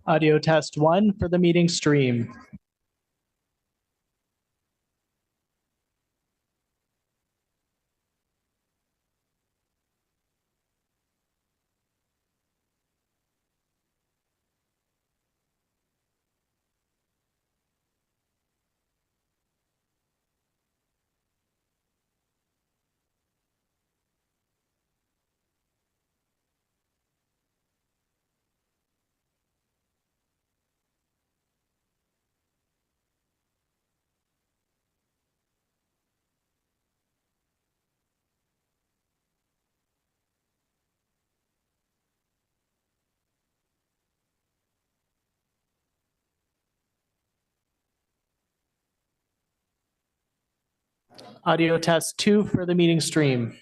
Audio test 1 for the meeting stream. Audio test 2 for the meeting stream.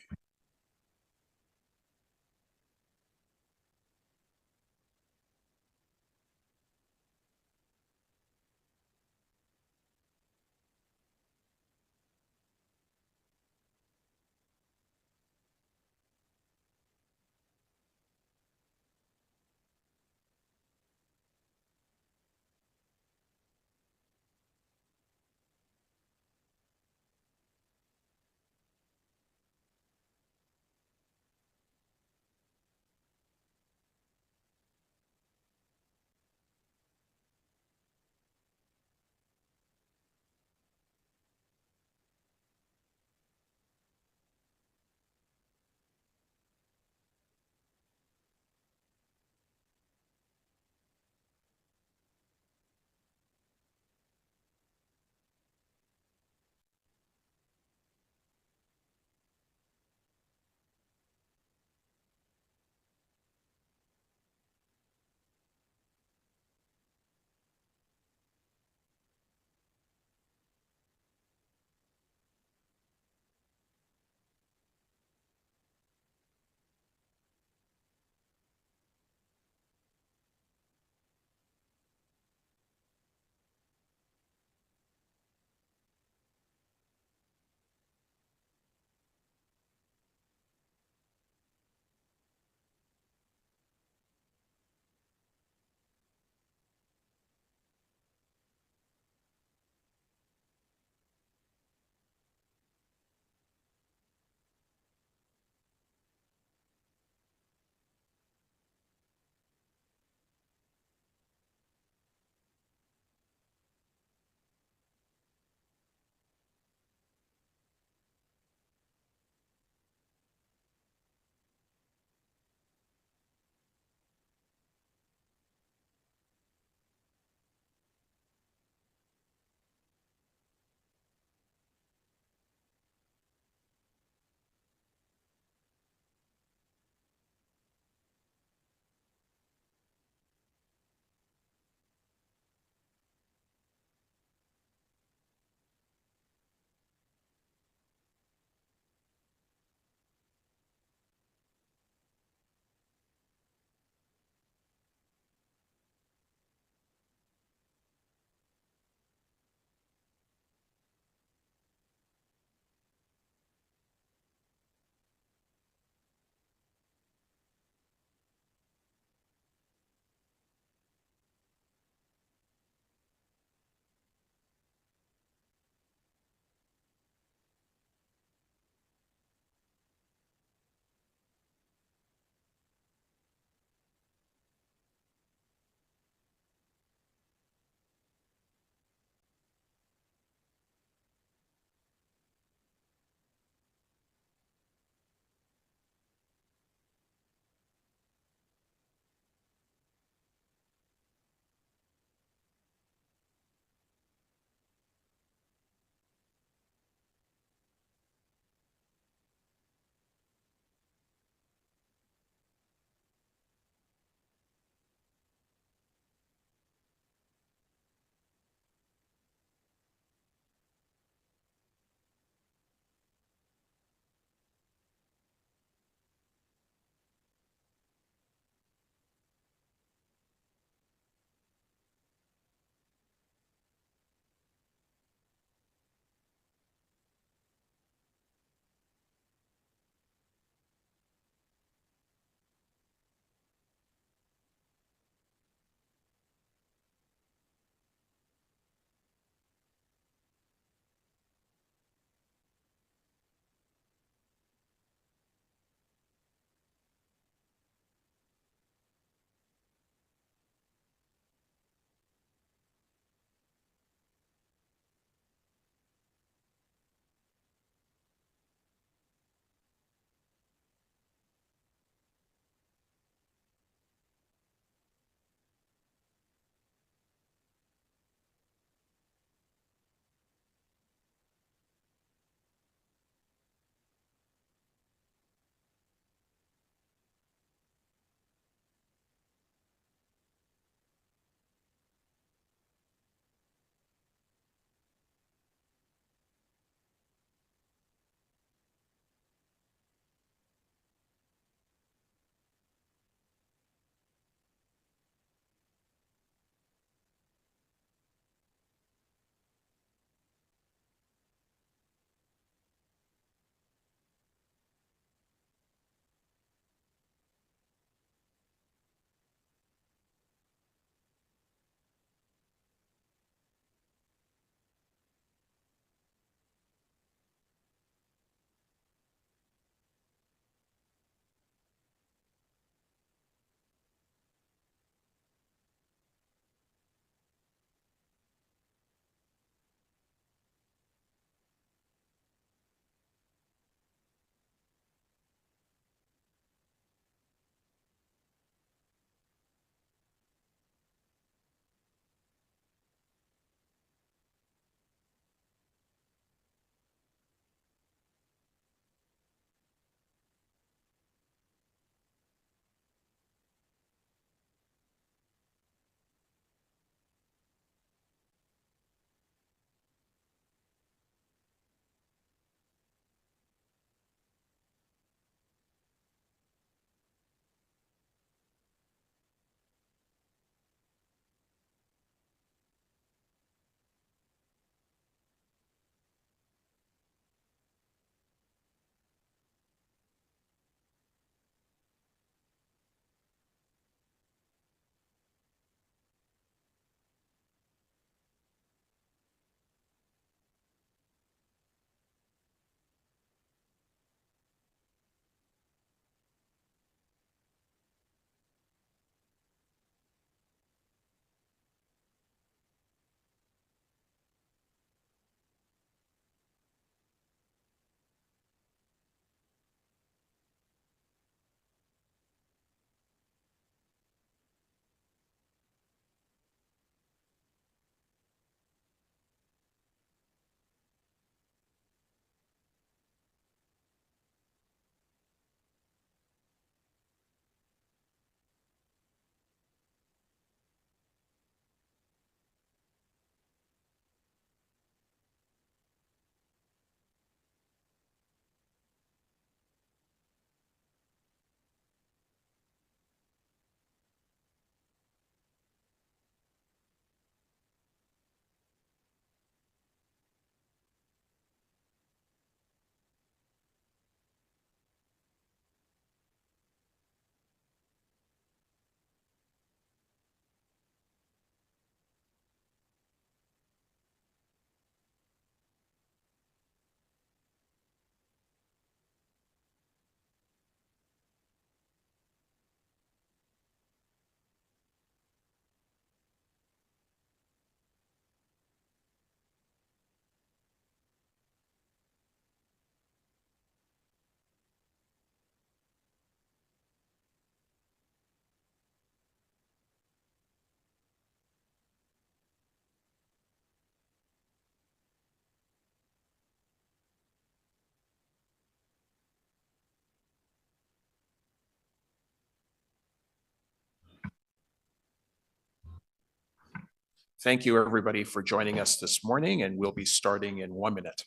Thank you, everybody, for joining us this morning, and we'll be starting in 1 minute.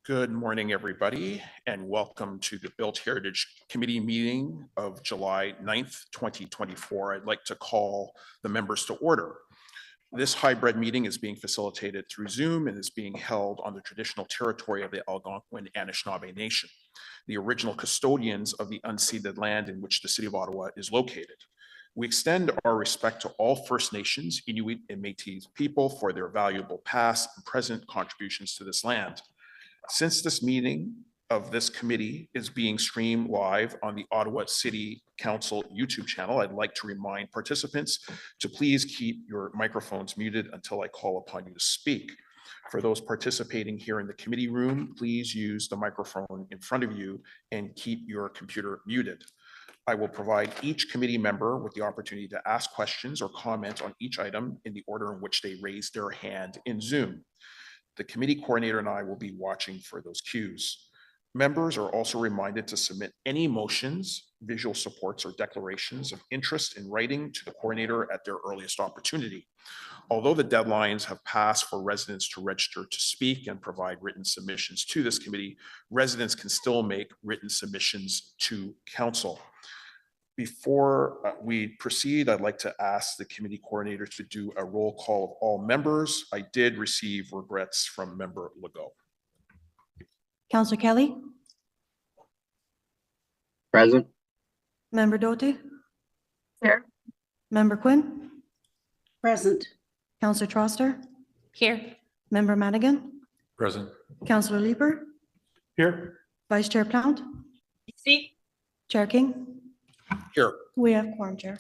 Good morning, everybody, and welcome to the Built Heritage Committee meeting of July 9th, 2024. I'd like to call the members to order. This hybrid meeting is being facilitated through Zoom and is being held on the traditional territory of the Algonquin Anishinaabe Nation, the original custodians of the unceded land in which the City of Ottawa is located. We extend our respect to all First Nations, Inuit, and Métis people for their valuable past and present contributions to this land. Since this meeting of this committee is being streamed live on the Ottawa City Council YouTube channel, I'd like to remind participants to please keep your microphones muted until I call upon you to speak. For those participating here in the committee room, please use the microphone in front of you and keep your computer muted. I will provide each committee member with the opportunity to ask questions or comment on each item in the order in which they raise their hand in Zoom. The committee coordinator and I will be watching for those cues. Members are also reminded to submit any motions, visual supports, or declarations of interest in writing to the coordinator at their earliest opportunity. Although the deadlines have passed for residents to register to speak and provide written submissions to this committee, residents can still make written submissions to council. Before we proceed, I'd like to ask the committee coordinator to do a roll call of all members. I did receive regrets from member Legault. Councillor Kelly. Present. Member Doty. Here. Member Quinn. Present. Councillor Troster. Here. Member Madigan. Present. Councillor Leeper. Here. Vice Chair Plount. See. Chair King. Here. We have quorum, Chair.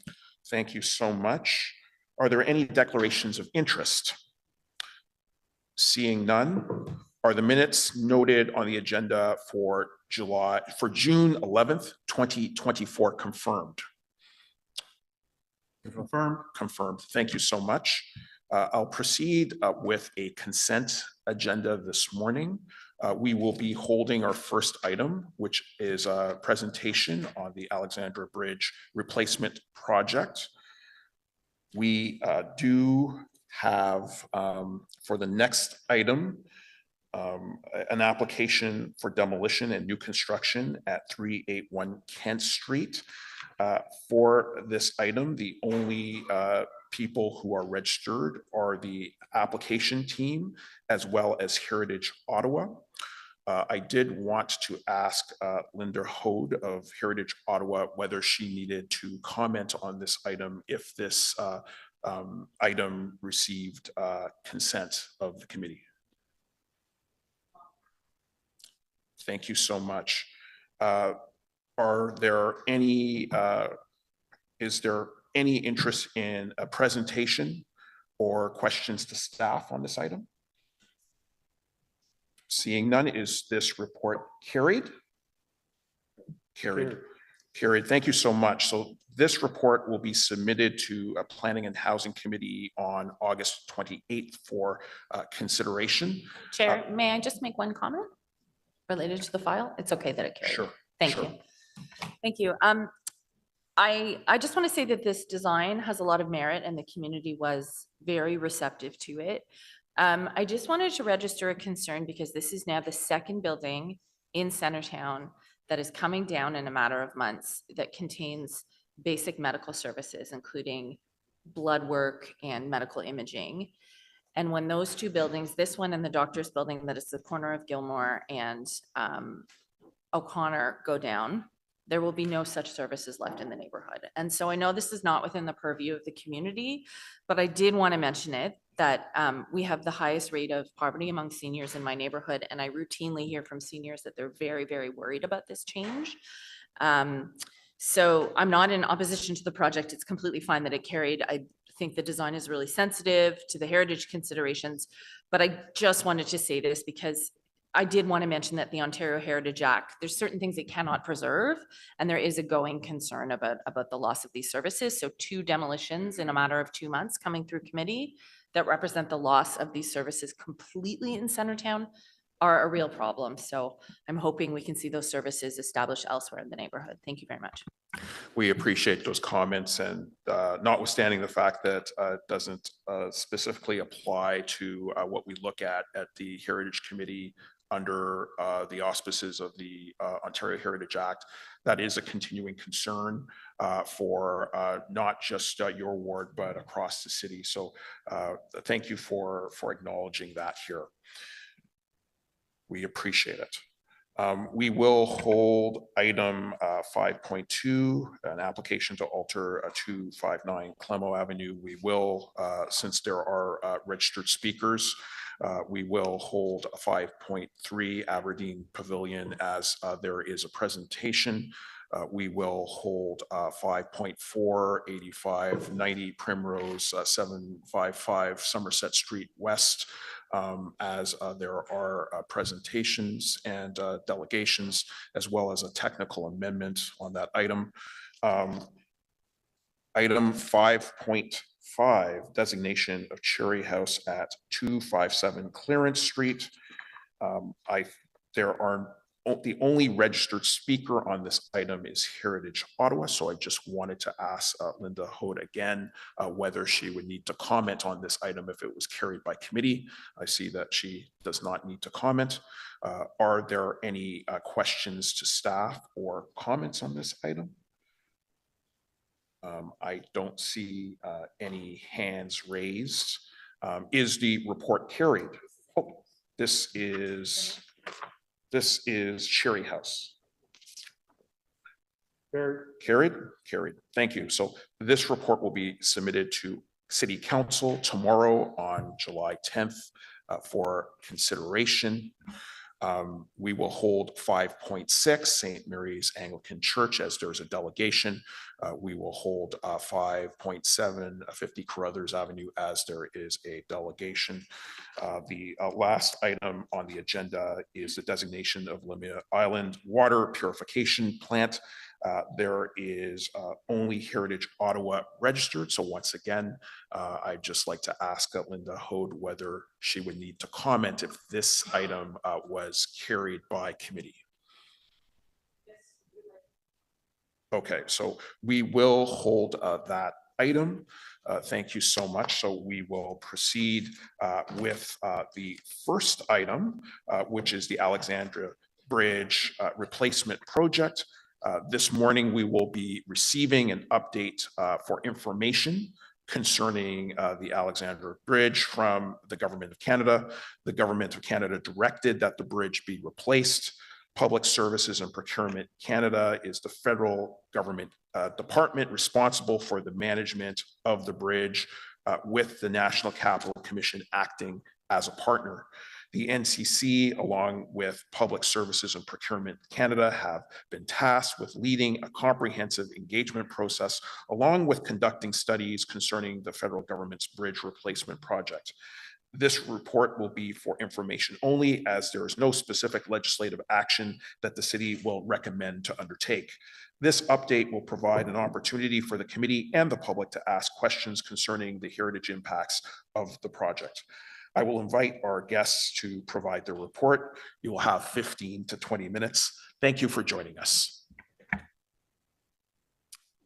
Thank you so much. Are there any declarations of interest? Seeing none, are the minutes noted on the agenda for June 11th, 2024 confirmed? Confirmed. Confirmed. Thank you so much. I'll proceed with a consent agenda this morning. We will be holding our first item, which is a presentation on the Alexandra Bridge replacement project. We do have, for the next item, an application for demolition and new construction at 381 Kent Street. For this item, the only people who are registered are the application team as well as Heritage Ottawa. I did want to ask Linda Hode of Heritage Ottawa whether she needed to comment on this item if this item received consent of the committee. Thank you so much. Are there any, is there any interest in a presentation or questions to staff on this item? Seeing none, is this report carried? Carried. Carried. Thank you so much. So this report will be submitted to a Planning and Housing Committee on August 28th for consideration. Chair, may I just make one comment related to the file? It's okay that it carried. Sure. Thank you. Thank you. I just want to say that this design has a lot of merit and the community was very receptive to it. I just wanted to register a concern because this is now the second building in Centertown that is coming down in a matter of months that contains basic medical services, including blood work and medical imaging. And when those two buildings, this one and the doctor's building that is the corner of Gilmore and O'Connor, go down, there will be no such services left in the neighborhood. And so I know this is not within the purview of the community, but I did want to mention it, that we have the highest rate of poverty among seniors in my neighborhood. And I routinely hear from seniors that they're very, very worried about this change. So I'm not in opposition to the project. It's completely fine that it carried. I think the design is really sensitive to the heritage considerations, but I just wanted to say this because I did want to mention that the Ontario Heritage Act, there's certain things it cannot preserve, and there is a going concern about the loss of these services. So 2 demolitions in a matter of 2 months coming through committee that represent the loss of these services completely in Centertown are a real problem. So I'm hoping we can see those services established elsewhere in the neighborhood. Thank you very much. We appreciate those comments, and notwithstanding the fact that it doesn't specifically apply to what we look at the Heritage Committee under the auspices of the Ontario Heritage Act, that is a continuing concern for not just your ward, but across the city. So thank you for acknowledging that here. We appreciate it. We will hold item 5.2, an application to alter 259 Clemo Avenue. We will, since there are registered speakers, we will hold a 5.3 Aberdeen Pavilion as there is a presentation. We will hold 5.4, 8590 Primrose, 755 Somerset Street West, as there are presentations and delegations, as well as a technical amendment on that item. Item 5.5, designation of Cherry House at 257 Clarence Street. The only registered speaker on this item is Heritage Ottawa, so I just wanted to ask Linda Hode again whether she would need to comment on this item if it was carried by committee. I see that she does not need to comment. Are there any questions to staff or comments on this item? I don't see any hands raised. Is the report carried? Oh, this is Cherry House. Carried? Carried. Thank you. So this report will be submitted to City Council tomorrow on July 10th for consideration. We will hold 5.6 St. Mary's Anglican Church as there's a delegation. We will hold 5.7 50 Carruthers Avenue as there is a delegation. The last item on the agenda is the designation of Lamia Island Water Purification Plant. There is only Heritage Ottawa registered. So once again, I'd just like to ask Linda Hode whether she would need to comment if this item was carried by committee. Okay, so we will hold that item. Thank you so much. So we will proceed with the first item, which is the Alexandra Bridge replacement project. This morning, we will be receiving an update for information concerning the Alexandra Bridge from the Government of Canada. The Government of Canada directed that the bridge be replaced. Public Services and Procurement Canada is the federal government department responsible for the management of the bridge, with the National Capital Commission acting as a partner. The NCC, along with Public Services and Procurement Canada, have been tasked with leading a comprehensive engagement process, along with conducting studies concerning the federal government's bridge replacement project. This report will be for information only, as there is no specific legislative action that the city will recommend to undertake. This update will provide an opportunity for the committee and the public to ask questions concerning the heritage impacts of the project. I will invite our guests to provide their report. You will have 15 to 20 minutes. Thank you for joining us.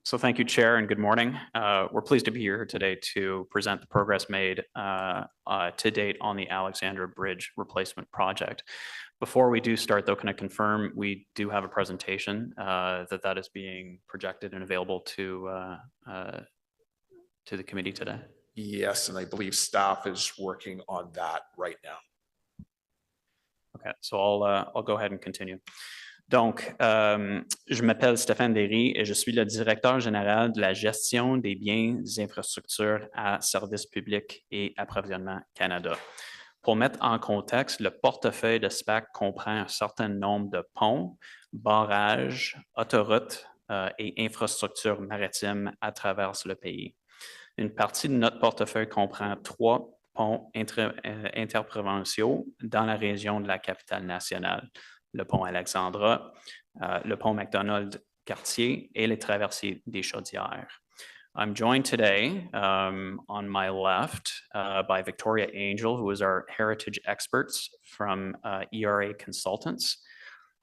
So thank you, Chair, and good morning. We're pleased to be here today to present the progress made to date on the Alexandra Bridge replacement project. Before we do start, though, can I confirm we do have a presentation that is being projected and available to the committee today? Yes, and I believe staff is working on that right now. Okay, so I'll go ahead and continue. Donc, je m'appelle Stéphane Derry et je suis le directeur général de la gestion des biens et infrastructures à Services publics et Approvisionnement Canada. Pour mettre en contexte, le portefeuille de SPAC comprend un certain nombre de ponts, barrages, autoroutes et infrastructures maritimes à travers le pays. Une partie de notre portefeuille comprend 3 ponts interprovinciaux dans la région de la capitale nationale. Le pont Alexandra, le pont McDonald-Cartier et les traversiers des Chaudières. I'm joined today on my left by Victoria Angel, who is our heritage experts from ERA Consultants,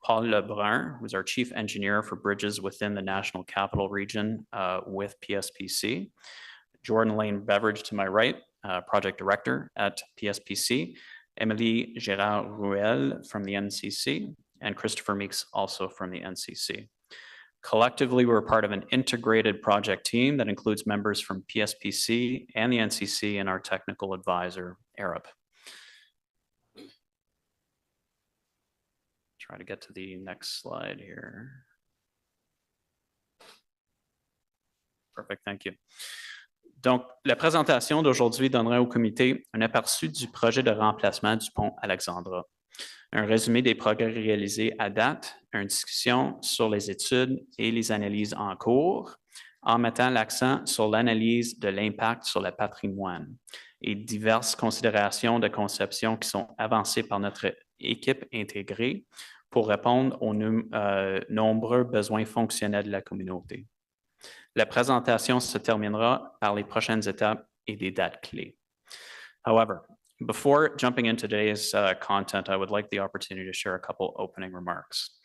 Paul Lebrun, who is our chief engineer for bridges within the National Capital Region with PSPC, Jordan Lane Beveridge to my right, project director at PSPC, Emily Gérard-Ruel from the NCC, and Christopher Meeks also from the NCC. Collectively, we're part of an integrated project team that includes members from PSPC and the NCC and our technical advisor, Arab. Try to get to the next slide here. Perfect, thank you. Donc, la présentation d'aujourd'hui donnera au comité un aperçu du projet de remplacement du pont Alexandra, un résumé des progrès réalisés à date, une discussion sur les études et les analyses en cours, en mettant l'accent sur l'analyse de l'impact sur le patrimoine et diverses considérations de conception qui sont avancées par notre équipe intégrée pour répondre aux nombreux besoins fonctionnels de la communauté. La présentation se terminera par les prochaines étapes et des dates clés. However, before jumping into today's content, I would like the opportunity to share a couple opening remarks.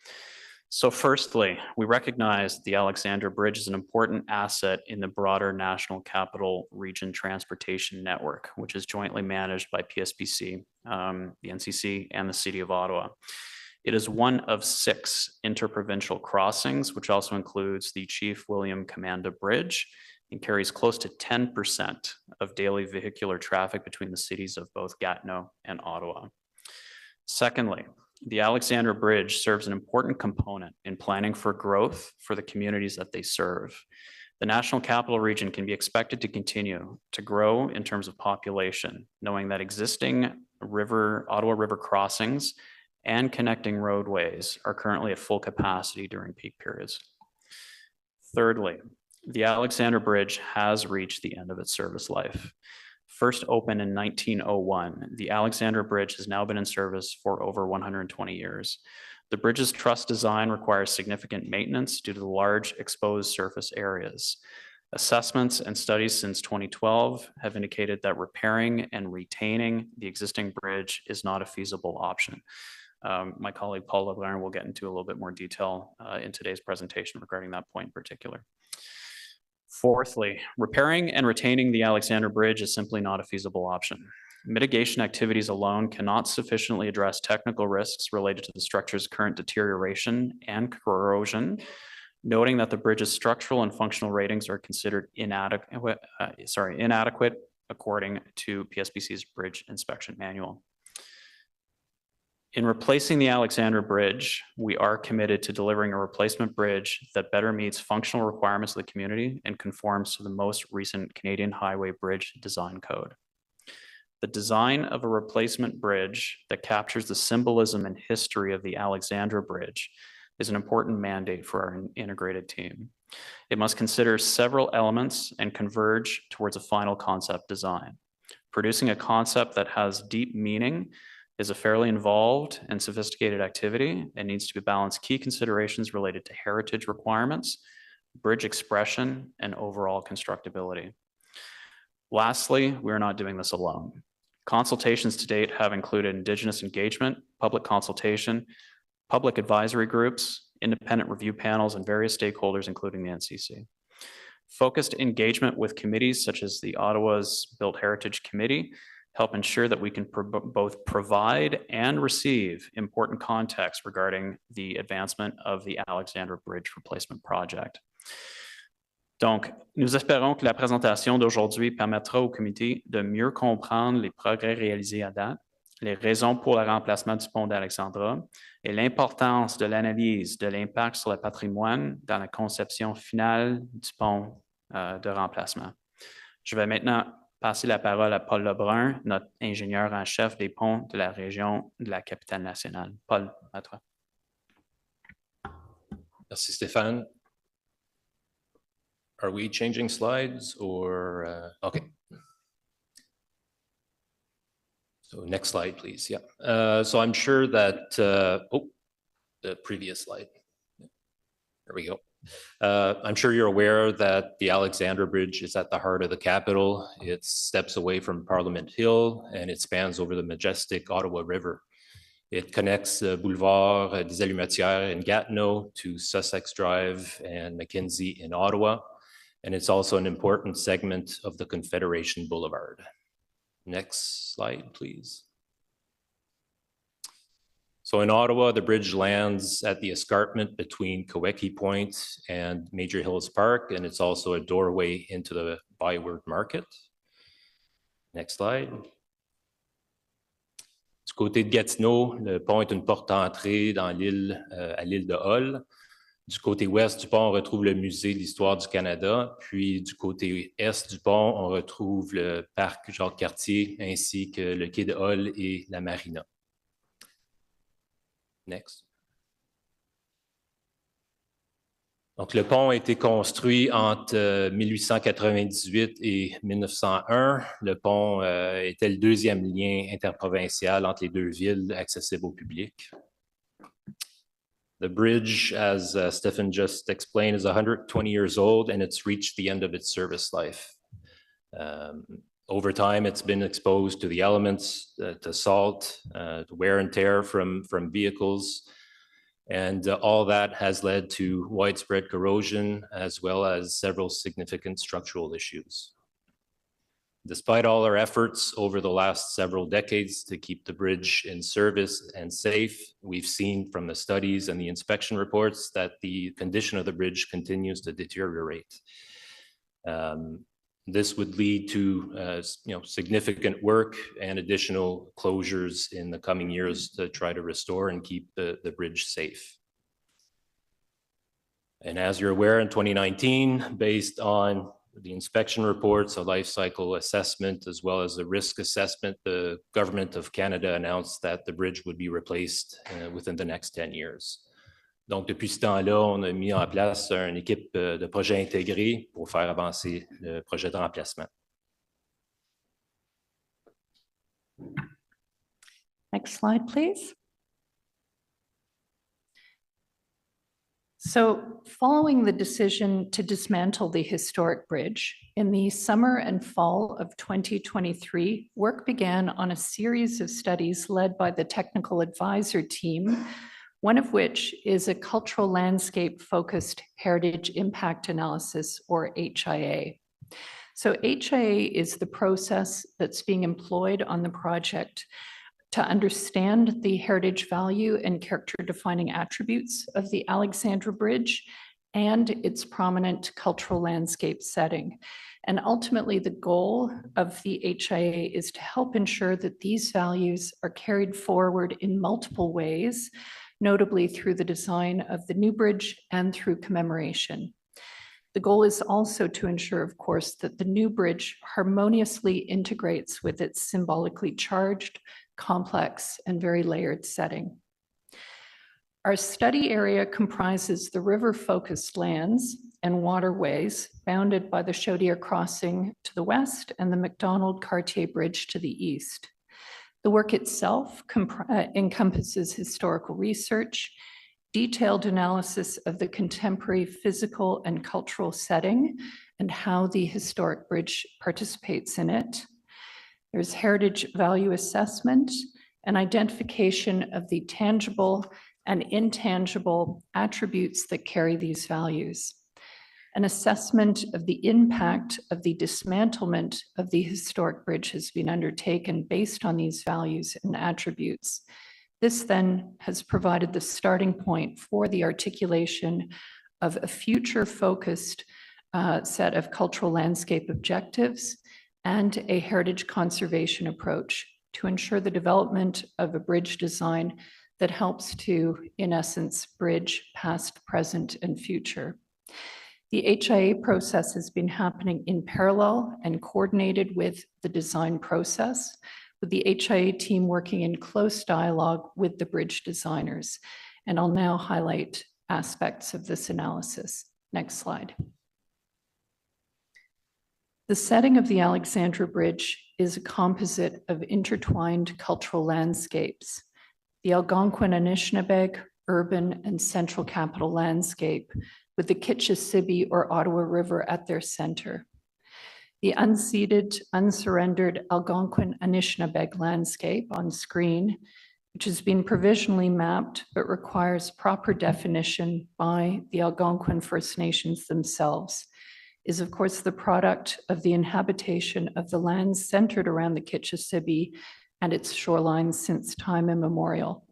So firstly, we recognize the Alexandra Bridge is an important asset in the broader National Capital Region transportation network, which is jointly managed by PSPC, the NCC, and the City of Ottawa. It is one of 6 interprovincial crossings, which also includes the Chief William Commanda Bridge and carries close to 10% of daily vehicular traffic between the cities of both Gatineau and Ottawa. Secondly, the Alexandra Bridge serves an important component in planning for growth for the communities that they serve. The National Capital Region can be expected to continue to grow in terms of population, knowing that existing Ottawa River crossings and connecting roadways are currently at full capacity during peak periods. Thirdly, the Alexandra Bridge has reached the end of its service life. First opened in 1901, the Alexandra Bridge has now been in service for over 120 years. The bridge's truss design requires significant maintenance due to the large exposed surface areas. Assessments and studies since 2012 have indicated that repairing and retaining the existing bridge is not a feasible option. My colleague Paul Lebrun will get into a little bit more detail in today's presentation regarding that point in particular. Fourthly, repairing and retaining the Alexandra Bridge is simply not a feasible option. Mitigation activities alone cannot sufficiently address technical risks related to the structure's current deterioration and corrosion, noting that the bridge's structural and functional ratings are considered inadequate according to PSPC's Bridge Inspection Manual. In replacing the Alexandra Bridge, we are committed to delivering a replacement bridge that better meets functional requirements of the community and conforms to the most recent Canadian Highway Bridge Design Code. The design of a replacement bridge that captures the symbolism and history of the Alexandra Bridge is an important mandate for our integrated team. It must consider several elements and converge towards a final concept design. Producing a concept that has deep meaning is a fairly involved and sophisticated activity and needs to balance key considerations related to heritage requirements, bridge expression, and overall constructability. Lastly, we are not doing this alone. Consultations to date have included Indigenous engagement, public consultation, public advisory groups, independent review panels, and various stakeholders, including the NCC. Focused engagement with committees such as the Ottawa's Built Heritage Committee help ensure that we can both provide and receive important context regarding the advancement of the Alexandra Bridge Replacement Project. Donc, nous espérons que la présentation d'aujourd'hui permettra au comité de mieux comprendre les progrès réalisés à date, les raisons pour le remplacement du pont d'Alexandra et l'importance de l'analyse de l'impact sur le patrimoine dans la conception finale du pont de remplacement. Je vais maintenant passer la parole à Paul Lebrun, notre ingénieur en chef des ponts de la région de la capitale nationale. Paul, à toi. Merci Stéphane. Are we changing slides or, okay. So next slide, please. Yeah. So I'm sure that, the previous slide. There we go. I'm sure you're aware that the Alexandra Bridge is at the heart of the capital. It's steps away from Parliament Hill and it spans over the majestic Ottawa River. It connects Boulevard des Allumetières in Gatineau to Sussex Drive and Mackenzie in Ottawa. And it's also an important segment of the Confederation Boulevard. Next slide, please. So in Ottawa, the bridge lands at the escarpment between Kaweki Point and Major Hills Park, and it's also a doorway into the Byward Market. Next slide. Du côté de Gatineau, le pont est une porte d'entrée dans l'île, à l'île de Hull. Du côté ouest du pont, on retrouve le musée de l'histoire du Canada. Puis du côté est du pont, on retrouve le parc Jacques-Cartier ainsi que le quai de Hull et la marina. Next. Donc, le pont a été construit entre 1898 et 1901. Le pont était le deuxième lien interprovincial entre les deux villes accessible au public. The bridge, as Stephen just explained, is 120 years old and it's reached the end of its service life. Over time, it's been exposed to the elements, to salt, to wear and tear from vehicles. And all that has led to widespread corrosion as well as several significant structural issues. Despite all our efforts over the last several decades to keep the bridge in service and safe, we've seen from the studies and the inspection reports that the condition of the bridge continues to deteriorate. This would lead to significant work and additional closures in the coming years to try to restore and keep the bridge safe. And as you're aware, in 2019, based on the inspection reports, a life cycle assessment, as well as a risk assessment, the Government of Canada announced that the bridge would be replaced within the next 10 years. Donc, depuis ce temps-là, on a mis en place une équipe de projet intégrée pour faire avancer le projet de remplacement. Next slide, please. So following the decision to dismantle the historic bridge, in the summer and fall of 2023, work began on a series of studies led by the technical advisor team, one of which is a cultural landscape-focused heritage impact analysis, or HIA. So HIA is the process that's being employed on the project to understand the heritage value and character-defining attributes of the Alexandra Bridge and its prominent cultural landscape setting. And ultimately, the goal of the HIA is to help ensure that these values are carried forward in multiple ways, notably through the design of the new bridge and through commemoration. The goal is also to ensure, of course, that the new bridge harmoniously integrates with its symbolically charged, complex, and very layered setting. Our study area comprises the river-focused lands and waterways bounded by the Chaudière Crossing to the west and the Macdonald-Cartier Bridge to the east. The work itself encompasses historical research, detailed analysis of the contemporary physical and cultural setting and how the historic bridge participates in it. There's heritage value assessment and identification of the tangible and intangible attributes that carry these values. An assessment of the impact of the dismantlement of the historic bridge has been undertaken based on these values and attributes. This then has provided the starting point for the articulation of a future-focused set of cultural landscape objectives and a heritage conservation approach to ensure the development of a bridge design that helps to, in essence, bridge past, present, and future. The HIA process has been happening in parallel and coordinated with the design process, with the HIA team working in close dialogue with the bridge designers. And I'll now highlight aspects of this analysis. Next slide. The setting of the Alexandra Bridge is a composite of intertwined cultural landscapes. The Algonquin Anishinaabeg, urban and central capital landscape with the Kitchissippi or Ottawa River at their center. The unceded, unsurrendered Algonquin Anishinaabeg landscape on screen, which has been provisionally mapped but requires proper definition by the Algonquin First Nations themselves, is of course the product of the inhabitation of the lands centered around the Kitchissippi and its shorelines since time immemorial.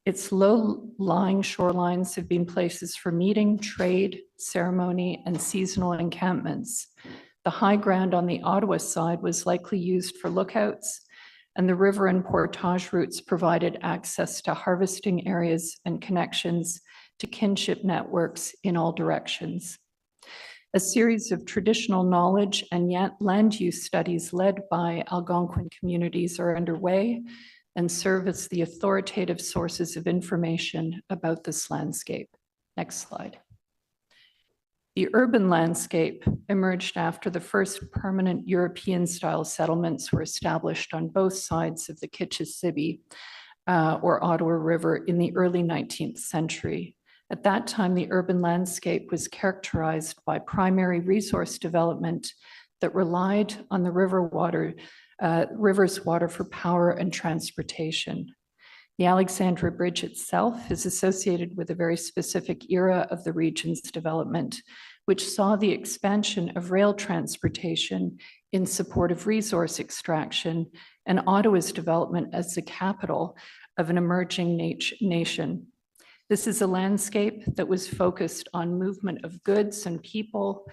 Its low-lying shorelines have been places for meeting, trade, ceremony, and seasonal encampments. The high ground on the Ottawa side was likely used for lookouts, and the river and portage routes provided access to harvesting areas and connections to kinship networks in all directions. A series of traditional knowledge and yet land use studies led by Algonquin communities are underway and serve as the authoritative sources of information about this landscape. Next slide. The urban landscape emerged after the first permanent European-style settlements were established on both sides of the Kitchissippi or Ottawa River in the early 19th century. At that time, the urban landscape was characterized by primary resource development that relied on the river's water for power and transportation. The Alexandra Bridge itself is associated with a very specific era of the region's development, which saw the expansion of rail transportation in support of resource extraction and Ottawa's development as the capital of an emerging nation. This is a landscape that was focused on movement of goods and people,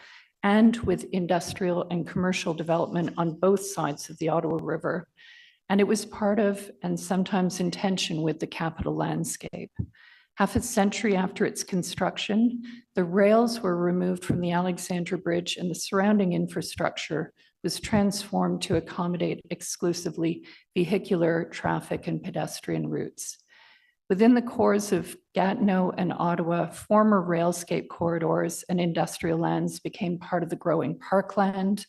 and with industrial and commercial development on both sides of the Ottawa River. And it was part of, and sometimes in tension with, the capital landscape. Half a century after its construction, the rails were removed from the Alexandra Bridge and the surrounding infrastructure was transformed to accommodate exclusively vehicular traffic and pedestrian routes. Within the cores of Gatineau and Ottawa, former railscape corridors and industrial lands became part of the growing parkland,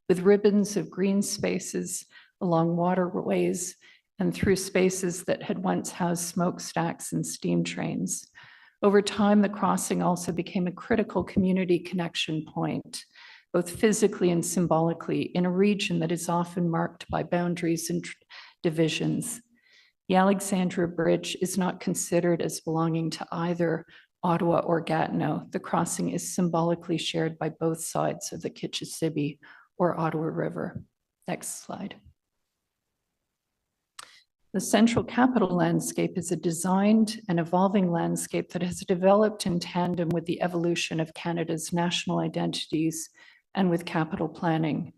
with ribbons of green spaces along waterways and through spaces that had once housed smokestacks and steam trains. Over time, the crossing also became a critical community connection point, both physically and symbolically, in a region that is often marked by boundaries and divisions. The Alexandra Bridge is not considered as belonging to either Ottawa or Gatineau. The crossing is symbolically shared by both sides of the Kitchissippi or Ottawa River. Next slide. The central capital landscape is a designed and evolving landscape that has developed in tandem with the evolution of Canada's national identities and with capital planning.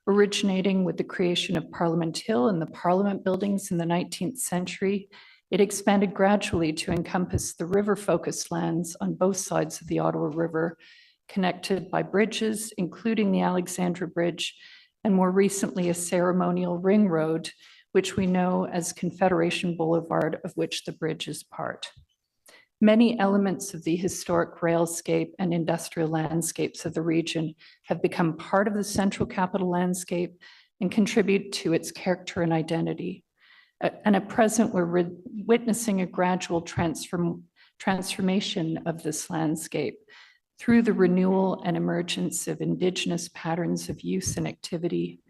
Originating with the creation of Parliament Hill and the Parliament buildings in the 19th century, it expanded gradually to encompass the river-focused lands on both sides of the Ottawa River, connected by bridges, including the Alexandra Bridge, and more recently a ceremonial ring road, which we know as Confederation Boulevard, of which the bridge is part. Many elements of the historic railscape and industrial landscapes of the region have become part of the central capital landscape and contribute to its character and identity. And at present, we're witnessing a gradual transformation of this landscape through the renewal and emergence of Indigenous patterns of use and activity,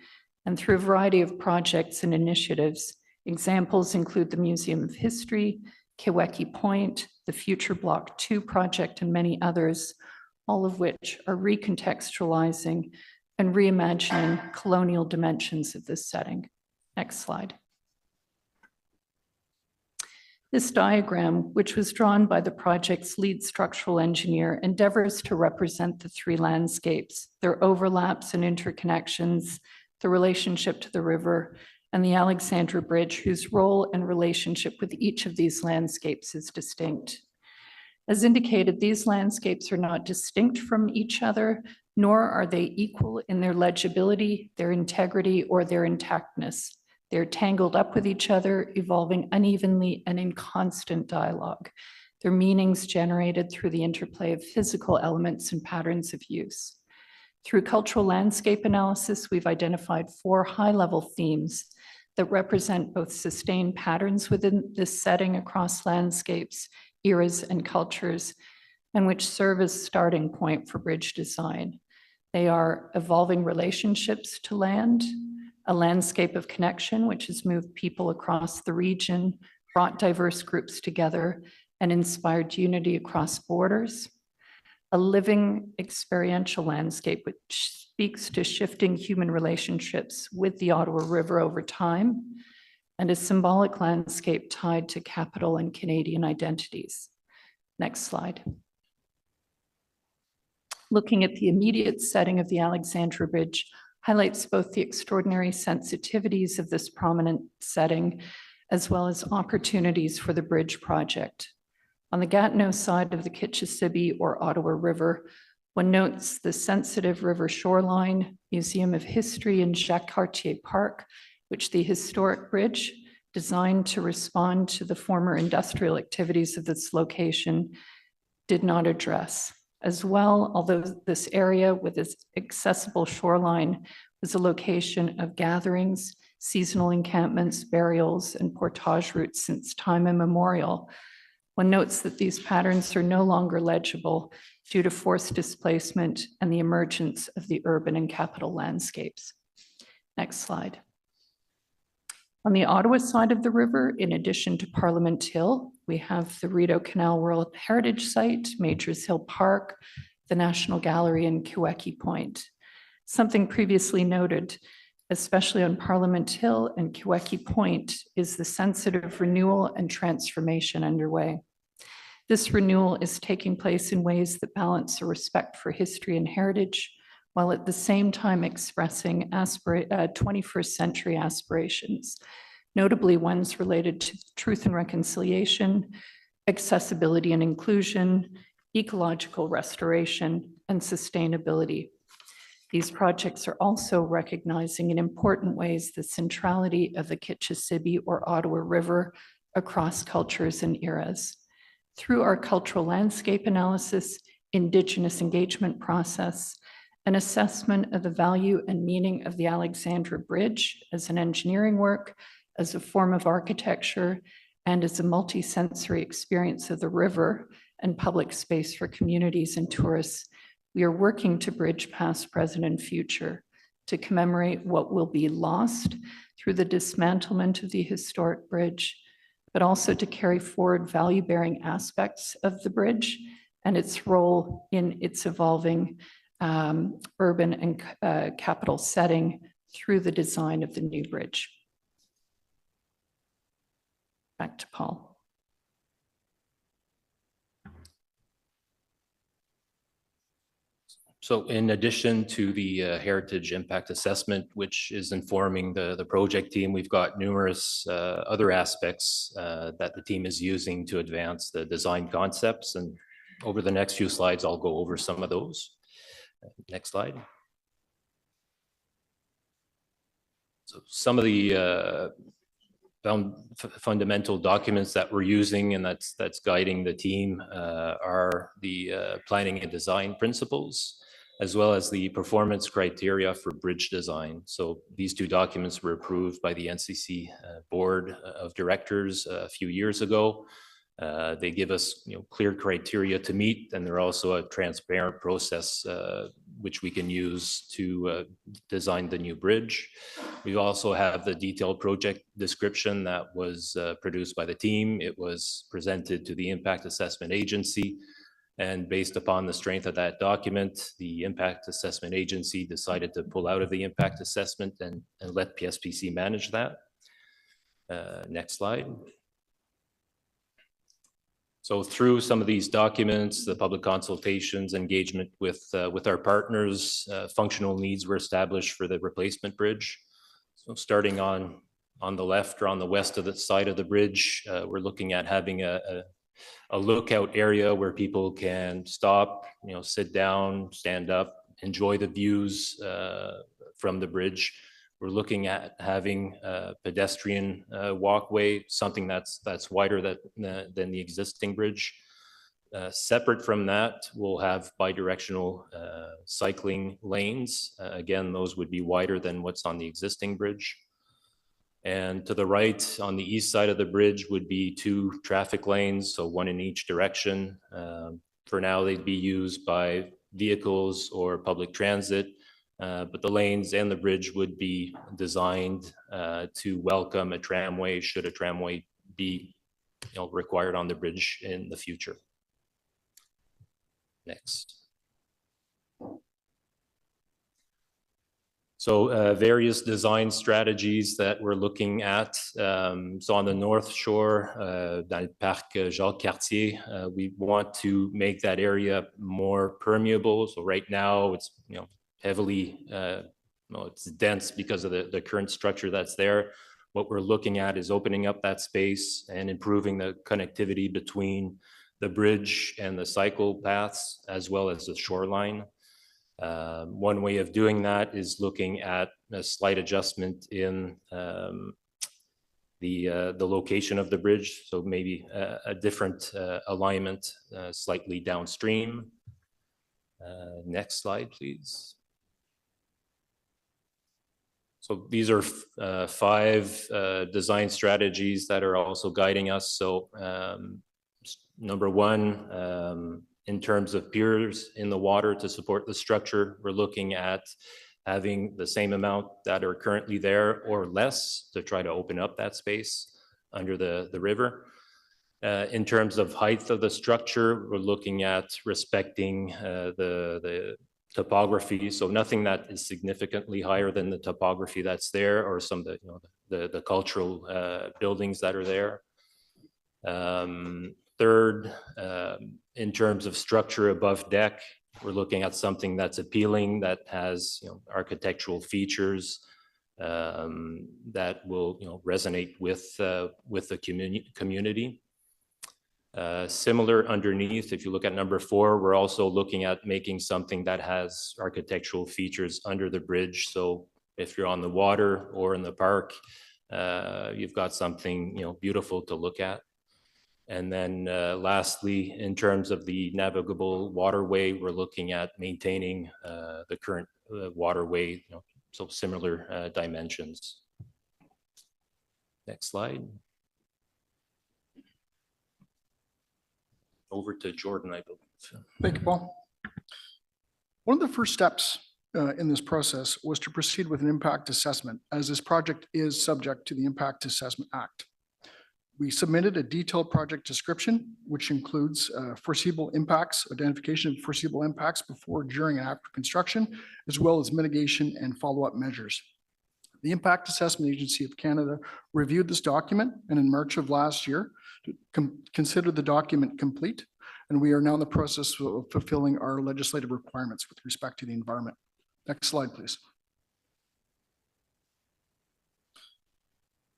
and through a variety of projects and initiatives. Examples include the Museum of History, Kiweki Point, the Future Block 2 project, and many others, all of which are recontextualizing and reimagining colonial dimensions of this setting. Next slide. This diagram, which was drawn by the project's lead structural engineer, endeavors to represent the three landscapes, their overlaps and interconnections, the relationship to the river, and the Alexandra Bridge, whose role and relationship with each of these landscapes is distinct. As indicated, these landscapes are not distinct from each other, nor are they equal in their legibility, their integrity, or their intactness. They're tangled up with each other, evolving unevenly and in constant dialogue. Their meanings generated through the interplay of physical elements and patterns of use. Through cultural landscape analysis, we've identified 4 high-level themes that represent both sustained patterns within this setting across landscapes, eras, and cultures, and which serve as starting point for bridge design. They are evolving relationships to land, a landscape of connection, which has moved people across the region, brought diverse groups together, and inspired unity across borders. A living experiential landscape which speaks to shifting human relationships with the Ottawa River over time, and a symbolic landscape tied to capital and Canadian identities. Next slide. Looking at the immediate setting of the Alexandra Bridge highlights both the extraordinary sensitivities of this prominent setting, as well as opportunities for the bridge project. On the Gatineau side of the Kitchissippi or Ottawa River, one notes the sensitive river shoreline, Museum of History in Jacques Cartier Park, which the historic bridge, designed to respond to the former industrial activities of this location, did not address. As well, although this area with its accessible shoreline was a location of gatherings, seasonal encampments, burials, and portage routes since time immemorial, one notes that these patterns are no longer legible due to forced displacement and the emergence of the urban and capital landscapes. Next slide. On the Ottawa side of the river, in addition to Parliament Hill, we have the Rideau Canal World Heritage Site, Majors Hill Park, the National Gallery, and Kiweki Point. Something previously noted, especially on Parliament Hill and Kiweki Point, is the sensitive renewal and transformation underway. This renewal is taking place in ways that balance a respect for history and heritage, while at the same time expressing 21st century aspirations, notably ones related to truth and reconciliation, accessibility and inclusion, ecological restoration, and sustainability. These projects are also recognizing in important ways the centrality of the Kitchissippi or Ottawa River across cultures and eras. Through our cultural landscape analysis, Indigenous engagement process, an assessment of the value and meaning of the Alexandra Bridge as an engineering work, as a form of architecture, and as a multi-sensory experience of the river and public space for communities and tourists, we are working to bridge past, present, and future to commemorate what will be lost through the dismantlement of the historic bridge, but also to carry forward value-bearing aspects of the bridge and its role in its evolving urban and capital setting through the design of the new bridge. Back to Paul. So in addition to the heritage impact assessment, which is informing the project team, we've got numerous other aspects that the team is using to advance the design concepts. And over the next few slides, I'll go over some of those. Next slide. So some of the fundamental documents that we're using and that's guiding the team are the planning and design principles, as well as the performance criteria for bridge design. So these two documents were approved by the NCC Board of Directors a few years ago. They give us clear criteria to meet, and they're also a transparent process which we can use to design the new bridge. We also have the detailed project description that was produced by the team. It was presented to the Impact Assessment Agency, and based upon the strength of that document, the Impact Assessment Agency decided to pull out of the impact assessment and let PSPC manage that. Next slide. So through some of these documents, the public consultations, engagement with our partners, functional needs were established for the replacement bridge. So starting on On the left or on the west of the side of the bridge, we're looking at having a lookout area where people can stop, sit down, stand up, enjoy the views from the bridge. We're looking at having a pedestrian walkway, something that's wider than the existing bridge. Separate from that, we'll have bidirectional cycling lanes. Again, those would be wider than what's on the existing bridge. And to the right, on the east side of the bridge, would be 2 traffic lanes, so 1 in each direction. For now, they'd be used by vehicles or public transit, but the lanes and the bridge would be designed to welcome a tramway, should a tramway be required on the bridge in the future. Next. So various design strategies that we're looking at. So on the North Shore, dans le Parc Jacques Cartier, we want to make that area more permeable. So right now it's heavily, it's dense because of the current structure that's there. What we're looking at is opening up that space and improving the connectivity between the bridge and the cycle paths, as well as the shoreline. One way of doing that is looking at a slight adjustment in the location of the bridge. So maybe a different alignment slightly downstream. Next slide, please. So these are 5 design strategies that are also guiding us. So number 1, in terms of piers in the water to support the structure, we're looking at having the same amount that are currently there or less to try to open up that space under the river. In terms of height of the structure, we're looking at respecting the topography. So nothing that is significantly higher than the topography that's there or some of the cultural buildings that are there. Third, in terms of structure above deck, we're looking at something that's appealing, that has architectural features that will resonate with the community. Similar underneath, if you look at number 4, we're also looking at making something that has architectural features under the bridge. So if you're on the water or in the park, you've got something beautiful to look at. And then lastly, in terms of the navigable waterway, we're looking at maintaining the current waterway, so similar dimensions. Next slide. Over to Jordan, I believe. Thank you, Paul. One of the first steps in this process was to proceed with an impact assessment, as this project is subject to the Impact Assessment Act. We submitted a detailed project description, which includes foreseeable impacts, identification of foreseeable impacts before, during, and after construction, as well as mitigation and follow-up measures. The Impact Assessment Agency of Canada reviewed this document, and in March of last year, considered the document complete, and we are now in the process of fulfilling our legislative requirements with respect to the environment. Next slide, please.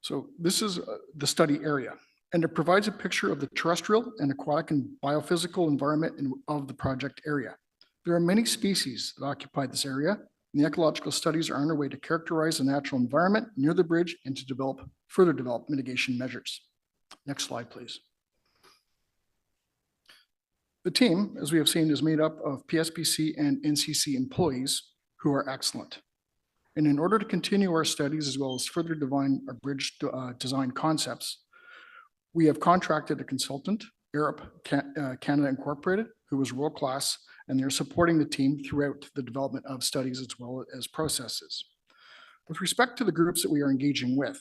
So this is the study area, and it provides a picture of the terrestrial and aquatic and biophysical environment of the project area. There are many species that occupy this area, and the ecological studies are underway to characterize the natural environment near the bridge and to further develop mitigation measures. Next slide, please. The team, as we have seen, is made up of PSPC and NCC employees who are excellent. And in order to continue our studies as well as further define our bridge design concepts, we have contracted a consultant, Heure Canada Incorporated, who is world-class, and they're supporting the team throughout the development of studies as well as processes. With respect to the groups that we are engaging with,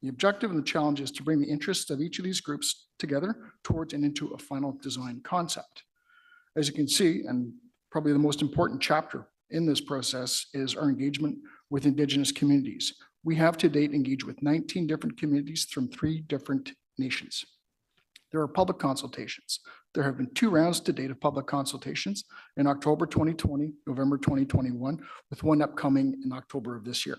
the objective and the challenge is to bring the interests of each of these groups together towards and into a final design concept. As you can see, and probably the most important chapter in this process is our engagement with Indigenous communities. We have to date engaged with 19 different communities from 3 different nations. There are public consultations. There have been 2 rounds to date of public consultations in October 2020, November 2021, with one upcoming in October of this year.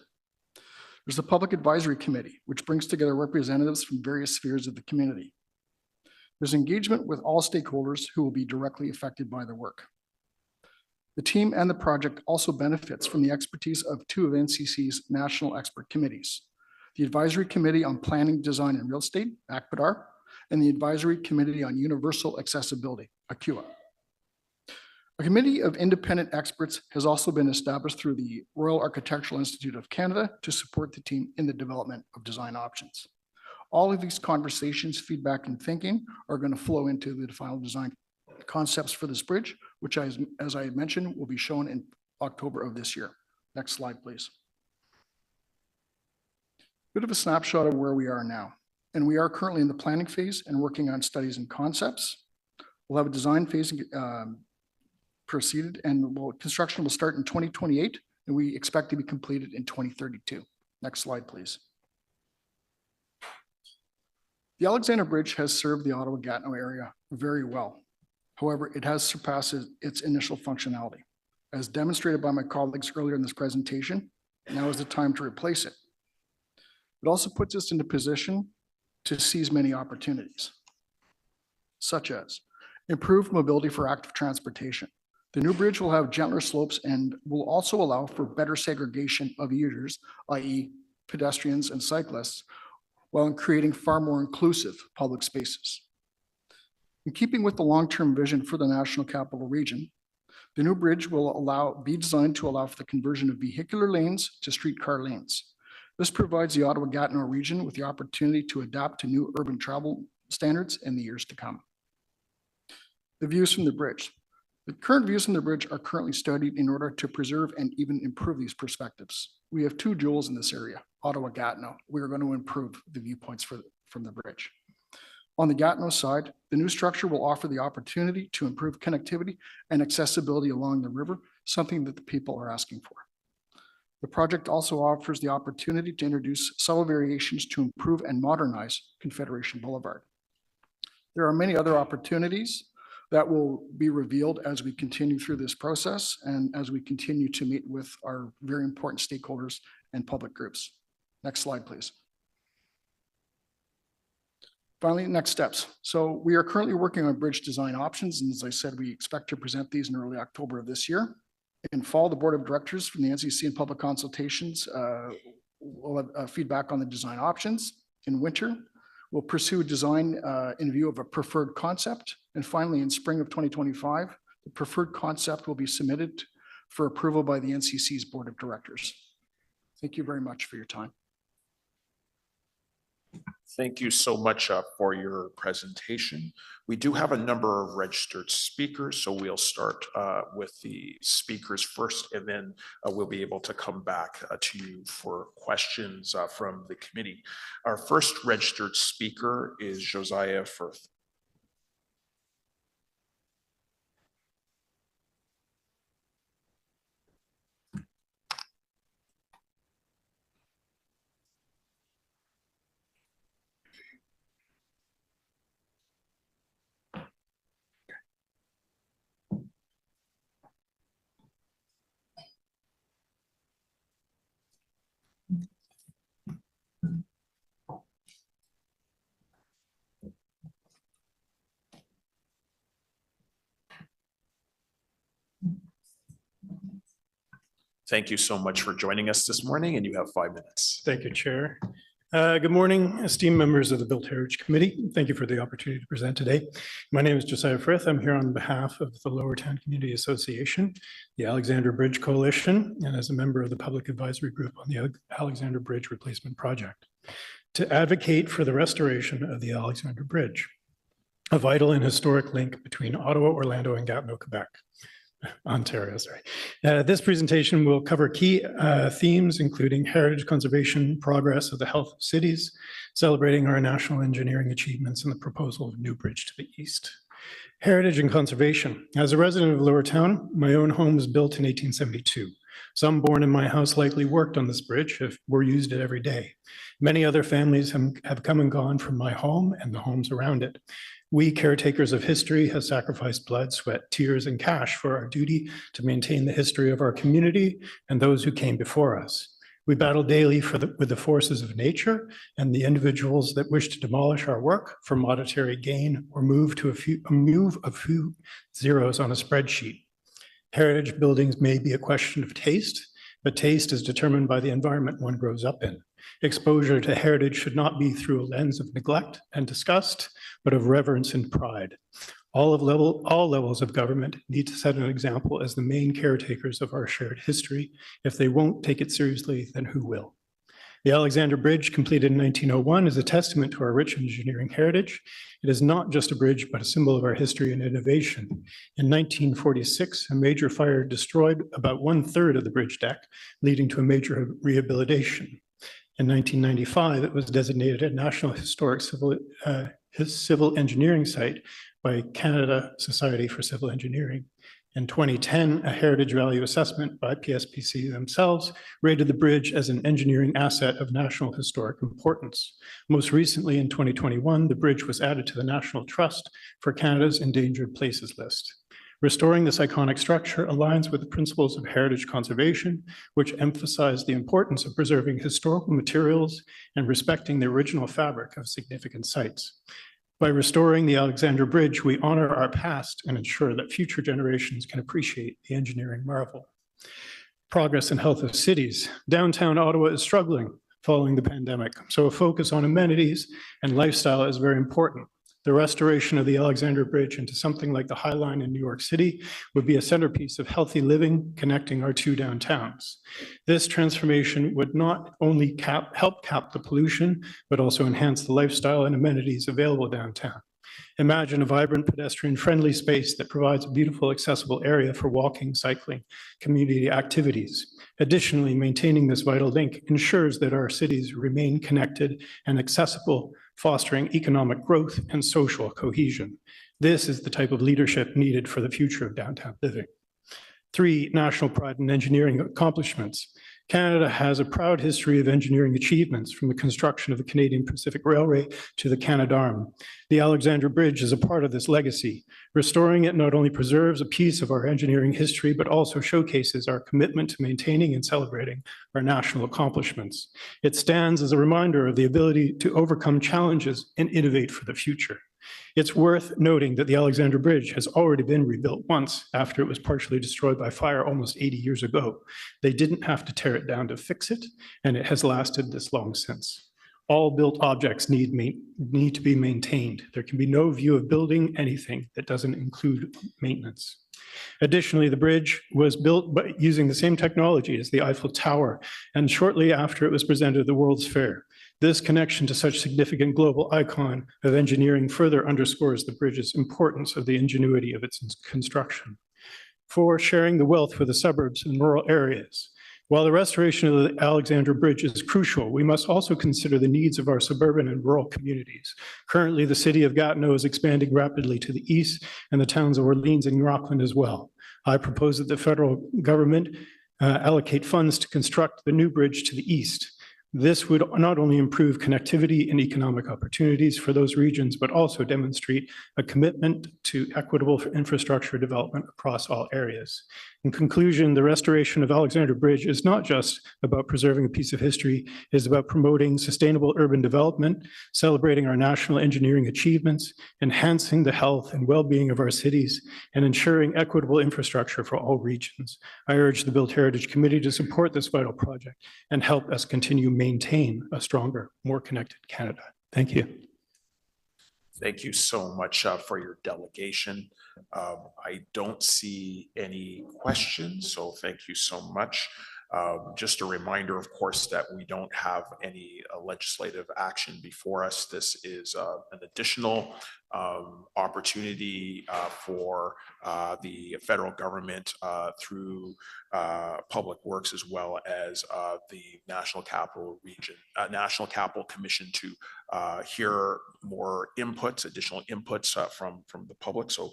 There's the Public Advisory Committee, which brings together representatives from various spheres of the community. There's engagement with all stakeholders who will be directly affected by the work. The team and the project also benefits from the expertise of two of NCC's national expert committees, the Advisory Committee on Planning, Design, and Real Estate, ACPDAR, and the Advisory Committee on Universal Accessibility, ACUA. A committee of independent experts has also been established through the Royal Architectural Institute of Canada to support the team in the development of design options. All of these conversations, feedback, and thinking are going to flow into the final design concepts for this bridge, which, as I had mentioned, will be shown in October of this year. Next slide, please. Bit of a snapshot of where we are now. And we are currently in the planning phase and working on studies and concepts. We'll have a design phase proceeded, and construction will start in 2028, and we expect to be completed in 2032. Next slide, please. The Alexander Bridge has served the Ottawa-Gatineau area very well. However, it has surpassed its initial functionality. As demonstrated by my colleagues earlier in this presentation, now is the time to replace it. It also puts us in a position to seize many opportunities, such as improved mobility for active transportation. The new bridge will have gentler slopes and will also allow for better segregation of users, i.e. pedestrians and cyclists, while creating far more inclusive public spaces. In keeping with the long-term vision for the National Capital Region, the new bridge will be designed to allow for the conversion of vehicular lanes to streetcar lanes. This provides the Ottawa-Gatineau region with the opportunity to adapt to new urban travel standards in the years to come. The views from the bridge. The current views from the bridge are currently studied in order to preserve and even improve these perspectives. We have two jewels in this area, Ottawa-Gatineau. We are going to improve the viewpoints from the bridge. On the Gatineau side, the new structure will offer the opportunity to improve connectivity and accessibility along the river, something that the people are asking for. The project also offers the opportunity to introduce subtle variations to improve and modernize Confederation Boulevard. There are many other opportunities that will be revealed as we continue through this process and as we continue to meet with our very important stakeholders and public groups. Next slide, please. Finally, next steps. So we are currently working on bridge design options. And as I said, we expect to present these in early October of this year. In fall, the Board of Directors from the NCC and public consultations will have feedback on the design options. In winter, we'll pursue design in view of a preferred concept. And finally, in spring of 2025, the preferred concept will be submitted for approval by the NCC's Board of Directors. Thank you very much for your time. Thank you so much for your presentation. We do have a number of registered speakers, so we'll start with the speakers first, and then we'll be able to come back to you for questions from the committee. Our first registered speaker is Josiah Firth. Thank you so much for joining us this morning, and you have 5 minutes. Thank you, Chair. Good morning, esteemed members of the Built Heritage Committee. Thank you for the opportunity to present today. My name is Josiah Frith. I'm here on behalf of the Lower Town Community Association, the Alexander Bridge Coalition, and as a member of the Public Advisory Group on the Alexander Bridge Replacement Project, to advocate for the restoration of the Alexander Bridge, a vital and historic link between Ottawa, Orlando, and Gatineau, Quebec. Ontario, sorry. This presentation will cover key themes, including heritage conservation, progress of the health of cities, celebrating our national engineering achievements, and the proposal of a new bridge to the east. Heritage and conservation. As a resident of Lower Town, my own home was built in 1872. Some born in my house likely worked on this bridge or used it every day. Many other families have come and gone from my home and the homes around it. We, caretakers of history, have sacrificed blood, sweat, tears, and cash for our duty to maintain the history of our community and those who came before us. We battle daily with the forces of nature and the individuals that wish to demolish our work for monetary gain or move a few zeros on a spreadsheet. Heritage buildings may be a question of taste, but taste is determined by the environment one grows up in. Exposure to heritage should not be through a lens of neglect and disgust, but of reverence and pride. All levels of government need to set an example as the main caretakers of our shared history. If they won't take it seriously, then who will? The Alexander Bridge, completed in 1901, is a testament to our rich engineering heritage. It is not just a bridge, but a symbol of our history and innovation. In 1946, a major fire destroyed about 1/3 of the bridge deck, leading to a major rehabilitation. In 1995, it was designated a National Historic Civil Engineering Site by Canada Society for Civil Engineering. In 2010, a heritage value assessment by PSPC themselves rated the bridge as an engineering asset of national historic importance. Most recently, in 2021, the bridge was added to the National Trust for Canada's Endangered Places list. Restoring this iconic structure aligns with the principles of heritage conservation, which emphasize the importance of preserving historical materials and respecting the original fabric of significant sites. By restoring the Alexander Bridge, we honor our past and ensure that future generations can appreciate the engineering marvel. Progress and health of cities. Downtown Ottawa is struggling following the pandemic, so a focus on amenities and lifestyle is very important. The restoration of the Alexander Bridge into something like the High Line in New York City would be a centerpiece of healthy living connecting our two downtowns. This transformation would not only help cap the pollution, but also enhance the lifestyle and amenities available downtown. Imagine a vibrant pedestrian-friendly space that provides a beautiful, accessible area for walking, cycling, community activities. Additionally, maintaining this vital link ensures that our cities remain connected and accessible, fostering economic growth and social cohesion. This is the type of leadership needed for the future of downtown living. 3, national pride in engineering accomplishments. Canada has a proud history of engineering achievements, from the construction of the Canadian Pacific Railway to the Canadarm. The Alexander Bridge is a part of this legacy. Restoring it not only preserves a piece of our engineering history, but also showcases our commitment to maintaining and celebrating our national accomplishments. It stands as a reminder of the ability to overcome challenges and innovate for the future. It's worth noting that the Alexander Bridge has already been rebuilt once after it was partially destroyed by fire almost 80 years ago. They didn't have to tear it down to fix it, and it has lasted this long since. All built objects need to be maintained. There can be no view of building anything that doesn't include maintenance. Additionally, the bridge was built using the same technology as the Eiffel Tower, and shortly after it was presented at the World's Fair. This connection to such significant global icon of engineering further underscores the bridge's importance of the ingenuity of its construction. 4, sharing the wealth with the suburbs and rural areas. While the restoration of the Alexander Bridge is crucial, we must also consider the needs of our suburban and rural communities. Currently, the city of Gatineau is expanding rapidly to the east, and the towns of Orleans and Rockland as well. I propose that the federal government allocate funds to construct the new bridge to the east. This would not only improve connectivity and economic opportunities for those regions, but also demonstrate a commitment to equitable infrastructure development across all areas. In conclusion, the restoration of Alexander Bridge is not just about preserving a piece of history, it is about promoting sustainable urban development, celebrating our national engineering achievements, enhancing the health and well-being of our cities, and ensuring equitable infrastructure for all regions. I urge the Built Heritage Committee to support this vital project and help us continue maintain a stronger, more connected Canada. Thank you. Thank you so much for your delegation. I don't see any questions, so thank you so much. Just a reminder, of course, that we don't have any legislative action before us. This is an additional opportunity for the federal government through Public Works, as well as the National Capital Commission, to hear more inputs, additional inputs from the public. So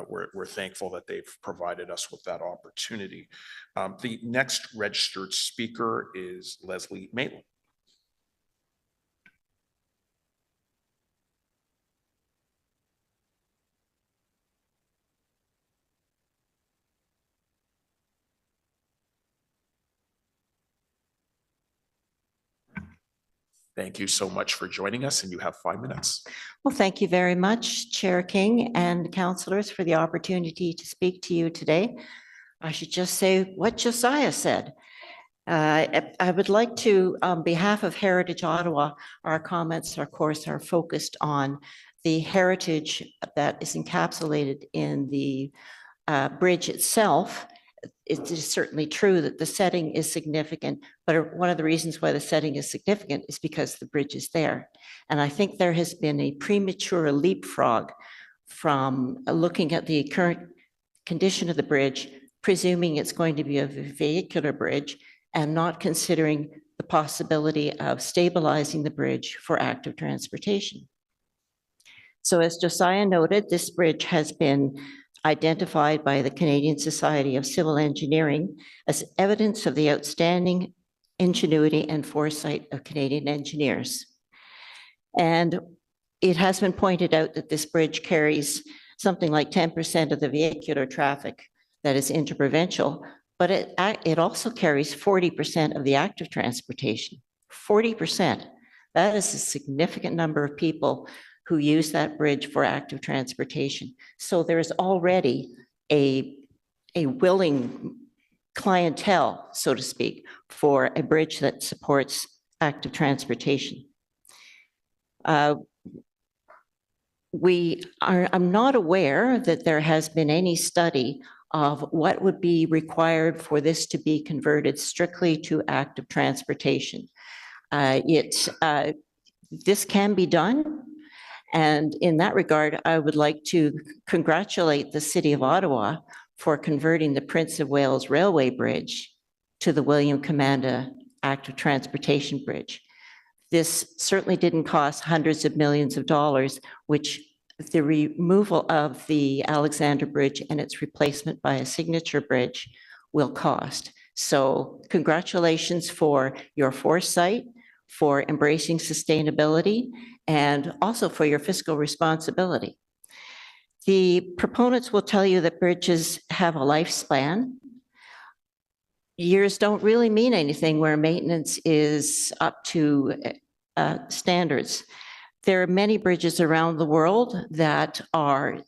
we're thankful that they've provided us with that opportunity. The next registered speaker is Leslie Maitland. Thank you so much for joining us, and you have 5 minutes. Well, thank you very much, Chair King and councillors, for the opportunity to speak to you today. I should just say what Josiah said. I would like to, on behalf of Heritage Ottawa, our comments, of course, are focused on the heritage that is encapsulated in the bridge itself. It is certainly true that the setting is significant, but one of the reasons why the setting is significant is because the bridge is there. And I think there has been a premature leapfrog from looking at the current condition of the bridge, presuming it's going to be a vehicular bridge, and not considering the possibility of stabilizing the bridge for active transportation. So as Josiah noted, this bridge has been identified by the Canadian Society of Civil Engineering as evidence of the outstanding ingenuity and foresight of Canadian engineers. And it has been pointed out that this bridge carries something like 10% of the vehicular traffic that is interprovincial, but it also carries 40% of the active transportation. 40%. That is a significant number of people who use that bridge for active transportation. So there's already a willing clientele, so to speak, for a bridge that supports active transportation. I'm not aware that there has been any study of what would be required for this to be converted strictly to active transportation. This can be done. And in that regard, I would like to congratulate the City of Ottawa for converting the Prince of Wales Railway Bridge to the William Commanda Active Transportation Bridge. This certainly didn't cost hundreds of millions of dollars, which the removal of the Alexander Bridge and its replacement by a signature bridge will cost. So congratulations for your foresight, for embracing sustainability, and also for your fiscal responsibility. The proponents will tell you that bridges have a lifespan. Years don't really mean anything where maintenance is up to standards. There are many bridges around the world that are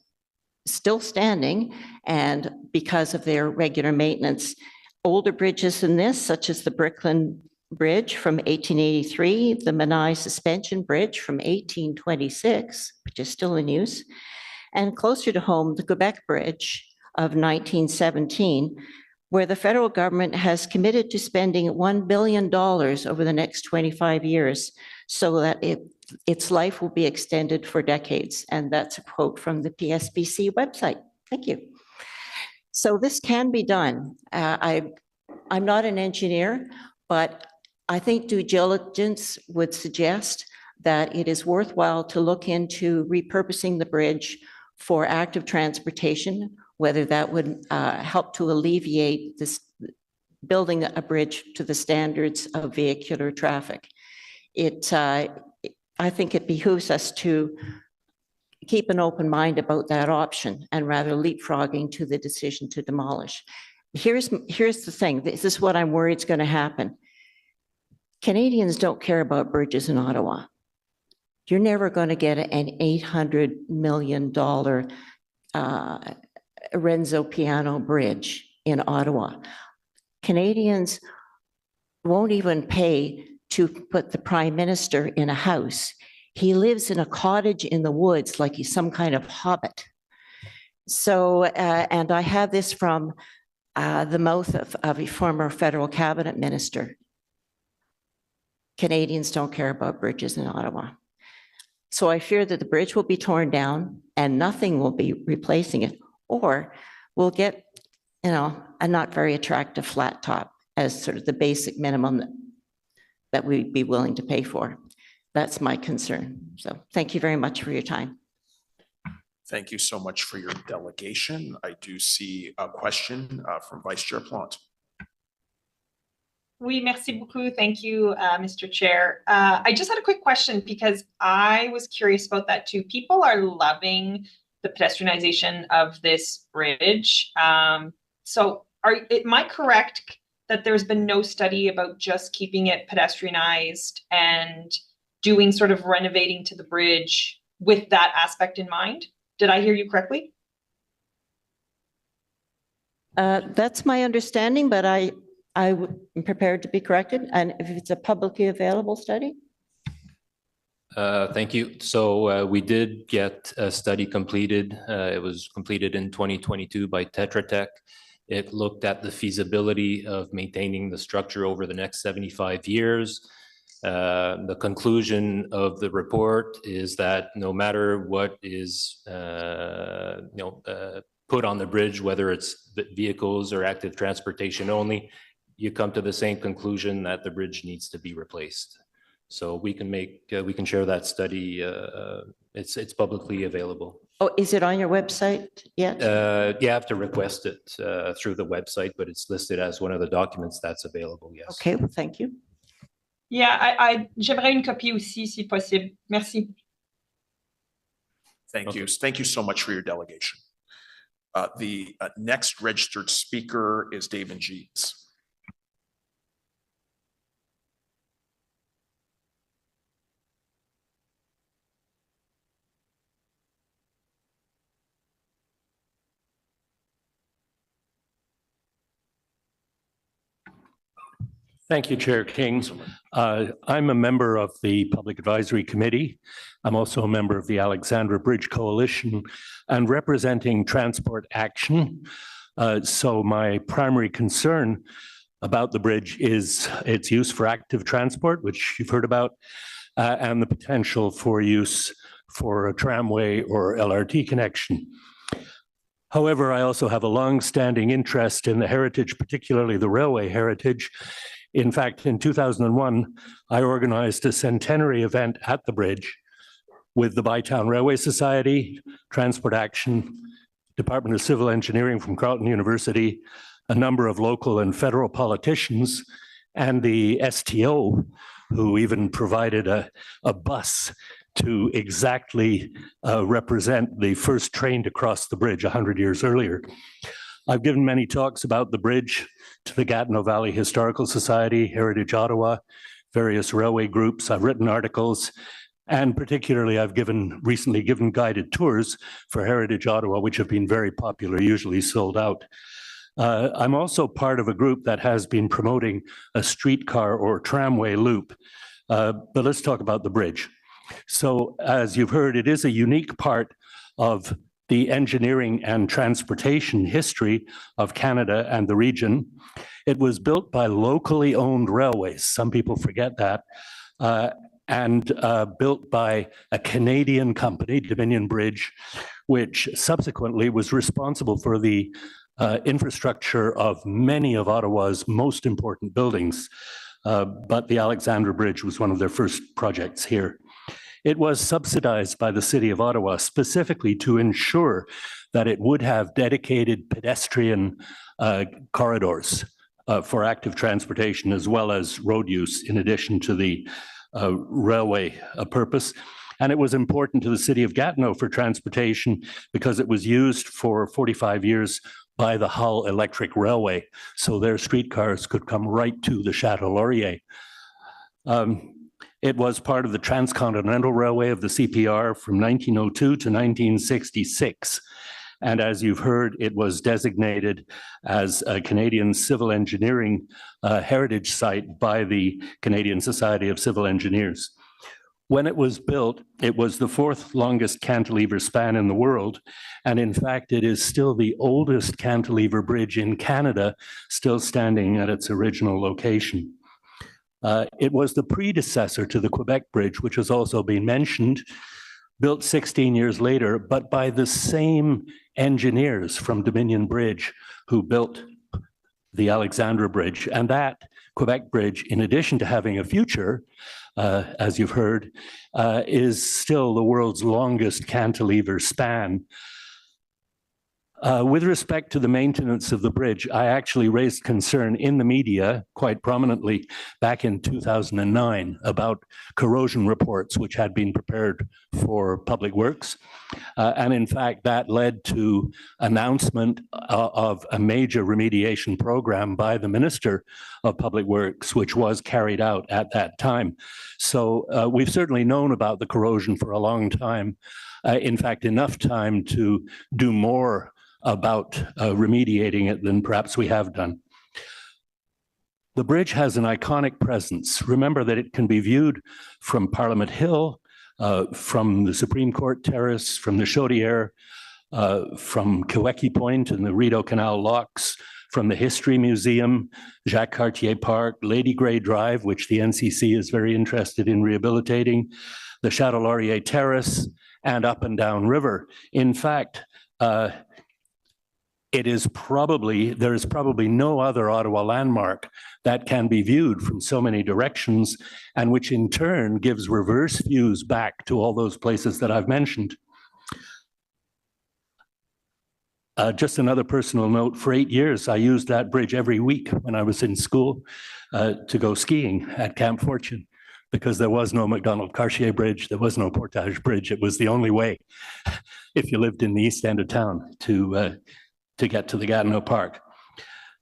still standing, and because of their regular maintenance. Older bridges than this, such as the Brooklyn Bridge from 1883, the Menai Suspension Bridge from 1826, which is still in use, and closer to home, the Quebec Bridge of 1917, where the federal government has committed to spending $1 billion over the next 25 years so that its life will be extended for decades. And that's a quote from the PSBC website. Thank you. So this can be done. I'm not an engineer, but I think due diligence would suggest that it is worthwhile to look into repurposing the bridge for active transportation, whether that would help to alleviate this building a bridge to the standards of vehicular traffic. I think it behooves us to keep an open mind about that option and rather leapfrogging to the decision to demolish. Here's the thing. This is what I'm worried is going to happen. Canadians don't care about bridges in Ottawa. You're never going to get an $800 million Renzo Piano Bridge in Ottawa. Canadians won't even pay to put the Prime Minister in a house. He lives in a cottage in the woods like he's some kind of hobbit. So, and I have this from the mouth of a former federal cabinet minister. Canadians don't care about bridges in Ottawa. So I fear that the bridge will be torn down and nothing will be replacing it, or we'll get, a not very attractive flat top as sort of the basic minimum that we'd be willing to pay for. That's my concern. So thank you very much for your time. Thank you so much for your delegation. I do see a question from Vice Chair Plante. Oui, merci beaucoup. Thank you, Mr. Chair. I just had a quick question because I was curious about that too. People are loving the pedestrianization of this bridge. So am I correct that there's been no study about just keeping it pedestrianized and doing sort of renovating to the bridge with that aspect in mind. Did I hear you correctly? That's my understanding, but I'm prepared to be corrected. And if it's a publicly available study? Thank you. So we did get a study completed. It was completed in 2022 by Tetra Tech. It looked at the feasibility of maintaining the structure over the next 75 years. The conclusion of the report is that no matter what is put on the bridge, whether it's vehicles or active transportation only, you come to the same conclusion that the bridge needs to be replaced. So we can share that study. It's publicly available. Oh, is it on your website yet? You have to request it through the website, but it's listed as one of the documents that's available, yes. Okay, well, thank you. Yeah, j'aimerais une copie aussi, si possible. Merci. Thank you. Thank you so much for your delegation. The next registered speaker is David Jeets. Thank you, Chair King. I'm a member of the Public Advisory Committee. I'm also a member of the Alexandra Bridge Coalition and representing Transport Action. So my primary concern about the bridge is its use for active transport, which you've heard about, and the potential for use for a tramway or LRT connection. However, I also have a long-standing interest in the heritage, particularly the railway heritage. In fact, in 2001, I organized a centenary event at the bridge with the Bytown Railway Society, Transport Action, Department of Civil Engineering from Carleton University, a number of local and federal politicians, and the STO, who even provided a bus to exactly represent the first train to cross the bridge 100 years earlier. I've given many talks about the bridge to the Gatineau Valley Historical Society, Heritage Ottawa, various railway groups. I've written articles, and particularly I've recently given guided tours for Heritage Ottawa, which have been very popular, usually sold out. I'm also part of a group that has been promoting a streetcar or tramway loop. But let's talk about the bridge. So as you've heard, it is a unique part of the engineering and transportation history of Canada and the region. It was built by locally owned railways. Some people forget that. And built by a Canadian company, Dominion Bridge, which subsequently was responsible for the infrastructure of many of Ottawa's most important buildings. But the Alexandra Bridge was one of their first projects here. It was subsidized by the City of Ottawa specifically to ensure that it would have dedicated pedestrian corridors for active transportation as well as road use in addition to the railway purpose. And it was important to the City of Gatineau for transportation because it was used for 45 years by the Hull Electric Railway. So their streetcars could come right to the Chateau Laurier. It was part of the Transcontinental Railway of the CPR from 1902 to 1966. And as you've heard, it was designated as a Canadian Civil Engineering Heritage Site by the Canadian Society of Civil Engineers. When it was built, it was the fourth longest cantilever span in the world. And in fact, it is still the oldest cantilever bridge in Canada, still standing at its original location. It was the predecessor to the Quebec Bridge, which has also been mentioned, built 16 years later, but by the same engineers from Dominion Bridge who built the Alexandra Bridge. And that Quebec Bridge, in addition to having a future, as you've heard, is still the world's longest cantilever span. With respect to the maintenance of the bridge, I actually raised concern in the media quite prominently back in 2009 about corrosion reports which had been prepared for Public Works. And in fact, that led to announcement of a major remediation program by the Minister of Public Works, which was carried out at that time. So we've certainly known about the corrosion for a long time. In fact, enough time to do more about remediating it than perhaps we have done. The bridge has an iconic presence. Remember that it can be viewed from Parliament Hill, from the Supreme Court Terrace, from the Chaudière, from Kaweki Point and the Rideau Canal locks, from the History Museum, Jacques Cartier Park, Lady Grey Drive, which the NCC is very interested in rehabilitating, the Chateau Laurier Terrace, and up and down river. In fact, there is probably no other Ottawa landmark that can be viewed from so many directions, and which in turn gives reverse views back to all those places that I've mentioned. Just another personal note, for 8 years, I used that bridge every week when I was in school to go skiing at Camp Fortune, because there was no Macdonald-Cartier Bridge, there was no Portage Bridge. It was the only way, if you lived in the east end of town, to get to the Gatineau Park.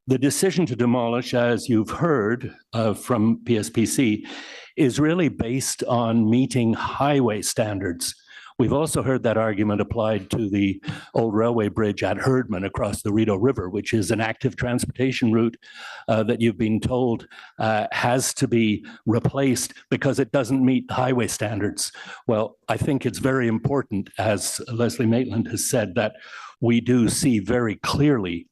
The decision to demolish, as you've heard from PSPC, is really based on meeting highway standards. We've also heard that argument applied to the old railway bridge at Herdman across the Rideau River, which is an active transportation route that you've been told has to be replaced because it doesn't meet highway standards. Well, I think it's very important, as Leslie Maitland has said, that we do see very clearly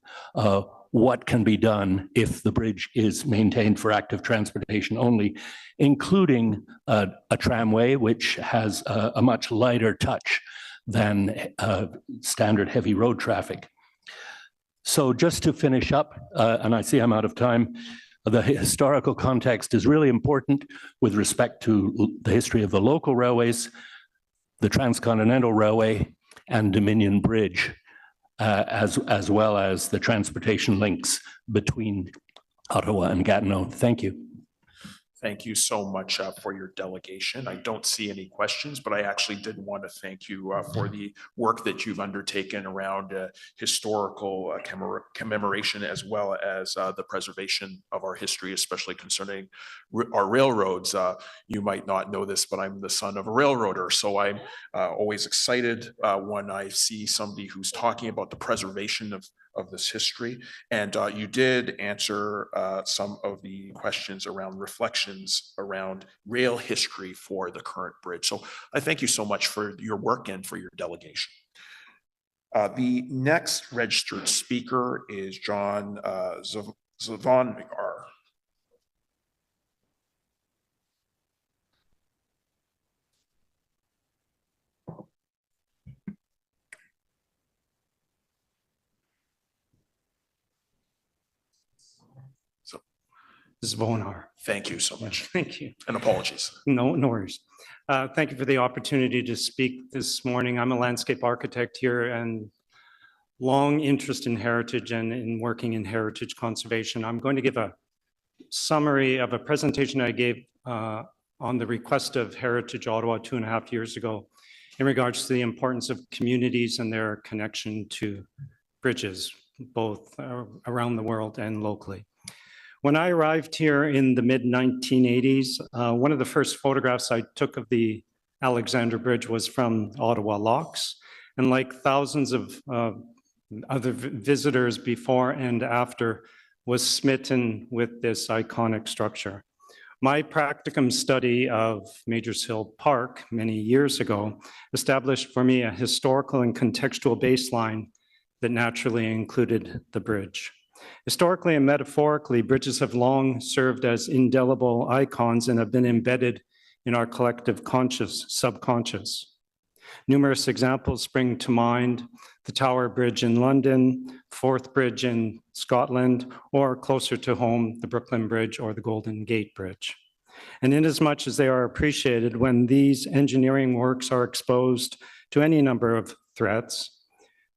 what can be done if the bridge is maintained for active transportation only, including a tramway, which has a much lighter touch than standard heavy road traffic. So just to finish up, and I see I'm out of time, the historical context is really important with respect to the history of the local railways, the Transcontinental Railway, and Dominion Bridge, as well as the transportation links between Ottawa and Gatineau. Thank you. Thank you so much for your delegation. I don't see any questions, but I actually did want to thank you for the work that you've undertaken around historical commemoration, as well as the preservation of our history, especially concerning our railroads. You might not know this, but I'm the son of a railroader, so I'm always excited when I see somebody who's talking about the preservation of this history. And you did answer some of the questions around reflections around rail history for the current bridge. So I thank you so much for your work and for your delegation. The next registered speaker is John Zavon. This is Vonar. Thank you so much. Thank you. And apologies. No worries. Thank you for the opportunity to speak this morning. I'm a landscape architect here and long interest in heritage and in working in heritage conservation. I'm going to give a summary of a presentation I gave on the request of Heritage Ottawa 2.5 years ago in regards to the importance of communities and their connection to bridges, both around the world and locally. When I arrived here in the mid-1980s, one of the first photographs I took of the Alexander Bridge was from Ottawa Locks. And like thousands of other visitors before and after, was smitten with this iconic structure. My practicum study of Majors Hill Park many years ago established for me a historical and contextual baseline that naturally included the bridge. Historically and metaphorically, bridges have long served as indelible icons and have been embedded in our collective subconscious. Numerous examples spring to mind: the Tower Bridge in London, Forth Bridge in Scotland, or closer to home, the Brooklyn Bridge or the Golden Gate Bridge. And inasmuch as they are appreciated, when these engineering works are exposed to any number of threats,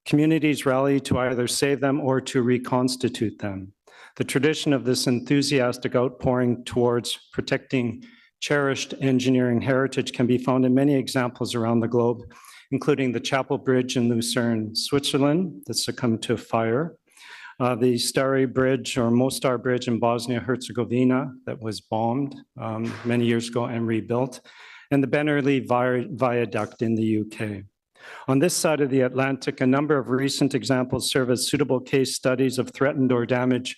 Communities rally to either save them or to reconstitute them. The tradition of this enthusiastic outpouring towards protecting cherished engineering heritage can be found in many examples around the globe, including the Chapel Bridge in Lucerne, Switzerland, that succumbed to fire, the Stari Bridge or Mostar Bridge in Bosnia-Herzegovina that was bombed many years ago and rebuilt, and the Bennerley Viaduct in the UK. On this side of the Atlantic, a number of recent examples serve as suitable case studies of threatened or damaged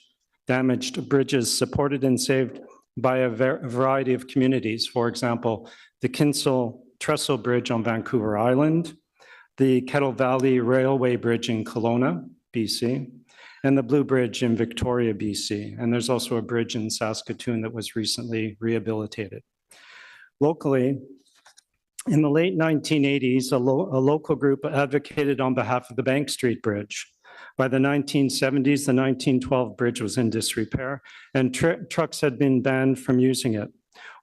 bridges supported and saved by a variety of communities. For example, the Kinsale Trestle Bridge on Vancouver Island, the Kettle Valley Railway Bridge in Kelowna, BC, and the Blue Bridge in Victoria, BC. And there's also a bridge in Saskatoon that was recently rehabilitated. Locally, in the late 1980s, a local group advocated on behalf of the Bank Street Bridge. By the 1970s, the 1912 bridge was in disrepair and trucks had been banned from using it.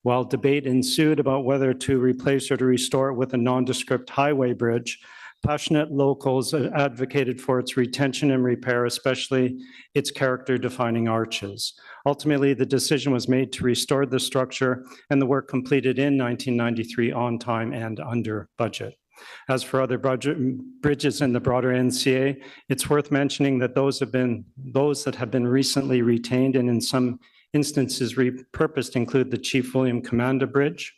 While debate ensued about whether to replace or to restore it with a nondescript highway bridge, passionate locals advocated for its retention and repair, especially its character-defining arches. Ultimately, the decision was made to restore the structure and the work completed in 1993 on time and under budget. As for other bridges in the broader NCA, it's worth mentioning that those that have been recently retained and in some instances repurposed include the Chief William Commanda Bridge,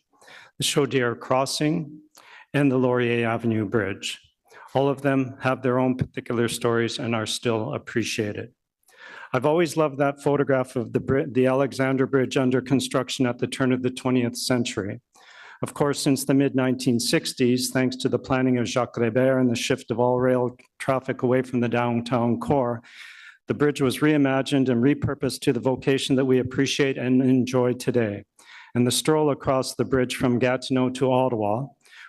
the Chaudière Crossing, and the Laurier Avenue Bridge. All of them have their own particular stories and are still appreciated. I've always loved that photograph of the Alexander Bridge under construction at the turn of the 20th century. Of course, since the mid-1960s, thanks to the planning of Jacques Rébert and the shift of all rail traffic away from the downtown core, the bridge was reimagined and repurposed to the vocation that we appreciate and enjoy today. And the stroll across the bridge from Gatineau to Ottawa,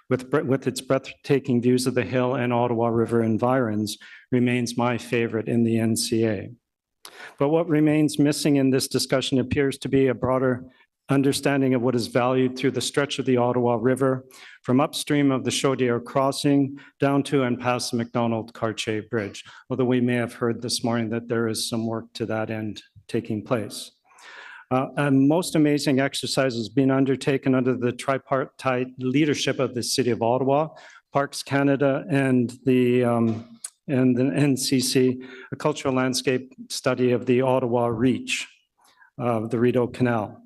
with its breathtaking views of the hill and Ottawa River environs, remains my favorite in the NCA. But what remains missing in this discussion appears to be a broader understanding of what is valued through the stretch of the Ottawa River, from upstream of the Chaudière Crossing down to and past the McDonald-Cartier Bridge, although we may have heard this morning that there is some work to that end taking place. A most amazing exercise has been undertaken under the tripartite leadership of the City of Ottawa, Parks Canada, and the NCC, a cultural landscape study of the Ottawa Reach, the Rideau Canal.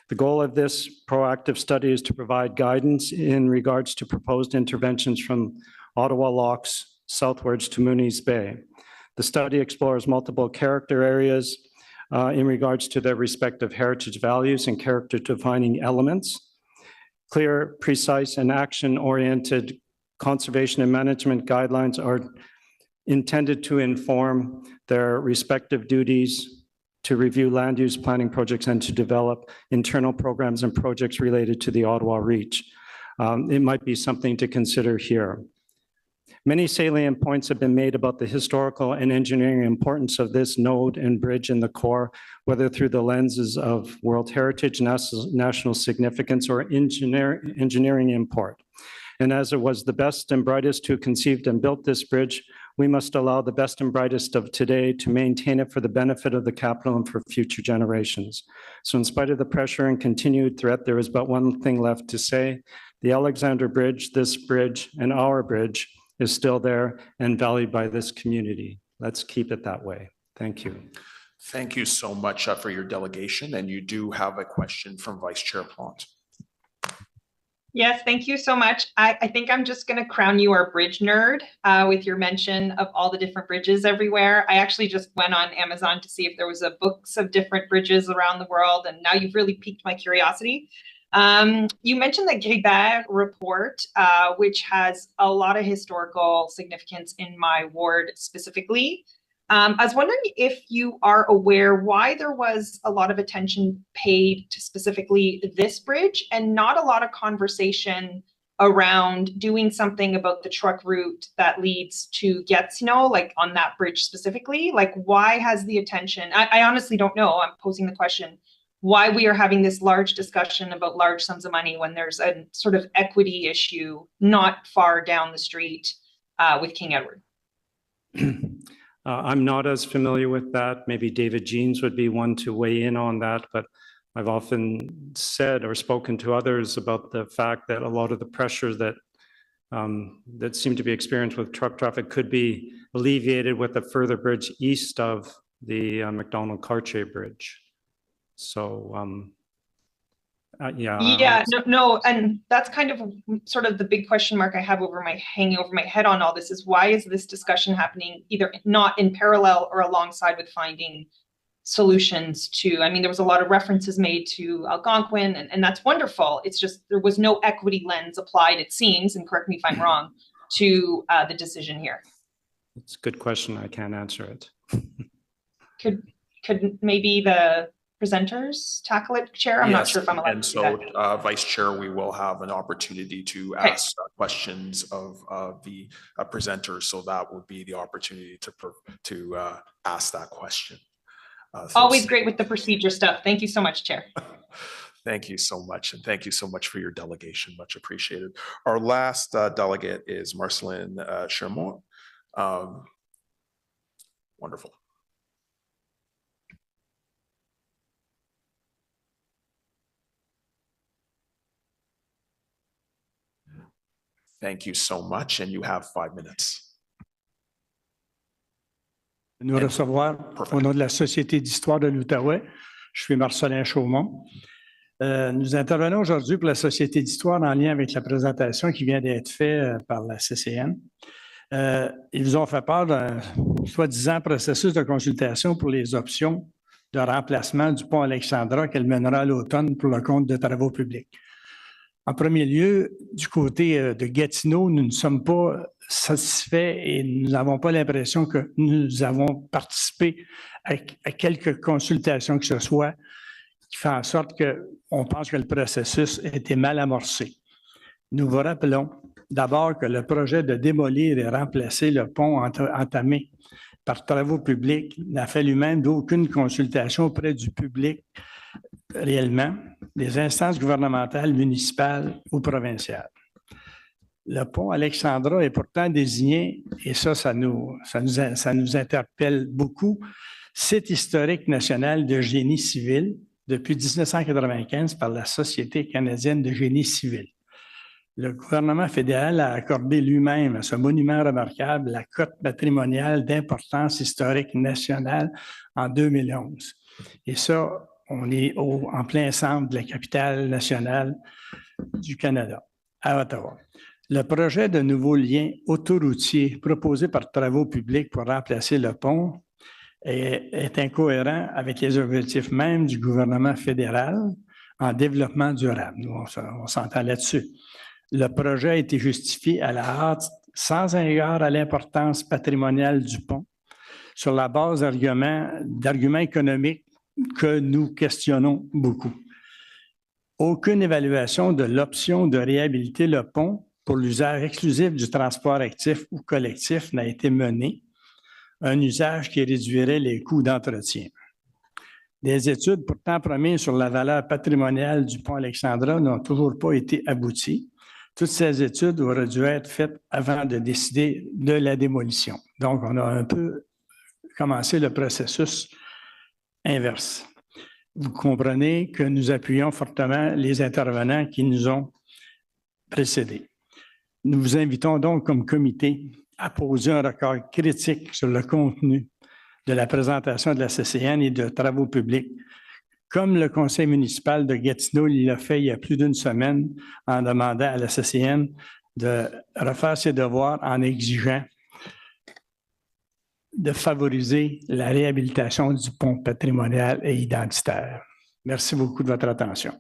The goal of this proactive study is to provide guidance in regards to proposed interventions from Ottawa Locks southwards to Mooney's Bay. The study explores multiple character areas in regards to their respective heritage values and character-defining elements. Clear, precise, and action-oriented conservation and management guidelines are intended to inform their respective duties to review land use planning projects and to develop internal programs and projects related to the Ottawa Reach. It might be something to consider here. Many salient points have been made about the historical and engineering importance of this node and bridge in the core, whether through the lenses of World Heritage, national significance, or engineering import. And as it was the best and brightest who conceived and built this bridge, we must allow the best and brightest of today to maintain it for the benefit of the capital and for future generations. So in spite of the pressure and continued threat, there is but one thing left to say. The Alexander Bridge, this bridge, and our bridge is still there and valued by this community. Let's keep it that way. Thank you. Thank you so much for your delegation. And you do have a question from Vice Chair Plante. Yes, thank you so much. I think I'm just going to crown you our bridge nerd with your mention of all the different bridges everywhere. I actually just went on Amazon to see if there was a books of different bridges around the world, and now you've really piqued my curiosity. You mentioned the Gribert report, which has a lot of historical significance in my ward specifically. I was wondering if you are aware why there was a lot of attention paid to specifically this bridge and not a lot of conversation around doing something about the truck route that leads to Gatineau, like on that bridge specifically. Like, why has the attention, I honestly don't know, I'm posing the question, why we are having this large discussion about large sums of money when there's a sort of equity issue not far down the street with King Edward. I'm not as familiar with that. Maybe David Jeans would be one to weigh in on that, but I've often said or spoken to others about the fact that a lot of the pressure that that seem to be experienced with truck traffic could be alleviated with a further bridge east of the McDonald-Cartier Bridge. So, Yeah, no, and that's kind of sort of the big question mark I have hanging over my head on all this is why is this discussion happening either not in parallel or alongside with finding solutions to, I mean, there was a lot of references made to Algonquin, and that's wonderful. It's just there was no equity lens applied, it seems, and correct me if I'm wrong, to the decision here. It's a good question. I can't answer it. Could maybe the presenters tackle it, Chair? I'm not sure if I'm allowed to do that. And so, Vice Chair, we will have an opportunity to ask questions of the presenters. So that would be the opportunity to ask that question. Always great with the procedure stuff. Thank you so much, Chair. Thank you so much. And thank you so much for your delegation. Much appreciated. Our last delegate is Marceline Chermont. Wonderful. Thank you so much. And you have 5 minutes. Nous recevoir au nom de la Société d'histoire de l'Outaouais. Je suis Marcelin Chaumont. Nous intervenons aujourd'hui pour la Société d'histoire en lien avec la présentation qui vient d'être faite par la CCN. Ils vous ont fait part d'un soi-disant processus de consultation pour les options de remplacement du pont Alexandra qu'elle mènera à l'automne pour le compte de travaux publics. En premier lieu, du côté de Gatineau, nous ne sommes pas satisfaits et nous n'avons pas l'impression que nous avons participé à quelques consultations que ce soit qui fait en sorte qu'on pense que le processus a été mal amorcé. Nous vous rappelons d'abord que le projet de démolir et remplacer le pont entamé par travaux publics n'a fait lui-même d'aucune consultation auprès du public réellement, des instances gouvernementales, municipales ou provinciales. Le pont Alexandra est pourtant désigné, et ça nous interpelle beaucoup, site historique national de génie civil depuis 1995 par la Société canadienne de génie civil. Le gouvernement fédéral a accordé lui-même à ce monument remarquable la cote patrimoniale d'importance historique nationale en 2011. Et ça, on est en plein centre de la capitale nationale du Canada, à Ottawa. Le projet de nouveau lien autoroutier proposé par Travaux publics pour remplacer le pont est incohérent avec les objectifs même du gouvernement fédéral en développement durable. Nous, on s'entend là-dessus. Le projet a été justifié à la hâte sans égard à l'importance patrimoniale du pont sur la base d'arguments économiques que nous questionnons beaucoup. Aucune évaluation de l'option de réhabiliter le pont pour l'usage exclusif du transport actif ou collectif n'a été menée, un usage qui réduirait les coûts d'entretien. Des études pourtant promises sur la valeur patrimoniale du pont Alexandra n'ont toujours pas été abouties. Toutes ces études auraient dû être faites avant de décider de la démolition. Donc, on a un peu commencé le processus inverse. Vous comprenez que nous appuyons fortement les intervenants qui nous ont précédés. Nous vous invitons donc comme comité à poser un regard critique sur le contenu de la présentation de la CCN et de travaux publics, comme le conseil municipal de Gatineau l'a fait il y a plus d'une semaine en demandant à la CCN de refaire ses devoirs en exigeant de favoriser la réhabilitation du pont patrimonial et identitaire. Merci beaucoup de votre attention.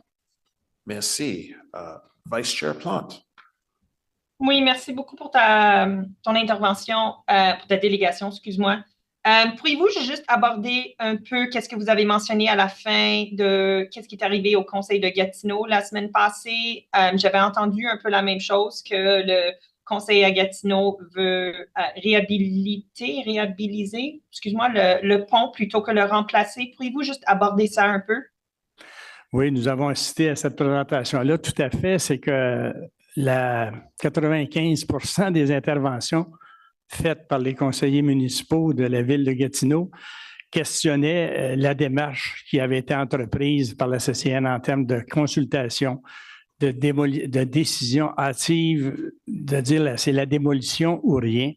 Merci. Vice Chair Plante. Oui, merci beaucoup pour ton intervention, pour ta délégation, excuse-moi. Pourriez-vous juste aborder un peu qu'est-ce que vous avez mentionné à la fin de qu'est-ce qui est arrivé au Conseil de Gatineau la semaine passée? J'avais entendu un peu la même chose, que le Conseil à Gatineau veut réhabiliser, excuse-moi, le pont plutôt que le remplacer. Pourriez-vous juste aborder ça un peu? Oui, nous avons assisté à cette présentation-là. Tout à fait, c'est que 95% des interventions faite par les conseillers municipaux de la ville de Gatineau questionnait la démarche qui avait été entreprise par la CCN en termes de consultation, de décision hâtive, de dire c'est la démolition ou rien.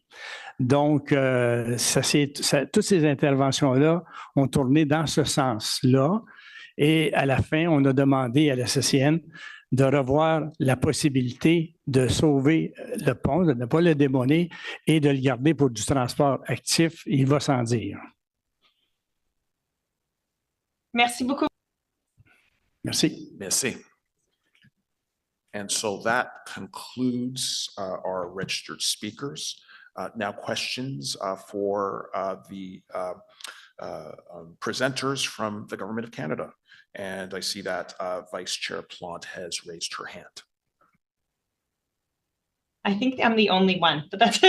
Donc, toutes ces interventions-là ont tourné dans ce sens-là. Et à la fin, on a demandé à la CCN de revoir la possibilité de sauver le pont, de ne pas le démolir et de le garder pour du transport actif. Il va sans dire. Merci beaucoup. Merci. Merci. And so that concludes our registered speakers. Now questions for the presenters from the Government of Canada. And I see that Vice Chair Plante has raised her hand. I think I'm the only one, but that's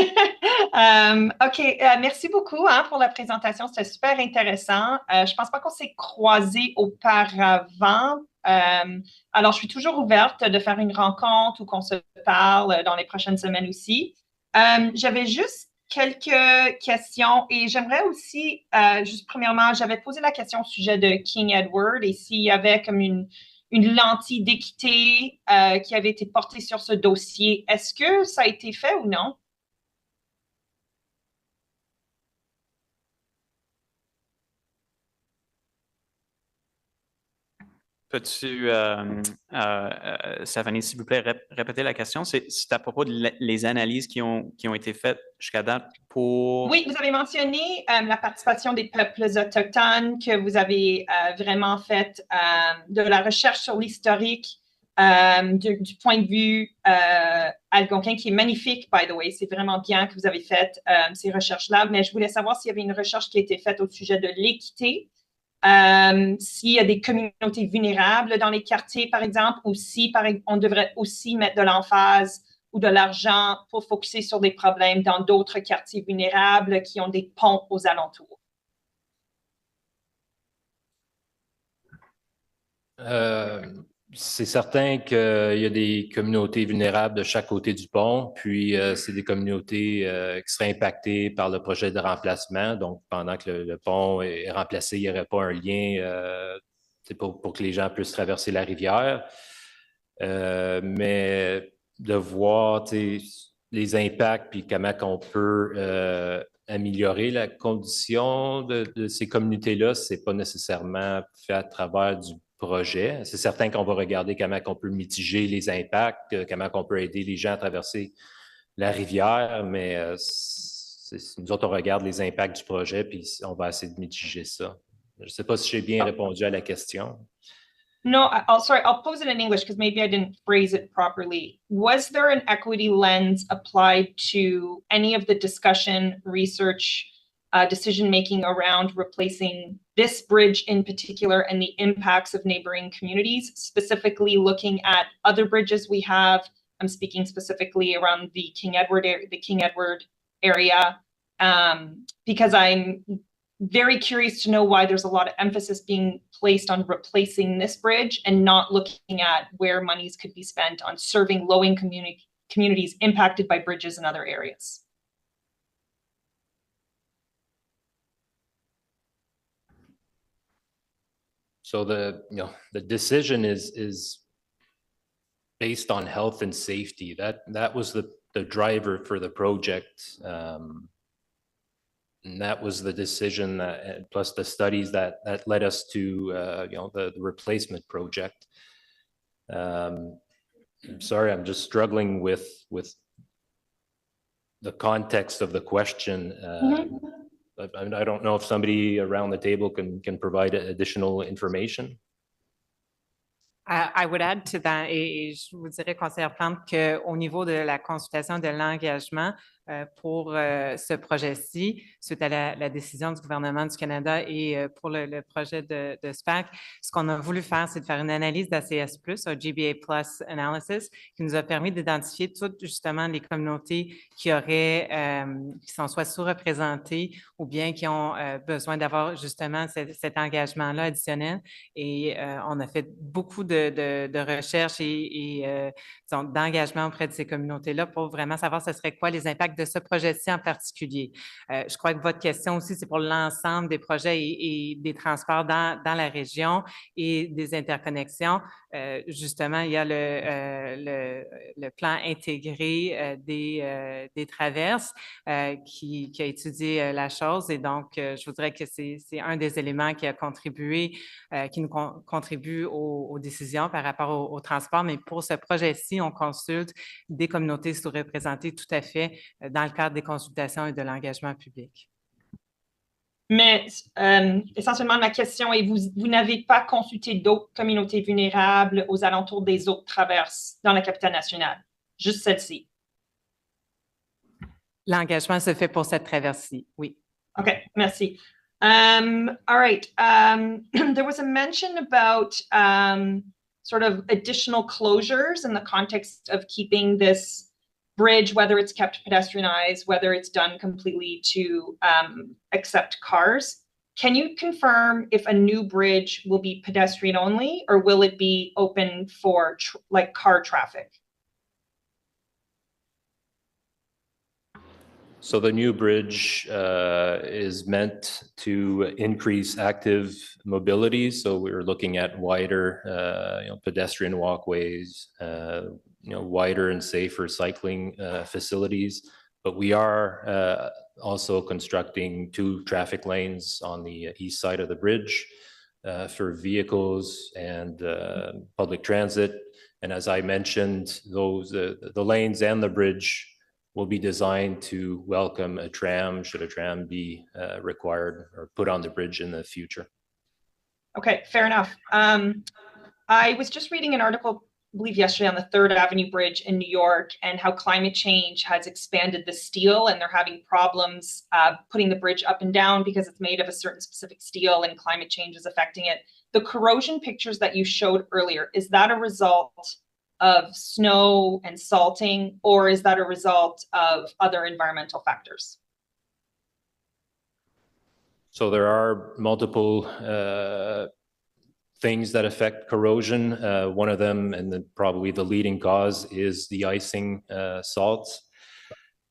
OK. Merci beaucoup pour la présentation. C'était super intéressant. Je pense pas qu'on s'est croisés auparavant. Alors, je suis toujours ouverte de faire une rencontre ou qu'on se parle dans les prochaines semaines aussi. J'avais juste quelques questions et j'aimerais aussi, juste premièrement, j'avais posé la question au sujet de King Edward et s'il y avait comme une lentille d'équité qui avait été portée sur ce dossier. Est-ce que ça a été fait ou non? Peux-tu, Stéphanie, s'il vous plaît, répéter la question? C'est à propos de les analyses qui ont été faites jusqu'à date pour... Oui, vous avez mentionné la participation des peuples autochtones, que vous avez vraiment fait de la recherche sur l'historique du point de vue algonquin, qui est magnifique, by the way. C'est vraiment bien que vous avez fait ces recherches-là, mais je voulais savoir s'il y avait une recherche qui a été faite au sujet de l'équité. S'il y a des communautés vulnérables dans les quartiers, par exemple, ou si on devrait aussi mettre de l'emphase ou de l'argent pour focuser sur des problèmes dans d'autres quartiers vulnérables qui ont des ponts aux alentours. C'est certain qu'il y a des communautés vulnérables de chaque côté du pont, puis c'est des communautés qui seraient impactées par le projet de remplacement. Donc, pendant que le pont est remplacé, il n'y aurait pas un lien pour que les gens puissent traverser la rivière. Mais de voir les impacts, puis comment on peut améliorer la condition de ces communautés-là, ce n'est pas nécessairement fait à travers du projet. C'est certain qu'on va regarder comment on peut mitiger les impacts, comment on peut aider les gens à traverser la rivière, mais nous autres, on regarde les impacts du projet, puis on va essayer de mitiger ça. Je ne sais pas si j'ai bien répondu à la question. No, sorry, I'll pose it in English because maybe I didn't phrase it properly. Was there an equity lens applied to any of the discussion, research, decision-making around replacing this bridge in particular and the impacts of neighboring communities, specifically looking at other bridges we have? I'm speaking specifically around the King Edward area, because I'm very curious to know why there's a lot of emphasis being placed on replacing this bridge and not looking at where monies could be spent on serving low-income communities impacted by bridges in other areas. So the decision is based on health and safety. That was the driver for the project. And that was the decision plus the studies that led us to the replacement project. I'm sorry, I'm just struggling with the context of the question. I don't know if somebody around the table can provide additional information. I would add to that, et je vous dirais, conseillère Plante, qu'au niveau de la consultation de l'engagement pour ce projet-ci, suite à la décision du gouvernement du Canada et pour le projet de SPAC, ce qu'on a voulu faire, c'est de faire une analyse d'ACS+, un GBA Plus Analysis, qui nous a permis d'identifier toutes justement les communautés qui sont soit sous-représentées ou bien qui ont besoin d'avoir justement cet engagement-là additionnel. Et on a fait beaucoup de recherches et d'engagement auprès de ces communautés-là pour vraiment savoir ce serait quoi les impacts de ce projet-ci en particulier. Je crois que votre question aussi, c'est pour l'ensemble des projets et des transports dans la région et des interconnexions. Justement, il y a le plan intégré des traverses qui a étudié la chose et donc je voudrais que c'est un des éléments qui a contribué, qui nous contribue aux décisions par rapport au transport. Mais pour ce projet-ci, on consulte des communautés sous-représentées tout à fait dans le cadre des consultations et de l'engagement public. Mais essentiellement, ma question est, vous n'avez pas consulté d'autres communautés vulnérables aux alentours des autres traverses dans la capitale nationale, juste celle-ci? L'engagement se fait pour cette traversée, oui. OK, merci. All right. There was a mention about sort of additional closures in the context of keeping this bridge, whether it's kept pedestrianized, whether it's done completely to accept cars. Can you confirm if a new bridge will be pedestrian only, or will it be open for like car traffic? So the new bridge is meant to increase active mobility. So we're looking at wider, pedestrian walkways, wider and safer cycling facilities. But we are also constructing 2 traffic lanes on the east side of the bridge for vehicles and public transit. And as I mentioned, those the lanes and the bridge will be designed to welcome a tram, should a tram be required or put on the bridge in the future. Okay, fair enough. I was just reading an article, I believe yesterday, on the 3rd Avenue Bridge in New York and how climate change has expanded the steel, and they're having problems putting the bridge up and down because it's made of a certain specific steel and climate change is affecting it. The corrosion pictures that you showed earlier, is that a result of snow and salting, or is that a result of other environmental factors? So there are multiple things that affect corrosion. One of them, and probably the leading cause, is the icing salts.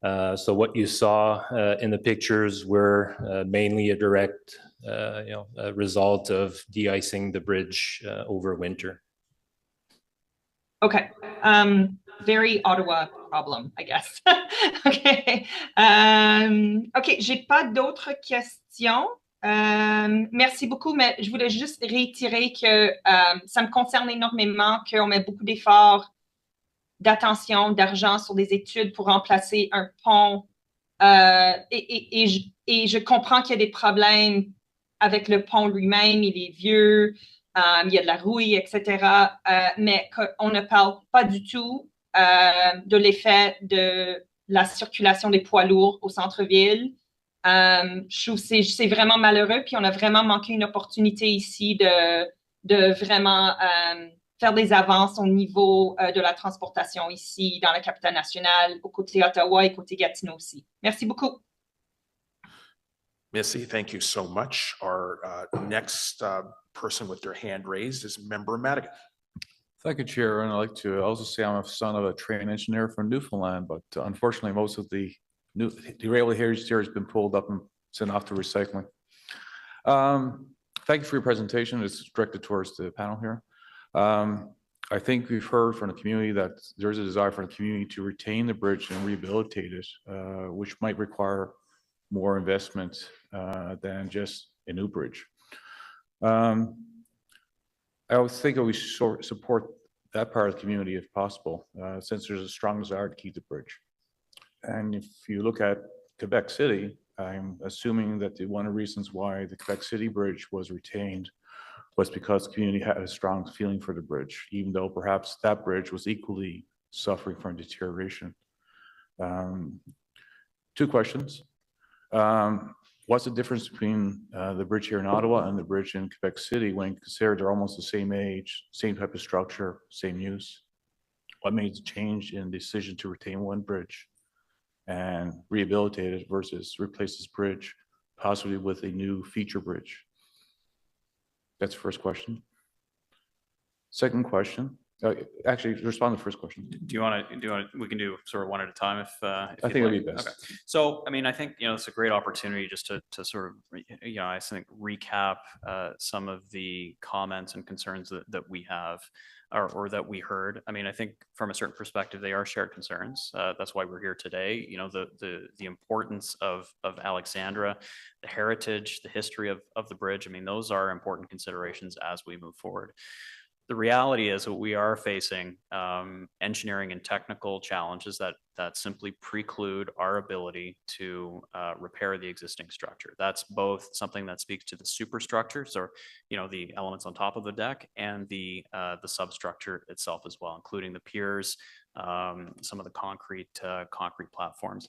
So what you saw in the pictures were mainly a direct a result of de-icing the bridge over winter. Okay, very Ottawa problem, I guess. Okay, OK, j'ai pas d'autres questions. Merci beaucoup, mais je voulais juste réitérer que ça me concerne énormément, qu'on met beaucoup d'efforts, d'attention, d'argent sur des études pour remplacer un pont. Et je comprends qu'il y a des problèmes avec le pont lui-même, il est vieux. Il y a de la rouille, etc. Mais on ne parle pas du tout de l'effet de la circulation des poids lourds au centre-ville. Je trouve que c'est vraiment malheureux, puis on a vraiment manqué une opportunité ici de vraiment faire des avances au niveau de la transportation ici dans la capitale nationale, au côté Ottawa et côté Gatineau aussi. Merci beaucoup. Missy, thank you so much. Our next person with their hand raised is Member Madigan. Thank you, Chair. And I'd like to also say I'm a son of a train engineer from Newfoundland, but unfortunately, most of the railway heritage there has been pulled up and sent off to recycling. Thank you for your presentation. It's directed towards the panel here. I think we've heard from the community that there's a desire for the community to retain the bridge and rehabilitate it, which might require more investment than just a new bridge. I always think that we should support that part of the community if possible, since there's a strong desire to keep the bridge. And if you look at Quebec City, I'm assuming that one of the reasons why the Quebec City Bridge was retained was because the community had a strong feeling for the bridge, even though perhaps that bridge was equally suffering from deterioration. 2 questions. What's the difference between the bridge here in Ottawa and the bridge in Quebec City when considered they're almost the same age, same type of structure, same use? What made the change in the decision to retain one bridge and rehabilitate it versus replace this bridge, possibly with a new feature bridge? That's the first question. Second question, Actually, respond to the first question. Do you want to, we can do sort of one at a time if I you'd think it'd like. be best. Okay. So, I mean, I think, it's a great opportunity just to sort of, I think recap some of the comments and concerns that we have or that we heard. I mean, I think from a certain perspective, they are shared concerns. That's why we're here today. The importance of Alexandra, the heritage, the history of the bridge. I mean, those are important considerations as we move forward. The reality is that we are facing engineering and technical challenges that simply preclude our ability to repair the existing structure. That's both something that speaks to the superstructures, or the elements on top of the deck, and the substructure itself as well, including the piers, some of the concrete platforms.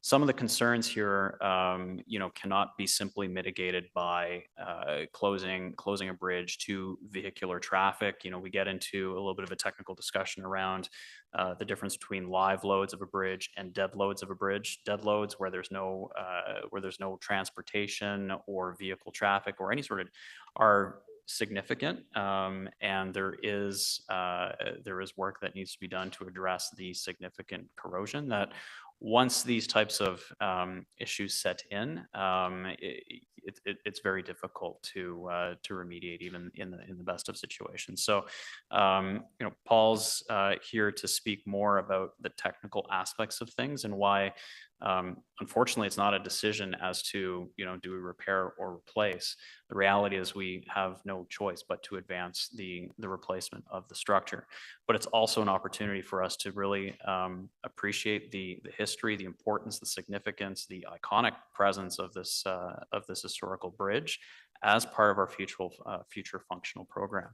Some of the concerns here, cannot be simply mitigated by closing a bridge to vehicular traffic. We get into a little bit of a technical discussion around the difference between live loads of a bridge and dead loads of a bridge. Dead loads where there's no transportation or vehicle traffic or any sort of are significant, and there is work that needs to be done to address the significant corrosion that once these types of issues set in, it's very difficult to remediate even in the best of situations. So, Paul's here to speak more about the technical aspects of things and why, unfortunately, it's not a decision as to, do we repair or replace. The reality is we have no choice but to advance the replacement of the structure. But it's also an opportunity for us to really appreciate the history, the importance, the significance, the iconic presence of this historical bridge as part of our future functional program.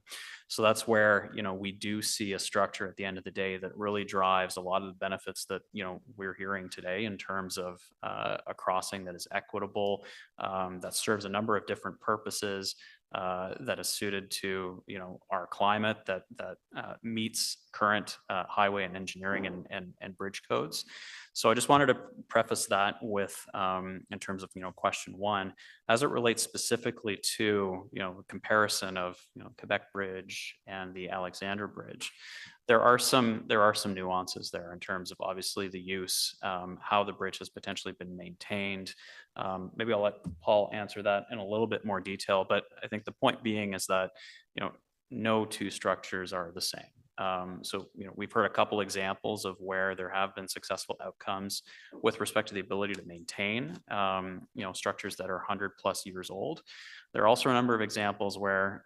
So that's where, we do see a structure at the end of the day that really drives a lot of the benefits that, we're hearing today in terms of a crossing that is equitable, that serves a number of different purposes, that is suited to, our climate, that meets current highway and engineering and bridge codes. So I just wanted to preface that with, in terms of, question one, as it relates specifically to, the comparison of, Quebec Bridge and the Alexandra Bridge. There are some nuances there in terms of obviously the use, how the bridge has potentially been maintained. Maybe I'll let Paul answer that in a little bit more detail, but I think the point being is that, no two structures are the same. So, we've heard a couple examples of where there have been successful outcomes with respect to the ability to maintain, structures that are 100+ years old. There are also a number of examples where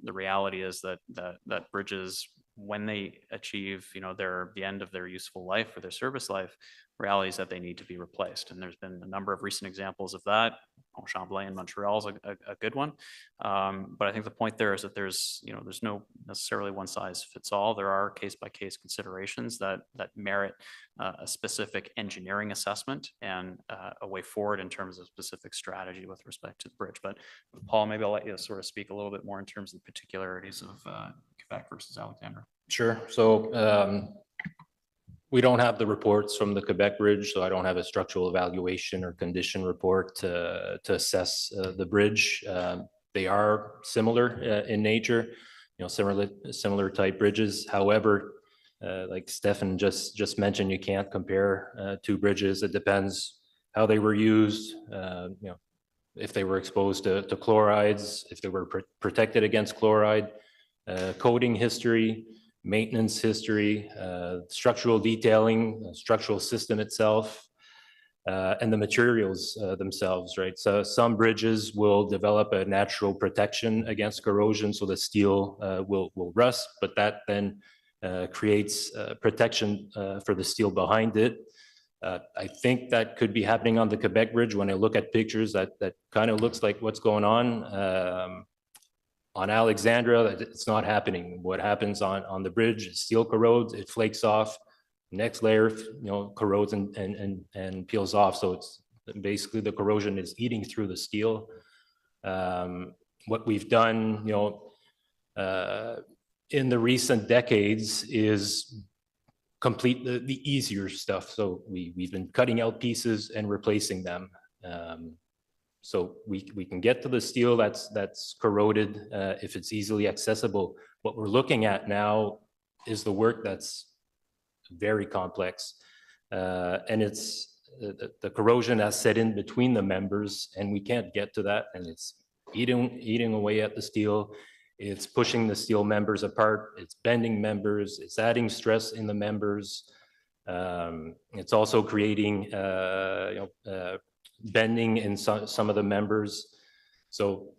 the reality is that bridges, when they achieve, the end of their useful life or their service life, reality is that they need to be replaced. And there's been a number of recent examples of that. Salle Champlain in Montreal is a good one. But I think the point there is that there's no necessarily one size fits all. There are case-by-case considerations that merit a specific engineering assessment and a way forward in terms of specific strategy with respect to the bridge. But Paul, maybe I'll let you sort of speak a little bit more in terms of the particularities of Quebec versus Alexandra. Sure. So we don't have the reports from the Quebec Bridge, so I don't have a structural evaluation or condition report to assess the bridge. They are similar in nature, similar type bridges. However, like Stefan just mentioned, you can't compare two bridges. It depends how they were used, if they were exposed to chlorides, if they were protected against chloride, coating history, maintenance history, structural detailing, structural system itself, and the materials themselves, right? So some bridges will develop a natural protection against corrosion, so the steel will rust, but that then creates protection for the steel behind it. I think that could be happening on the Quebec Bridge. When I look at pictures, that kind of looks like what's going on. On Alexandra, it's not happening. What happens on the bridge, steel corrodes, it flakes off. Next layer, corrodes and peels off. So it's basically the corrosion is eating through the steel. What we've done, in the recent decades is complete the easier stuff. So we've been cutting out pieces and replacing them. So we can get to the steel that's corroded if it's easily accessible. What we're looking at now is the work that's very complex. And it's the corrosion has set in between the members, and we can't get to that, and it's eating away at the steel. It's pushing the steel members apart. It's bending members. It's adding stress in the members. It's also creating bending in some of the members. So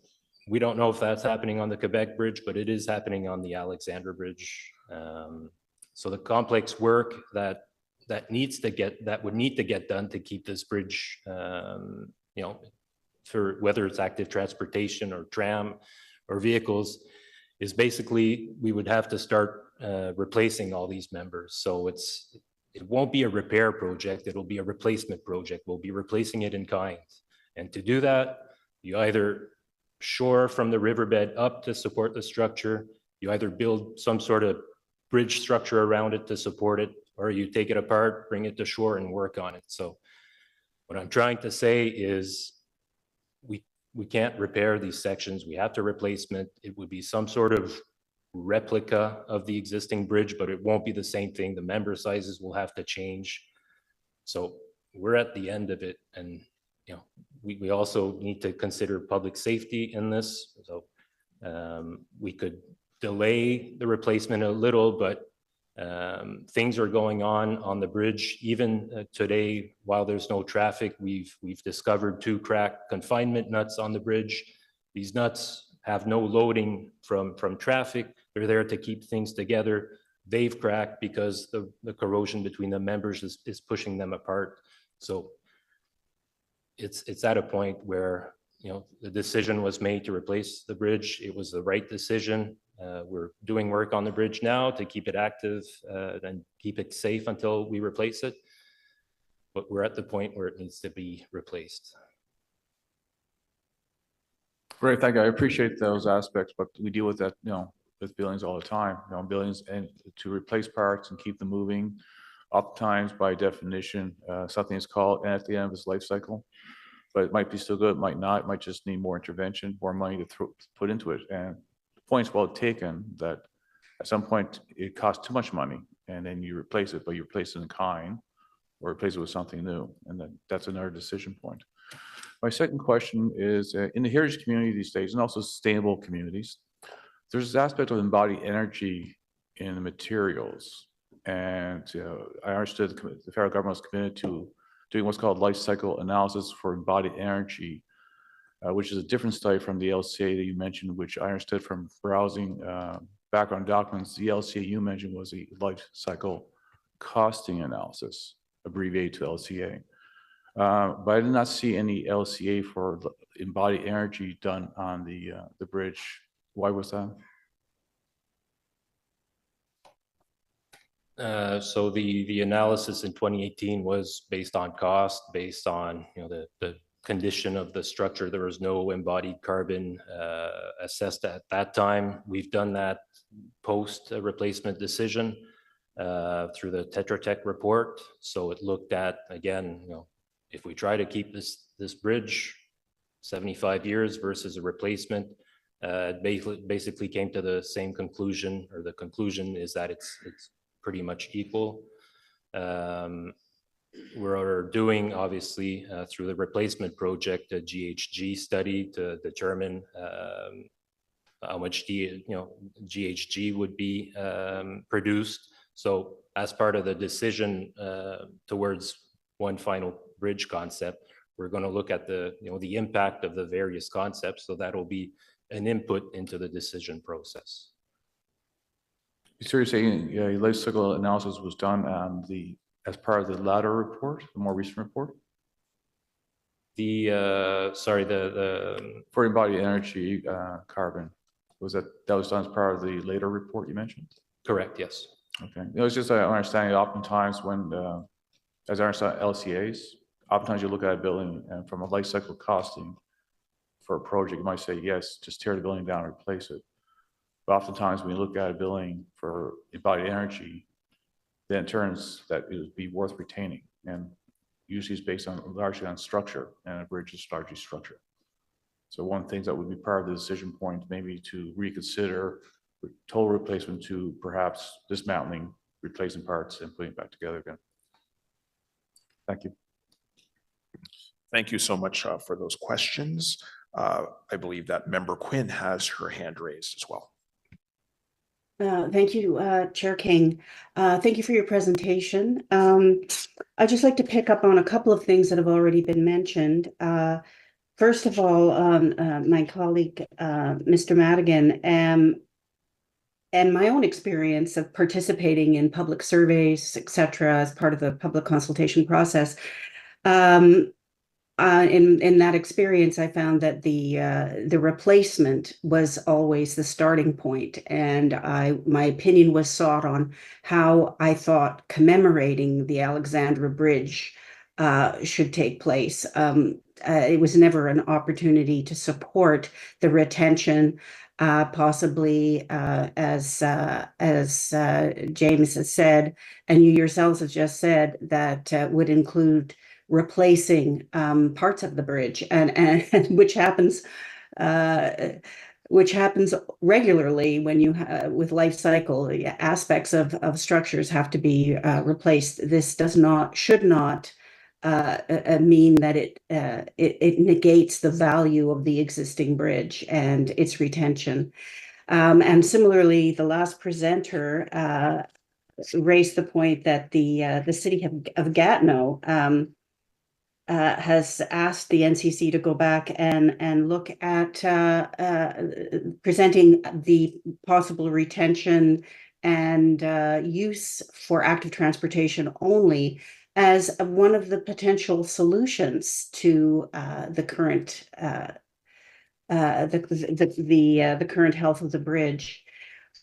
we don't know if that's happening on the Quebec Bridge, but it is happening on the Alexandra Bridge. So the complex work that would need to get done to keep this bridge, for whether it's active transportation or tram or vehicles, is basically we would have to start replacing all these members. So it won't be a repair project, it'll be a replacement project. We'll be replacing it in kind. And to do that, you either shore from the riverbed up to support the structure, you either build some sort of bridge structure around it to support it, or you take it apart, bring it to shore and work on it. So what I'm trying to say is we can't repair these sections. We have to replacement. It would be some sort of replica of the existing bridge, but it won't be the same thing. The member sizes will have to change. So we're at the end of it. And we also need to consider public safety in this. So we could delay the replacement a little, but things are going on the bridge. Even today, while there's no traffic, we've discovered 2 cracked confinement nuts on the bridge. These nuts have no loading from traffic. They're there to keep things together. They've cracked because the corrosion between the members is pushing them apart. So it's at a point where the decision was made to replace the bridge. It was the right decision. We're doing work on the bridge now to keep it active and keep it safe until we replace it. But we're at the point where it needs to be replaced. Great, thank you. I appreciate those aspects, but we deal with that, with buildings all the time. Buildings, and to replace parts and keep them moving, oftentimes by definition, something is called at the end of its life cycle. But it might be still good, it might not. It might just need more intervention, more money to put into it. And the point's well taken that at some point it costs too much money, and then you replace it, but you replace it in kind, or replace it with something new, and then that's another decision point. My second question is, in the heritage community these days, and also sustainable communities, there's this aspect of embodied energy in the materials. And I understood the federal government was committed to doing what's called life cycle analysis for embodied energy, which is a different study from the LCA that you mentioned, which I understood from browsing background documents. The LCA you mentioned was a life cycle costing analysis, abbreviated to LCA. But I did not see any LCA for embodied energy done on the bridge. Why was that? So the analysis in 2018 was based on cost, based on the condition of the structure. There was no embodied carbon assessed at that time. We've done that post replacement decision through the Tetra Tech report. So it looked at, again, if we try to keep this bridge 75 years versus a replacement, basically came to the same conclusion, or the conclusion is that it's pretty much equal. We're doing, obviously, through the replacement project, a GHG study to determine how much GHG would be produced. So as part of the decision towards one final bridge concept, we're going to look at the impact of the various concepts. So that'll be an input into the decision process. So you're saying life cycle analysis was done on as part of the latter report, the more recent report? For embodied energy carbon, that was done as part of the later report you mentioned? Correct, yes. Okay. It was just I understand oftentimes when, as I understand LCAs, oftentimes you look at a building and from a life cycle costing for a project, you might say, yes, just tear the building down and replace it. But oftentimes when you look at a building for embodied energy, then it turns that it would be worth retaining. And usually it's based largely on structure, and a bridge is largely structure. So one of the things that would be part of the decision point, maybe to reconsider total replacement to perhaps dismantling, replacing parts and putting it back together again. Thank you. Thank you so much for those questions. I believe that Member Quinn has her hand raised as well. Thank you, Chair King. Thank you for your presentation. I'd just like to pick up on a couple of things that have already been mentioned. First of all, my colleague, Mr. Madigan, and my own experience of participating in public surveys, et cetera, as part of the public consultation process. In that experience, I found that the replacement was always the starting point, and my opinion was sought on how I thought commemorating the Alexandra Bridge should take place. It was never an opportunity to support the retention, possibly as James has said, and you yourselves have just said, that would include replacing parts of the bridge, and which happens regularly when you with life cycle aspects of structures have to be replaced. This should not mean that it negates the value of the existing bridge and its retention. And similarly, the last presenter raised the point that the city of Gatineau has asked the NCC to go back and look at presenting the possible retention and use for active transportation only as one of the potential solutions to the current the current health of the bridge.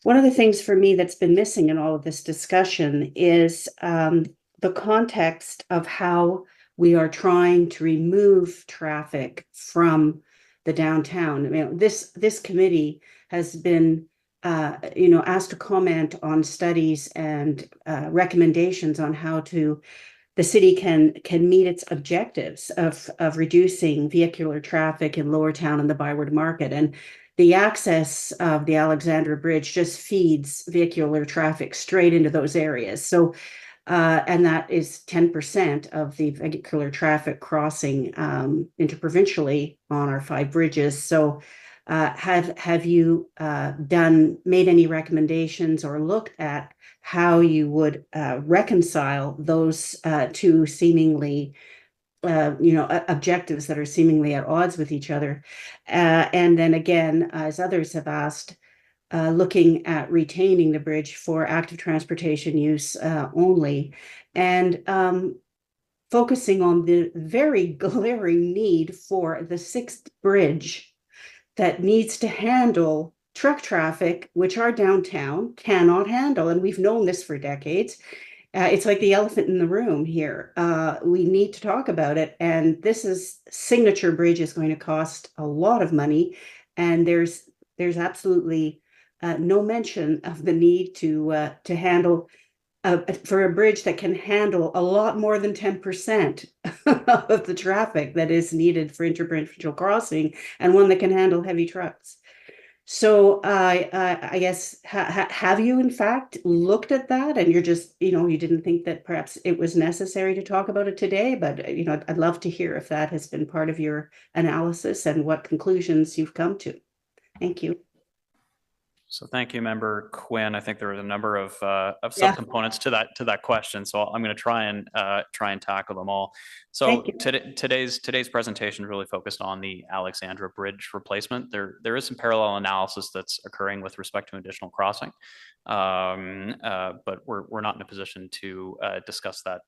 One of the things for me that's been missing in all of this discussion is the context of how we are trying to remove traffic from the downtown. I mean, this committee has been, asked to comment on studies and recommendations on how the city can meet its objectives of reducing vehicular traffic in Lower Town and the Byward Market. And the access of the Alexandra Bridge just feeds vehicular traffic straight into those areas. So. And that is 10% of the vehicular traffic crossing interprovincially on our 5 bridges. So have you made any recommendations or looked at how you would reconcile those two seemingly objectives that are seemingly at odds with each other? And then again, as others have asked, looking at retaining the bridge for active transportation use only, and focusing on the very glaring need for the 6th bridge that needs to handle truck traffic, which our downtown cannot handle. And we've known this for decades. It's like the elephant in the room here. We need to talk about it. And this signature bridge is going to cost a lot of money. And there's absolutely no mention of the need to handle for a bridge that can handle a lot more than 10% of the traffic that is needed for interprovincial crossing, and one that can handle heavy trucks. So I guess, have you in fact looked at that, and you're just, you didn't think that perhaps it was necessary to talk about it today, but I'd love to hear if that has been part of your analysis and what conclusions you've come to. Thank you. So thank you, Member Quinn. I think there was a number of subcomponents to that question. So I'm going to try and tackle them all. So today's presentation is really focused on the Alexandra Bridge replacement. There is some parallel analysis that's occurring with respect to additional crossing, but we're not in a position to discuss that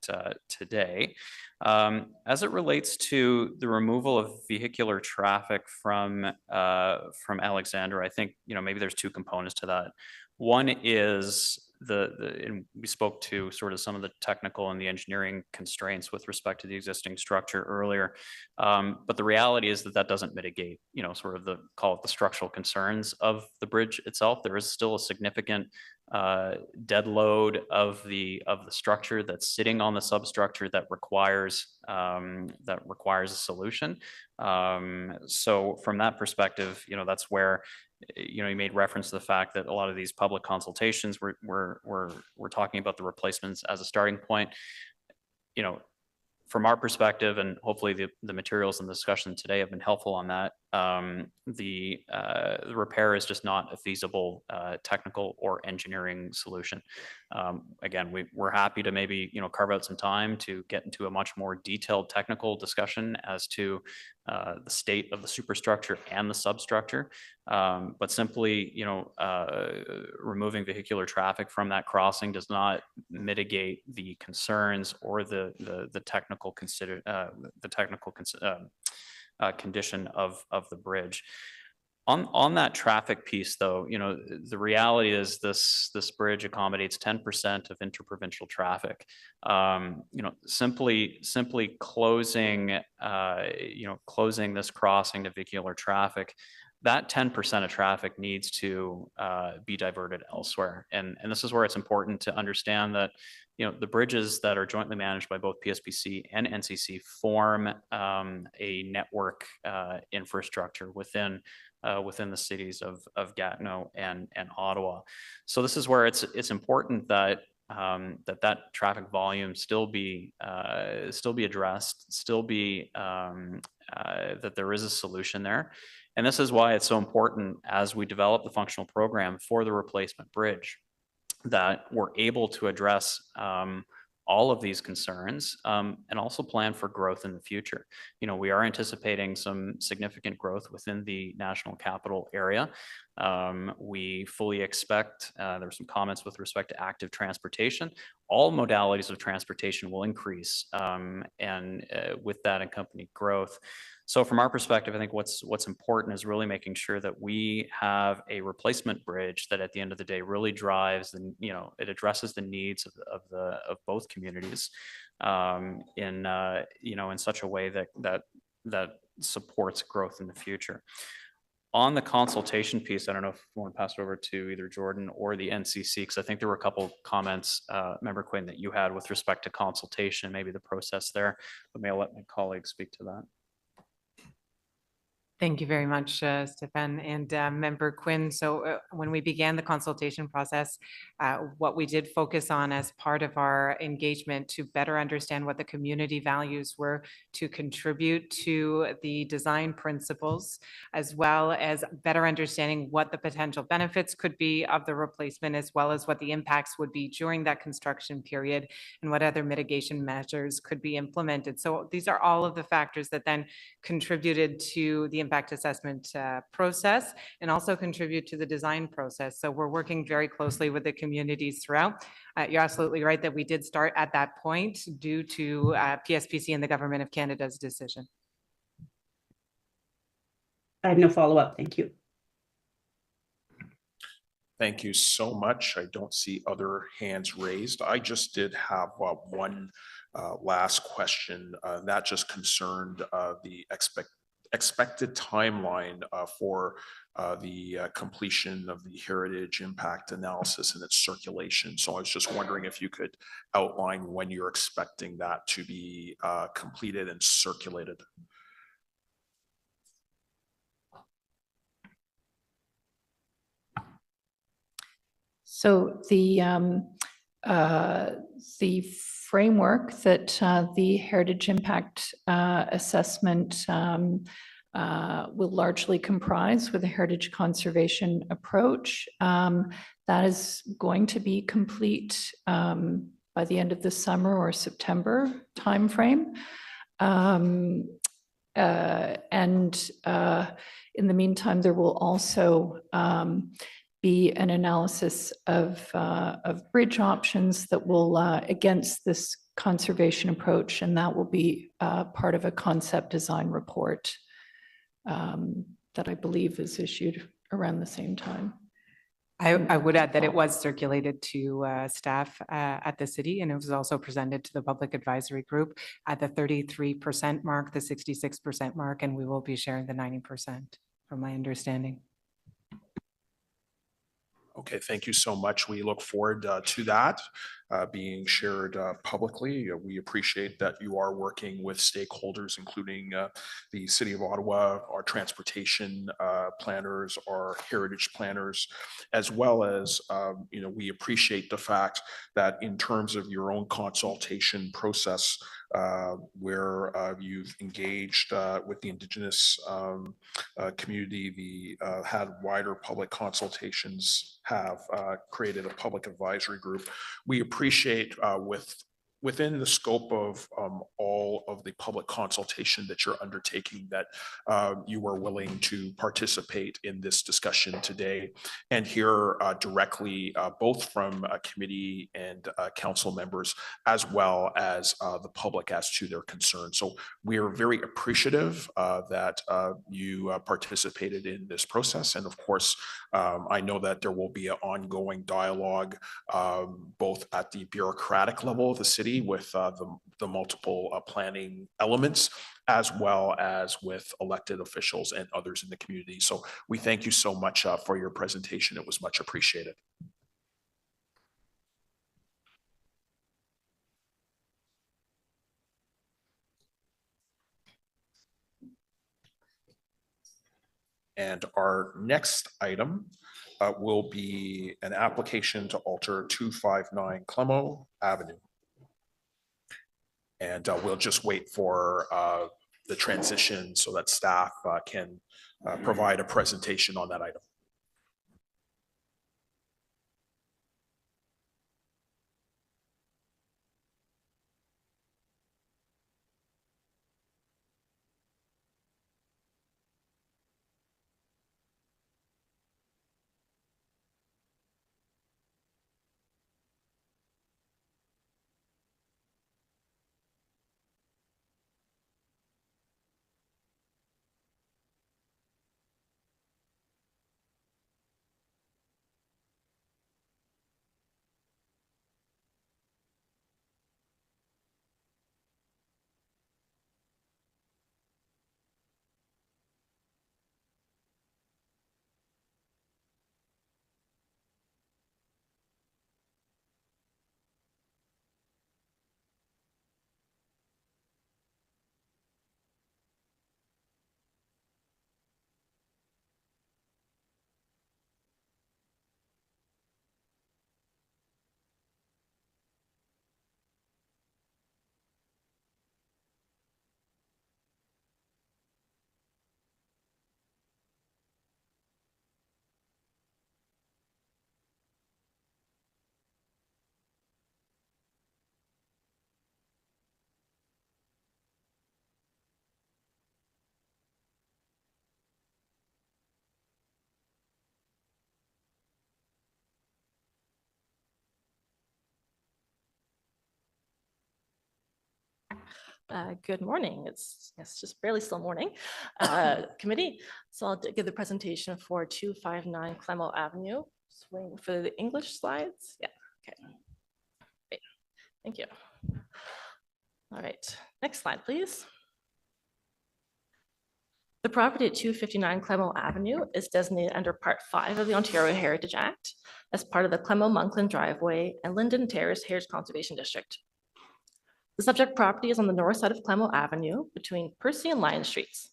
today. As it relates to the removal of vehicular traffic from Alexandra, I think maybe there's 2 components to that. One is and we spoke to sort of some of the technical and the engineering constraints with respect to the existing structure earlier, but the reality is that doesn't mitigate sort of call it the structural concerns of the bridge itself. There is still a significant dead load of the structure that's sitting on the substructure that requires a solution. So from that perspective, that's where you made reference to the fact that a lot of these public consultations we're talking about the replacements as a starting point. From our perspective, and hopefully the materials and the discussion today have been helpful on that, the repair is just not a feasible technical or engineering solution. Again, we're happy to maybe carve out some time to get into a much more detailed technical discussion as to the state of the superstructure and the substructure, but simply removing vehicular traffic from that crossing does not mitigate the concerns or the technical condition of the bridge. On that traffic piece, though, the reality is this bridge accommodates 10% of interprovincial traffic. Simply closing this crossing to vehicular traffic, that 10% of traffic needs to be diverted elsewhere. And this is where it's important to understand that the bridges that are jointly managed by both PSPC and NCC form a network infrastructure within the cities of Gatineau and Ottawa. So this is where it's important that that traffic volume still be addressed, that there is a solution there. And this is why it's so important as we develop the functional program for the replacement bridge that we're able to address all of these concerns and also plan for growth in the future. We are anticipating some significant growth within the national capital area. We fully expect, there were some comments with respect to active transportation. All modalities of transportation will increase and with that accompanied growth. So from our perspective, I think what's important is really making sure that we have a replacement bridge that at the end of the day really drives it addresses the needs of both communities in such a way that supports growth in the future. On the consultation piece, I don't know if you want to pass it over to either Jordan or the NCC, because I think there were a couple comments, Member Quinn, that you had with respect to consultation, maybe the process there, but may I let my colleagues speak to that. Thank you very much, Stefan and Member Quinn. So when we began the consultation process, what we did focus on as part of our engagement to better understand what the community values were to contribute to the design principles, as well as better understanding what the potential benefits could be of the replacement, as well as what the impacts would be during that construction period and what other mitigation measures could be implemented. So these are all of the factors that then contributed to the impact assessment process and also contribute to the design process. So we're working very closely with the communities throughout. You're absolutely right that we did start at that point due to PSPC and the Government of Canada's decision. I have no follow-up. Thank you. Thank you so much. I don't see other hands raised. I just did have one last question that just concerned the expected timeline for the completion of the heritage impact analysis and its circulation. So I was just wondering if you could outline when you're expecting that to be completed and circulated. So the framework that the heritage impact assessment will largely comprise with a heritage conservation approach. That is going to be complete by the end of the summer or September timeframe. And in the meantime, there will also be an analysis of bridge options that will against this conservation approach, and that will be part of a concept design report that I believe is issued around the same time. I would add that it was circulated to staff at the city, and it was also presented to the public advisory group at the 33% mark, the 66% mark, and we will be sharing the 90% from my understanding. Okay, thank you so much. We look forward to that being shared publicly. We appreciate that you are working with stakeholders, including the City of Ottawa, our transportation planners, our heritage planners, as well as, we appreciate the fact that in terms of your own consultation process, where you've engaged with the Indigenous community, had wider public consultations, have created a public advisory group. We appreciate within the scope of all of the public consultation that you're undertaking, that you are willing to participate in this discussion today and hear directly both from committee and council members, as well as the public as to their concerns. So we are very appreciative that you participated in this process. And of course, I know that there will be an ongoing dialogue both at the bureaucratic level of the city with the multiple planning elements, as well as with elected officials and others in the community. So we thank you so much for your presentation. It was much appreciated. And our next item will be an application to alter 259 Clemo Avenue. And we'll just wait for the transition so that staff can provide a presentation on that item. Good morning. It's just barely still morning. Committee. So I'll give the presentation for 259 Clemo Avenue. Just waiting for the English slides. Yeah. Okay. Great. Thank you. All right. Next slide, please. The property at 259 Clemo Avenue is designated under Part 5 of the Ontario Heritage Act as part of the Clemo-Monkland Driveway and Linden Terrace Heritage Conservation District. The subject property is on the north side of Clemo Avenue between Percy and Lion Streets.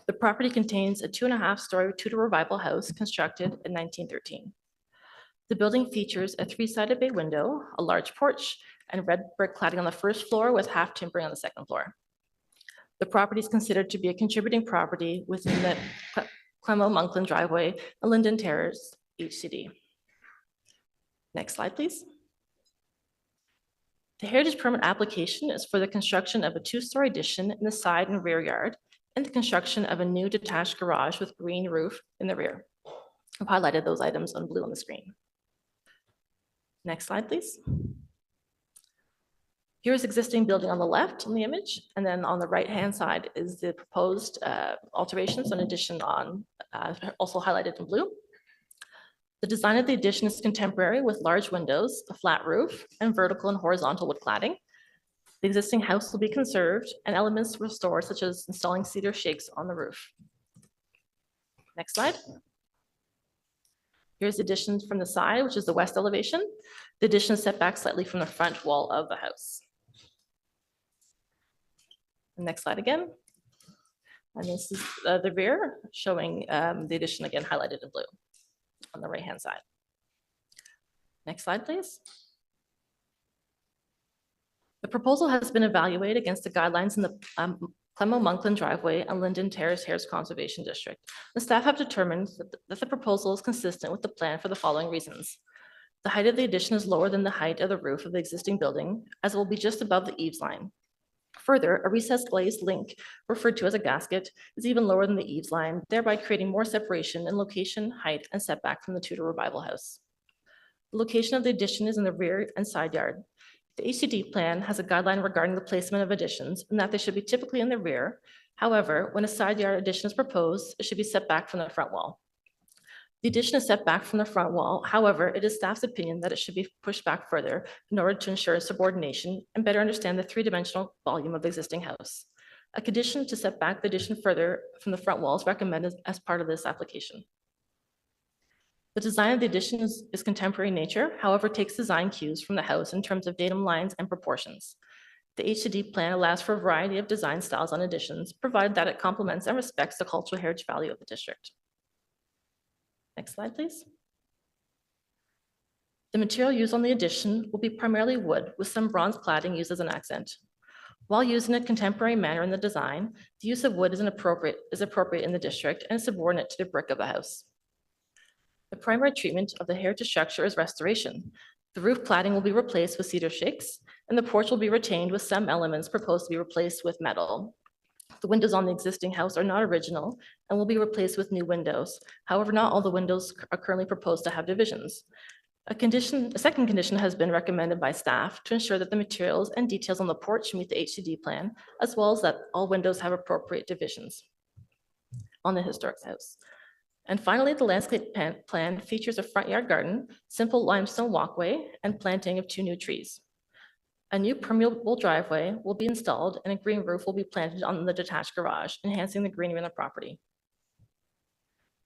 The property contains a 2.5-story Tudor Revival house constructed in 1913. The building features a 3-sided bay window, a large porch, and red brick cladding on the first floor with half timbering on the second floor. The property is considered to be a contributing property within the Clemo-Monkland Driveway and Linden Terrace HCD. Next slide, please. The heritage permit application is for the construction of a 2-story addition in the side and rear yard and the construction of a new detached garage with green roof in the rear. I've highlighted those items in blue on the screen. Next slide, please. Here's existing building on the left in the image, and then on the right-hand side is the proposed alterations, an addition on also highlighted in blue. The design of the addition is contemporary with large windows, a flat roof, and vertical and horizontal wood cladding. The existing house will be conserved and elements restored, such as installing cedar shakes on the roof. Next slide. Here's additions from the side, which is the west elevation. The addition is set back slightly from the front wall of the house. Next slide again. And this is the rear, showing the addition again highlighted in blue on the right-hand side. Next slide, please. The proposal has been evaluated against the guidelines in the Clemo-Monkland driveway and Linden Terrace Hares Conservation District. The staff have determined that the proposal is consistent with the plan for the following reasons. The height of the addition is lower than the height of the roof of the existing building, as it will be just above the eaves line. Further, a recessed glazed link, referred to as a gasket, is even lower than the eaves line, thereby creating more separation in location, height, and setback from the Tudor Revival House. The location of the addition is in the rear and side yard. The HCD plan has a guideline regarding the placement of additions and that they should be typically in the rear. However, when a side yard addition is proposed, it should be set back from the front wall. The addition is set back from the front wall. However, it is staff's opinion that it should be pushed back further in order to ensure subordination and better understand the three-dimensional volume of the existing house. A condition to set back the addition further from the front wall is recommended as part of this application. The design of the addition is contemporary in nature, however, takes design cues from the house in terms of datum lines and proportions. The HCD plan allows for a variety of design styles on additions, provided that it complements and respects the cultural heritage value of the district. Next slide, please. The material used on the addition will be primarily wood with some bronze cladding used as an accent. While used in a contemporary manner in the design, the use of wood is appropriate in the district and subordinate to the brick of the house. The primary treatment of the heritage structure is restoration. The roof cladding will be replaced with cedar shakes, and the porch will be retained with some elements proposed to be replaced with metal. The windows on the existing house are not original and will be replaced with new windows. However, not all the windows are currently proposed to have divisions. A second condition has been recommended by staff to ensure that the materials and details on the porch meet the HCD plan, as well as that all windows have appropriate divisions on the historic house. And finally, the landscape plan features a front yard garden, simple limestone walkway, and planting of 2 new trees. A new permeable driveway will be installed and a green roof will be planted on the detached garage, enhancing the greenery on the property.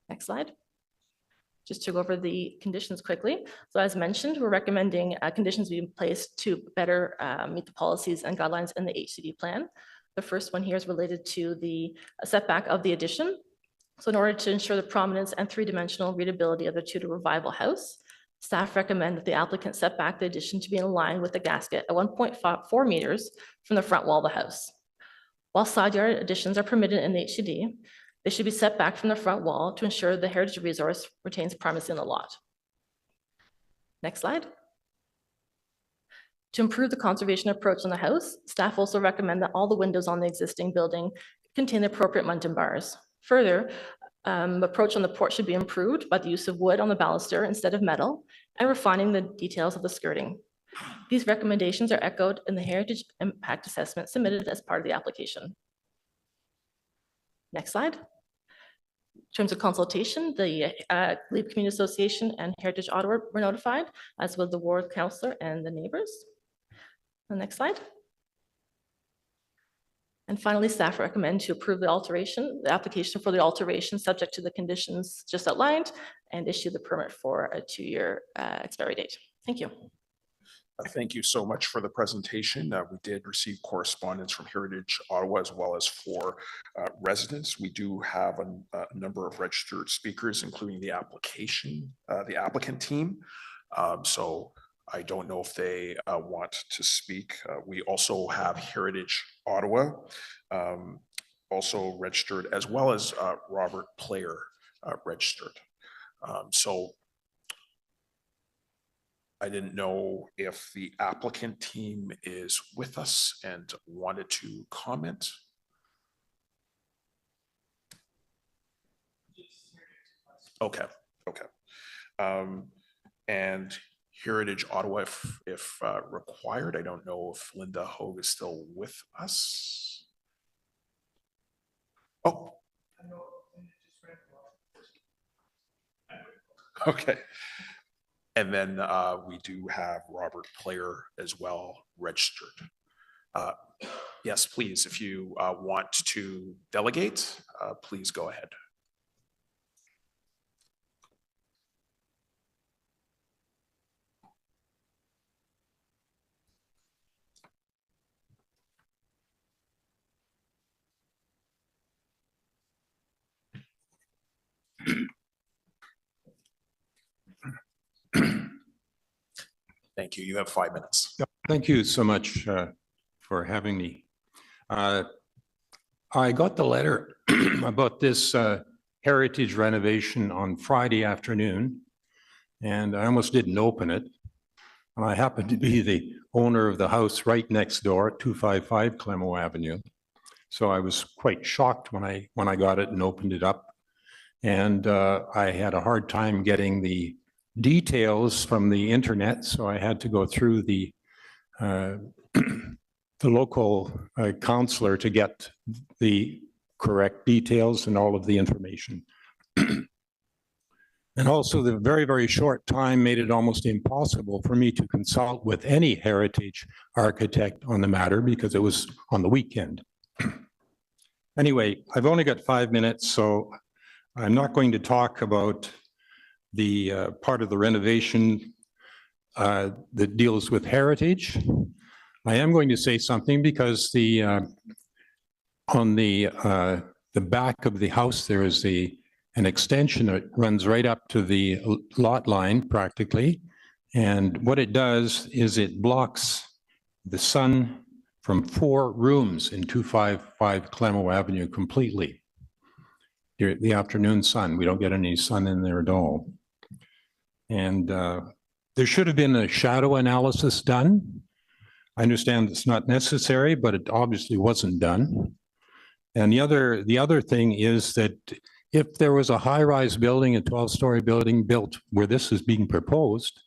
Next slide. Just to go over the conditions quickly. So as mentioned, we're recommending conditions be in place to better meet the policies and guidelines in the HCD plan. The first one here is related to the setback of the addition. So in order to ensure the prominence and three-dimensional readability of the Tudor Revival House, staff recommend that the applicant set back the addition to be in line with the gasket at 1.4 meters from the front wall of the house. While side yard additions are permitted in the HCD, they should be set back from the front wall to ensure the heritage resource retains primacy in the lot. Next slide. To improve the conservation approach on the house, staff also recommend that all the windows on the existing building contain the appropriate muntin bars. Further, approach on the porch should be improved by the use of wood on the baluster instead of metal and refining the details of the skirting. These recommendations are echoed in the heritage impact assessment submitted as part of the application. Next slide. In terms of consultation, the Glebe Community Association and Heritage Ottawa were notified, as was the ward councillor and the neighbors. The next slide. And finally, staff recommend to approve the application for the alteration subject to the conditions just outlined and issue the permit for a 2-year expiry date. Thank you. Thank you so much for the presentation. We did receive correspondence from Heritage Ottawa as well as for residents. We do have a number of registered speakers, including the applicant team. So I don't know if they want to speak. We also have Heritage Ottawa also registered, as well as Robert Player registered. So I didn't know if the applicant team is with us and wanted to comment. Okay, okay. And Heritage Ottawa, if required, I don't know if Linda Hogue is still with us. Oh. Okay. And then we do have Robert Player as well registered. Yes, please, if you want to delegate, please go ahead. Thank you. You have 5 minutes. Thank you so much for having me. I got the letter about this heritage renovation on Friday afternoon, and I almost didn't open it. And I happen to be the owner of the house right next door at 255 Clemo Avenue. So I was quite shocked when I got it and opened it up. And I had a hard time getting the details from the internet, so I had to go through the local counselor to get the correct details and all of the information. And also the very, very short time made it almost impossible for me to consult with any heritage architect on the matter because it was on the weekend. Anyway, I've only got 5 minutes, so I'm not going to talk about the part of the renovation that deals with heritage. I am going to say something because on the back of the house there is an extension that runs right up to the lot line practically, and what it does is it blocks the sun from 4 rooms in 255 Clemo Avenue completely. The afternoon sun, we don't get any sun in there at all. And there should have been a shadow analysis done. I understand it's not necessary, but it obviously wasn't done. And the other thing is that if there was a high-rise building, a 12-story building built where this is being proposed,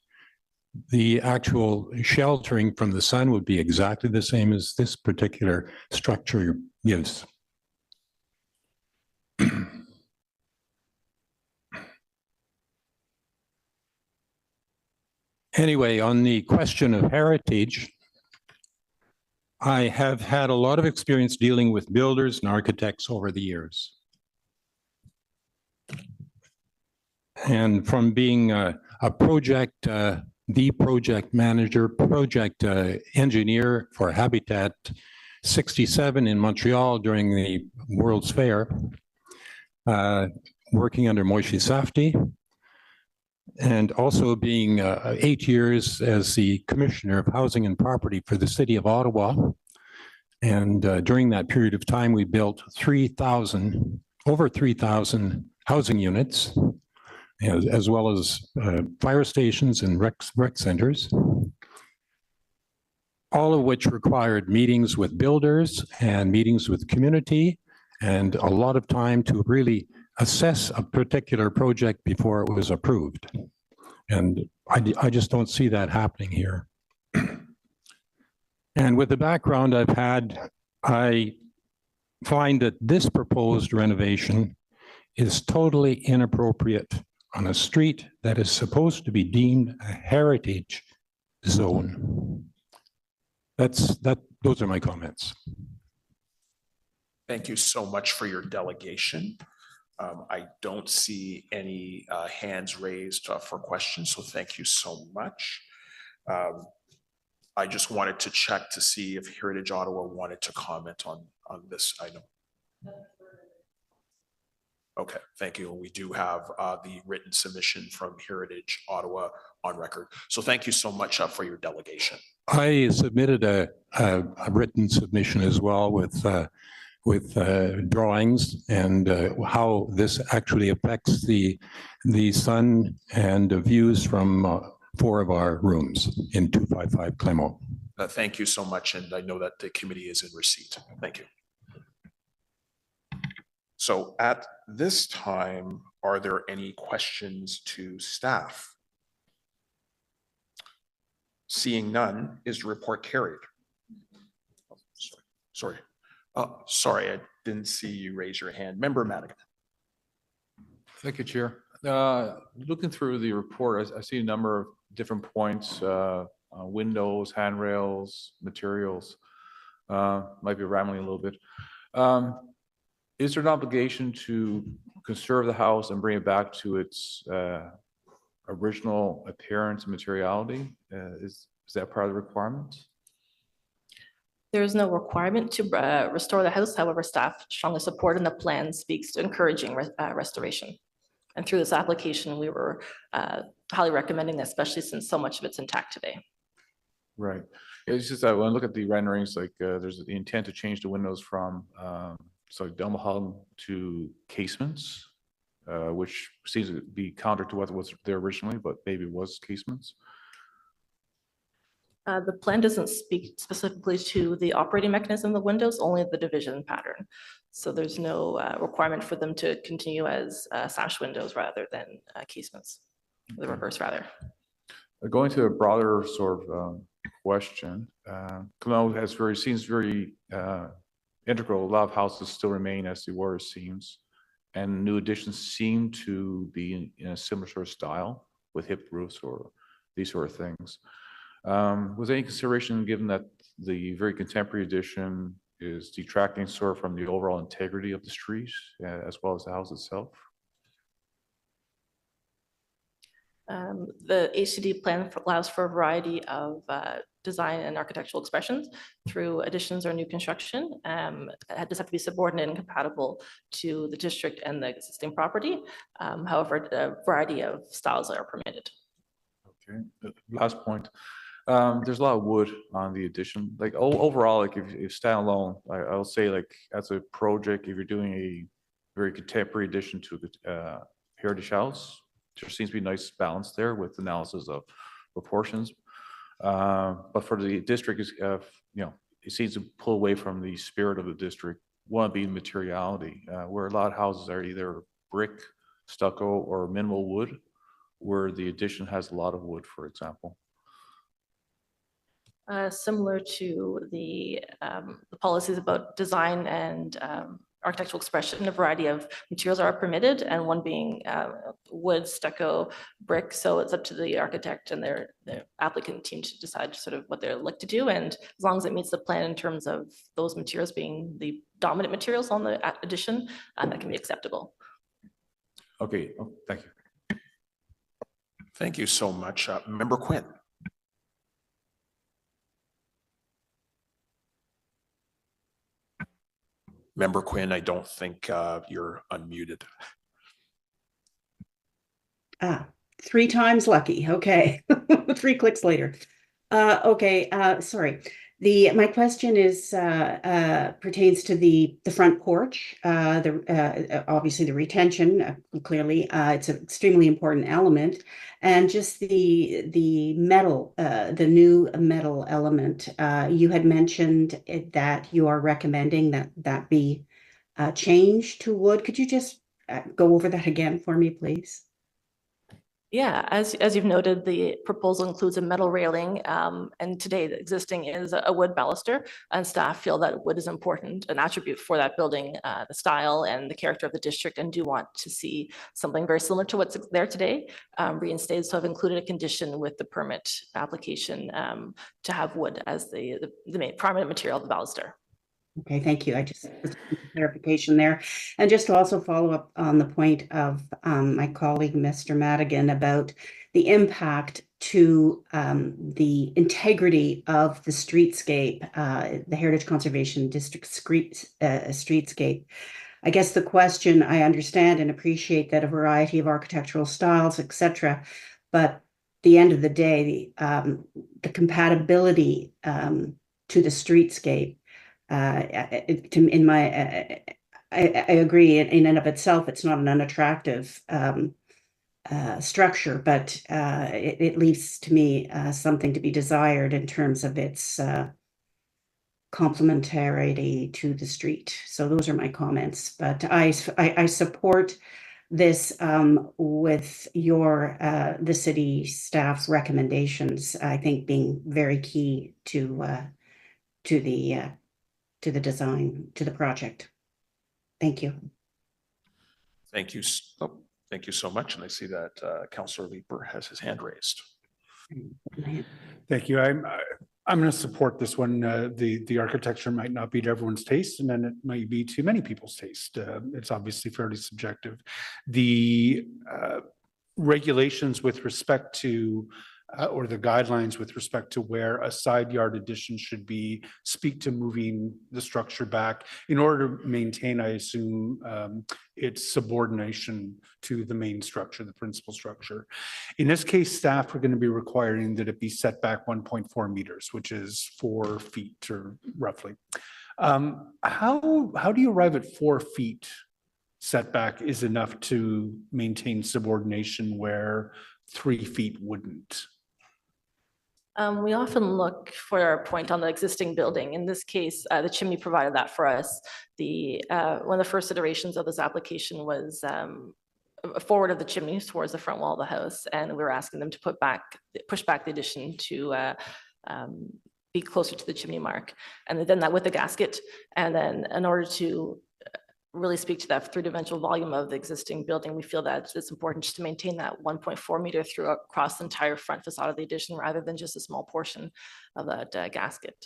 the actual sheltering from the sun would be exactly the same as this particular structure gives. Anyway, on the question of heritage, I have had a lot of experience dealing with builders and architects over the years. And from being the project manager, project engineer for Habitat 67 in Montreal during the World's Fair, working under Moishe Safdie, and also being 8 years as the Commissioner of Housing and Property for the City of Ottawa. And during that period of time, we built over 3,000 housing units, as well as fire stations and rec centers, all of which required meetings with builders and meetings with community, and a lot of time to really assess a particular project before it was approved. And I just don't see that happening here. And with the background I've had, I find that this proposed renovation is totally inappropriate on a street that is supposed to be deemed a heritage zone. Those are my comments. Thank you so much for your delegation. I don't see any hands raised for questions, so thank you so much. I just wanted to check to see if Heritage Ottawa wanted to comment on this item. Okay, thank you. We do have the written submission from Heritage Ottawa on record. So thank you so much for your delegation. I submitted a written submission as well with drawings and how this actually affects the sun and the views from 4 of our rooms in 255 Clemo. Thank you so much, and I know that the committee is in receipt. Thank you. So at this time, are there any questions to staff? Seeing none, is the report carried? Oh, sorry. Sorry, I didn't see you raise your hand. Member Madigan. Thank you, Chair. Looking through the report, I see a number of different points, windows, handrails, materials. Might be rambling a little bit. Is there an obligation to conserve the house and bring it back to its original appearance and materiality? Is that part of the requirements? There is no requirement to restore the house. However, staff strongly support, and the plan speaks to encouraging restoration. And through this application, we were highly recommending, especially since so much of it's intact today. Right. It's just that when I look at the renderings, like there's the intent to change the windows from so double hung to casements, which seems to be counter to what was there originally, but maybe it was casements. The plan doesn't speak specifically to the operating mechanism of the windows, only the division pattern. So there's no requirement for them to continue as sash windows rather than casements, the reverse rather. Going to a broader sort of question, Cologne seems very integral. A lot of houses still remain as they were, it seems, and new additions seem to be in a similar sort of style with hip roofs or these sort of things. Was any consideration given that the very contemporary addition is detracting sort of from the overall integrity of the street as well as the house itself? The HCD plan allows for a variety of design and architectural expressions through additions or new construction. It does have to be subordinate and compatible to the district and the existing property. However, a variety of styles are permitted. Okay, last point. There's a lot of wood on the addition. Like overall, like if you stand alone, I'll say like as a project, if you're doing a very contemporary addition to the heritage house, there seems to be a nice balance there with analysis of proportions. But for the district, is it seems to pull away from the spirit of the district. One being materiality, where a lot of houses are either brick, stucco, or minimal wood, where the addition has a lot of wood, for example. Similar to the policies about design and architectural expression, a variety of materials are permitted, and one being wood, stucco, brick. So it's up to the architect and their applicant team to decide sort of what they'd like to do. And as long as it meets the plan in terms of those materials being the dominant materials on the addition, that can be acceptable. Okay, oh, thank you. Thank you so much. Member Quinn. Member Quinn, I don't think you're unmuted. Three times lucky. Okay. 3 clicks later. Okay. Sorry. My question is pertains to the front porch. Obviously the retention. Clearly, it's an extremely important element, and just the metal, the new metal element. You had mentioned that you are recommending that be changed to wood. Could you just go over that again for me, please? Yeah, as you've noted, the proposal includes a metal railing, and today the existing is a wood baluster, and staff feel that wood is important, an attribute for that building, the style and the character of the district, and do want to see something very similar to what's there today reinstated. So I've included a condition with the permit application to have wood as the main prominent material of the baluster. Okay, thank you. I just clarification there. And just to also follow up on the point of my colleague, Mr. Madigan, about the impact to the integrity of the streetscape, the Heritage Conservation District streetscape. I guess the question, I understand and appreciate that a variety of architectural styles, etc., but at the end of the day, the compatibility to the streetscape, I agree in and of itself, it's not an unattractive structure, but it leaves to me something to be desired in terms of its complementarity to the street. So those are my comments, but I support this with the city staff's recommendations, I think being very key to the design, to the project. Thank you. Thank you. Thank you so much. And I see that Councillor Leeper has his hand raised. Thank you. I'm going to support this one. The architecture might not be to everyone's taste, and then it might be to many people's taste. It's obviously fairly subjective. The regulations with respect to or the guidelines with respect to where a side yard addition should be, speak to moving the structure back in order to maintain, I assume, its subordination to the main structure, the principal structure. In this case, staff are going to be requiring that it be set back 1.4 meters, which is 4 feet or roughly. How do you arrive at 4 feet setback is enough to maintain subordination where 3 feet wouldn't? We often look for a point on the existing building. In this case, the chimney provided that for us. One of the first iterations of this application was forward of the chimney towards the front wall of the house, and we were asking them to push back the addition to be closer to the chimney mark. And they've done that with the gasket. And then in order to really speak to that three-dimensional volume of the existing building, we feel that it's important just to maintain that 1.4 meter through across the entire front facade of the addition rather than just a small portion of that gasket.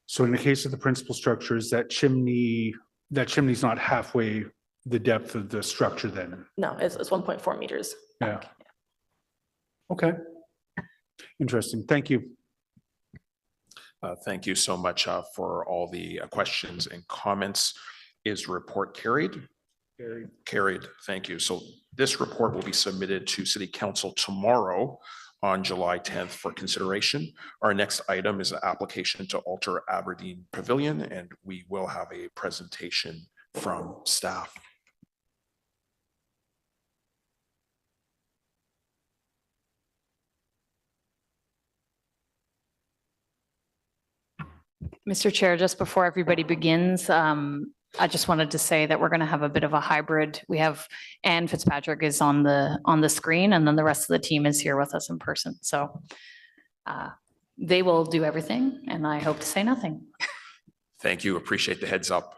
So in the case of the principal structures, that chimney's not halfway the depth of the structure then? No, it's 1.4 meters. Yeah. Okay. Interesting. Thank you. Thank you so much for all the questions and comments. Is report carried? Carried. Thank you. So this report will be submitted to City Council tomorrow on July 10th for consideration. Our next item is an application to alter Aberdeen Pavilion, and we will have a presentation from staff. Mr. Chair, just before everybody begins, I just wanted to say that we're going to have a bit of a hybrid. We have Anne Fitzpatrick is on the screen, and then the rest of the team is here with us in person. So they will do everything, and I hope to say nothing. Thank you. Appreciate the heads up.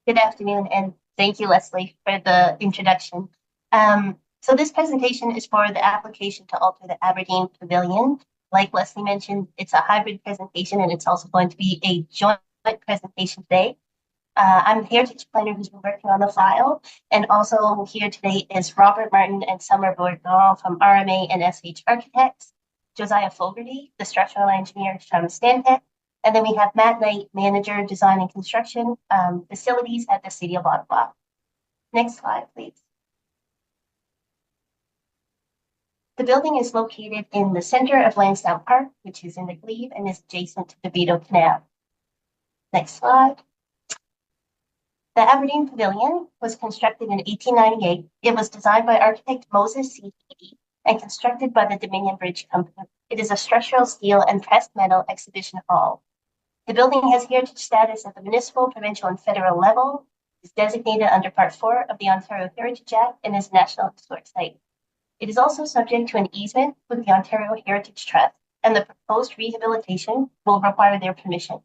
Good afternoon, and thank you, Leslie, for the introduction. So this presentation is for the application to alter the Aberdeen Pavilion. Like Leslie mentioned, it's a hybrid presentation, and it's also going to be a joint presentation today. I'm the heritage planner who's been working on the file, and also here today is Robert Martin and Summer Bourgon from RMA and SH Architects, Josiah Fogarty, the structural engineer from Stantec, and then we have Matt Knight, Manager, Design and Construction, Facilities at the City of Ottawa. Next slide, please. The building is located in the center of Lansdowne Park, which is in the Glebe and is adjacent to the Vito Canal. Next slide. The Aberdeen Pavilion was constructed in 1898. It was designed by architect Moses C. Beatty and constructed by the Dominion Bridge Company. It is a structural steel and pressed metal exhibition hall. The building has heritage status at the municipal, provincial, and federal level, is designated under Part 4 of the Ontario Heritage Act, and is a National Historic Site. It is also subject to an easement with the Ontario Heritage Trust, and the proposed rehabilitation will require their permission.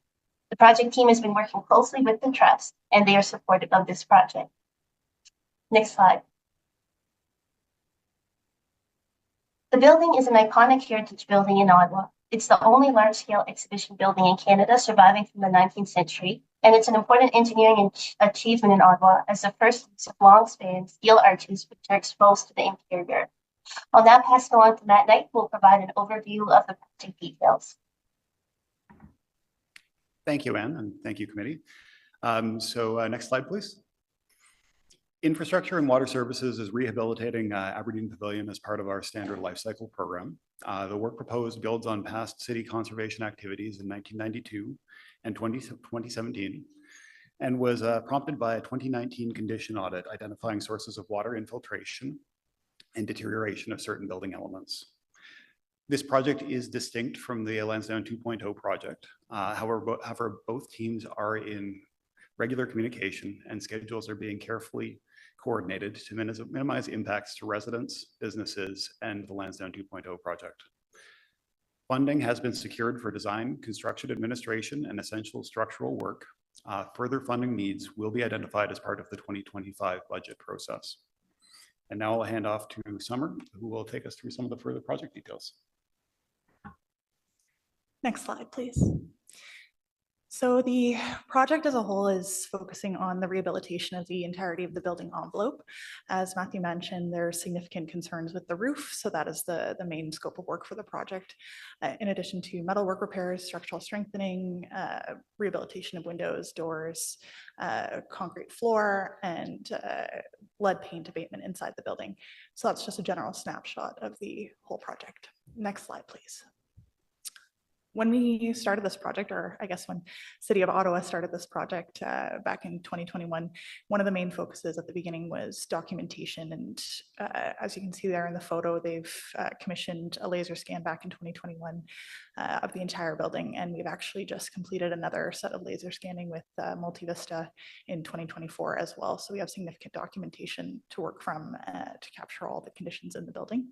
The project team has been working closely with the trust, and they are supportive of this project. Next slide. The building is an iconic heritage building in Ottawa. It's the only large-scale exhibition building in Canada surviving from the 19th century, and it's an important engineering achievement in Ottawa as the first use of long-span steel arches which are exposed to the interior. I'll now pass it on to Matt Knight, who will provide an overview of the project details. Thank you, Anne, and thank you, committee. Next slide, please. Infrastructure and Water Services is rehabilitating Aberdeen Pavilion as part of our standard life cycle program. The work proposed builds on past city conservation activities in 1992 and 2017 and was prompted by a 2019 condition audit identifying sources of water infiltration and deterioration of certain building elements. This project is distinct from the Lansdowne 2.0 project. However, both teams are in regular communication and schedules are being carefully coordinated to minimize impacts to residents, businesses, and the Lansdowne 2.0 project. Funding has been secured for design, construction, administration, and essential structural work. Further funding needs will be identified as part of the 2025 budget process. And now I'll hand off to Summer, who will take us through some of the further project details. Next slide, please. So the project as a whole is focusing on the rehabilitation of the entirety of the building envelope. As Matthew mentioned, there are significant concerns with the roof, so that is the main scope of work for the project. In addition to metalwork repairs, structural strengthening, rehabilitation of windows, doors, concrete floor, and lead paint abatement inside the building. So that's just a general snapshot of the whole project. Next slide, please. When we started this project, or I guess when City of Ottawa started this project back in 2021, one of the main focuses at the beginning was documentation. And as you can see there in the photo, they've commissioned a laser scan back in 2021 of the entire building. And we've actually just completed another set of laser scanning with Multivista in 2024 as well. So we have significant documentation to work from to capture all the conditions in the building.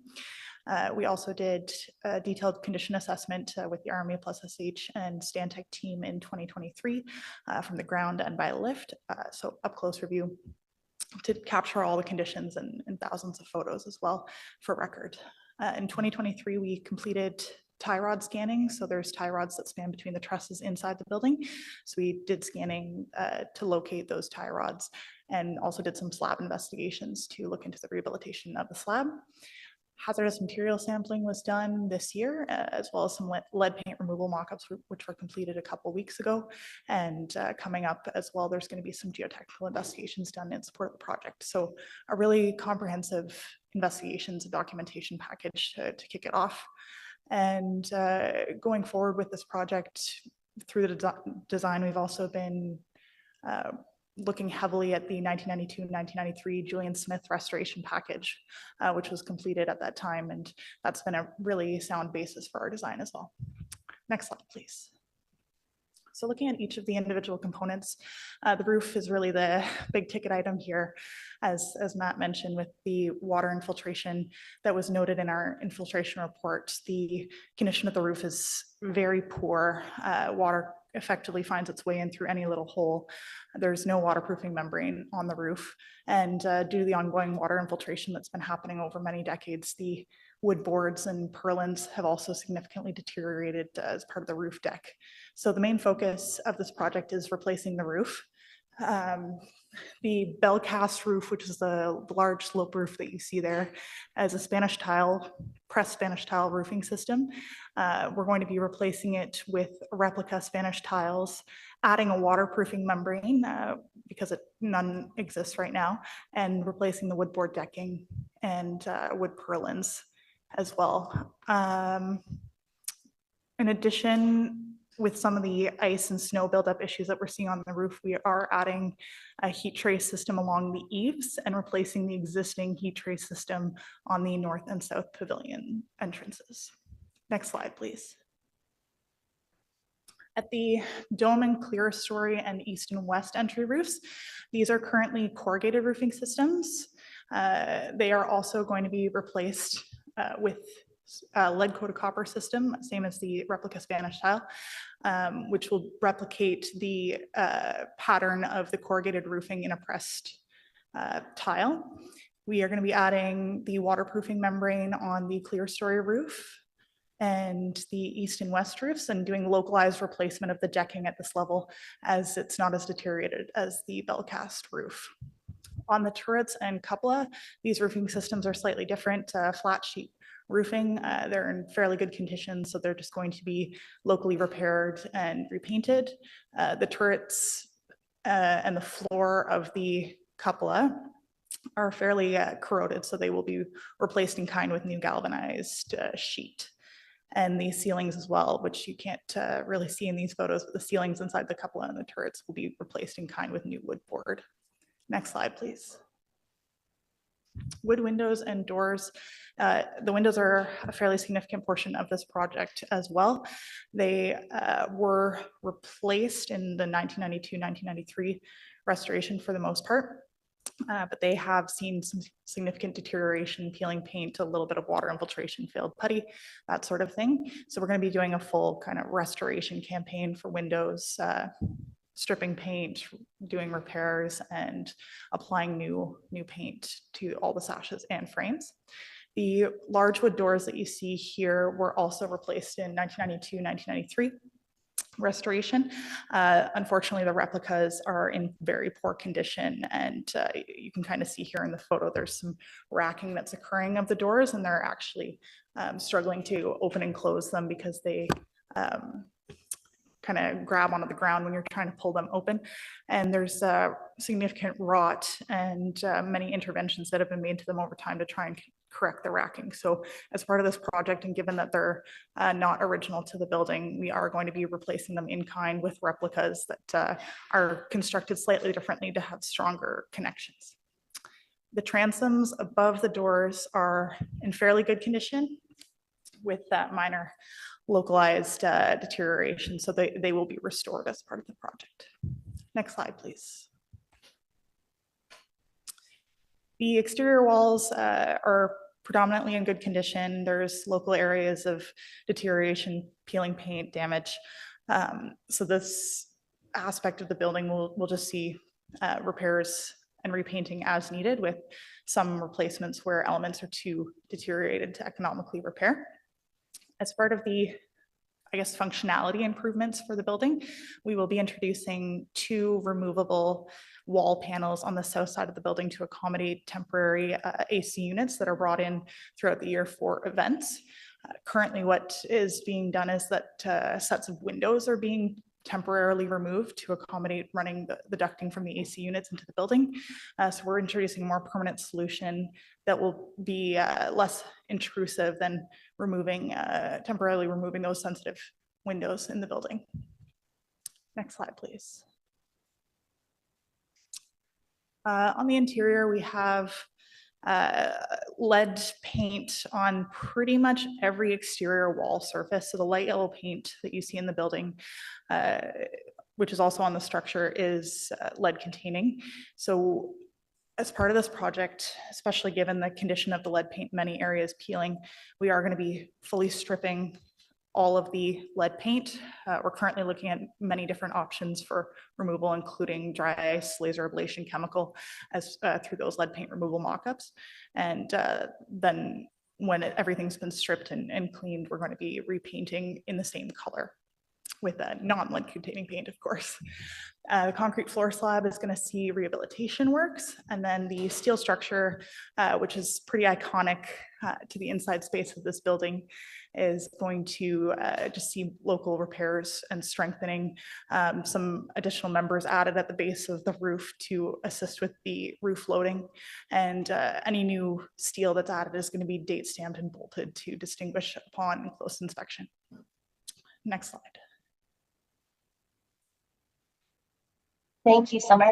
We also did a detailed condition assessment with the Army plus SH and Stantec team in 2023 from the ground and by lift. So up close review to capture all the conditions and thousands of photos as well for record. In 2023, we completed tie rod scanning. So there's tie rods that span between the trusses inside the building. So we did scanning to locate those tie rods and also did some slab investigations to look into the rehabilitation of the slab. Hazardous material sampling was done this year, as well as some lead paint removal mock-ups, which were completed a couple weeks ago. And coming up as well, there's going to be some geotechnical investigations done in support of the project. So a really comprehensive investigations and documentation package to kick it off. And going forward with this project through the design, we've also been looking heavily at the 1992-1993 Julian Smith restoration package, which was completed at that time. And that's been a really sound basis for our design as well. Next slide, please. So looking at each of the individual components, the roof is really the big ticket item here. As Matt mentioned, with the water infiltration that was noted in our infiltration report, the condition of the roof is very poor. Water effectively finds its way in through any little hole. There's no waterproofing membrane on the roof. And due to the ongoing water infiltration that's been happening over many decades, the wood boards and purlins have also significantly deteriorated as part of the roof deck. So the main focus of this project is replacing the roof. The bell cast roof, which is the large slope roof that you see there, as a Spanish tile, pressed Spanish tile roofing system. We're going to be replacing it with replica Spanish tiles, adding a waterproofing membrane because none exists right now, and replacing the wood board decking and wood purlins as well. In addition, with some of the ice and snow buildup issues that we're seeing on the roof, we are adding a heat trace system along the eaves and replacing the existing heat trace system on the north and south pavilion entrances. Next slide, please. At the dome and clear story and east and west entry roofs, these are currently corrugated roofing systems. They are also going to be replaced with lead coated copper system, same as the replica Spanish tile, which will replicate the pattern of the corrugated roofing in a pressed tile. We are going to be adding the waterproofing membrane on the clear story roof and the east and west roofs, and doing localized replacement of the decking at this level as it's not as deteriorated as the bell cast roof. On the turrets and cupola, these roofing systems are slightly different, flat sheet roofing. They're in fairly good condition, so they're just going to be locally repaired and repainted. The turrets and the floor of the cupola are fairly corroded, so they will be replaced in kind with new galvanized sheet. And the ceilings as well, which you can't really see in these photos, but the ceilings inside the cupola and the turrets will be replaced in kind with new wood board. Next slide, please. Wood windows and doors. The windows are a fairly significant portion of this project as well. They were replaced in the 1992-1993 restoration for the most part, but they have seen some significant deterioration, peeling paint, a little bit of water infiltration, failed putty, that sort of thing. So we're going to be doing a full kind of restoration campaign for windows, stripping paint, doing repairs, and applying new paint to all the sashes and frames. The large wood doors that you see here were also replaced in 1992, 1993 restoration. Unfortunately, the replicas are in very poor condition, and you can kind of see here in the photo, there's some racking that's occurring of the doors, and they're actually struggling to open and close them because they kind of grab onto the ground when you're trying to pull them open. And there's significant rot and many interventions that have been made to them over time to try and correct the racking. So as part of this project, and given that they're not original to the building, we are going to be replacing them in kind with replicas that are constructed slightly differently to have stronger connections. The transoms above the doors are in fairly good condition with that minor localized deterioration. So they will be restored as part of the project. Next slide, please. The exterior walls are predominantly in good condition. There's local areas of deterioration, peeling paint, damage. So this aspect of the building will just see repairs and repainting as needed, with some replacements where elements are too deteriorated to economically repair. As part of the, I guess, functionality improvements for the building, we will be introducing 2 removable wall panels on the south side of the building to accommodate temporary AC units that are brought in throughout the year for events. Currently, what is being done is that sets of windows are being temporarily removed to accommodate running the ducting from the AC units into the building. So we're introducing a more permanent solution that will be less intrusive than temporarily removing those sensitive windows in the building. Next slide, please. On the interior, we have lead paint on pretty much every exterior wall surface. So the light yellow paint that you see in the building, which is also on the structure, is lead containing. So as part of this project, especially given the condition of the lead paint, many areas peeling, we are going to be fully stripping all of the lead paint. We're currently looking at many different options for removal, including dry ice, laser ablation, chemical, as through those lead paint removal mock-ups. And then when everything's been stripped and cleaned, we're going to be repainting in the same color with a non-lead containing paint, of course. The concrete floor slab is going to see rehabilitation works, and then the steel structure, which is pretty iconic to the inside space of this building, is going to just see local repairs and strengthening. Some additional members added at the base of the roof to assist with the roof loading, and any new steel that's added is going to be date stamped and bolted to distinguish upon close inspection. Next slide. Thank you, Summer.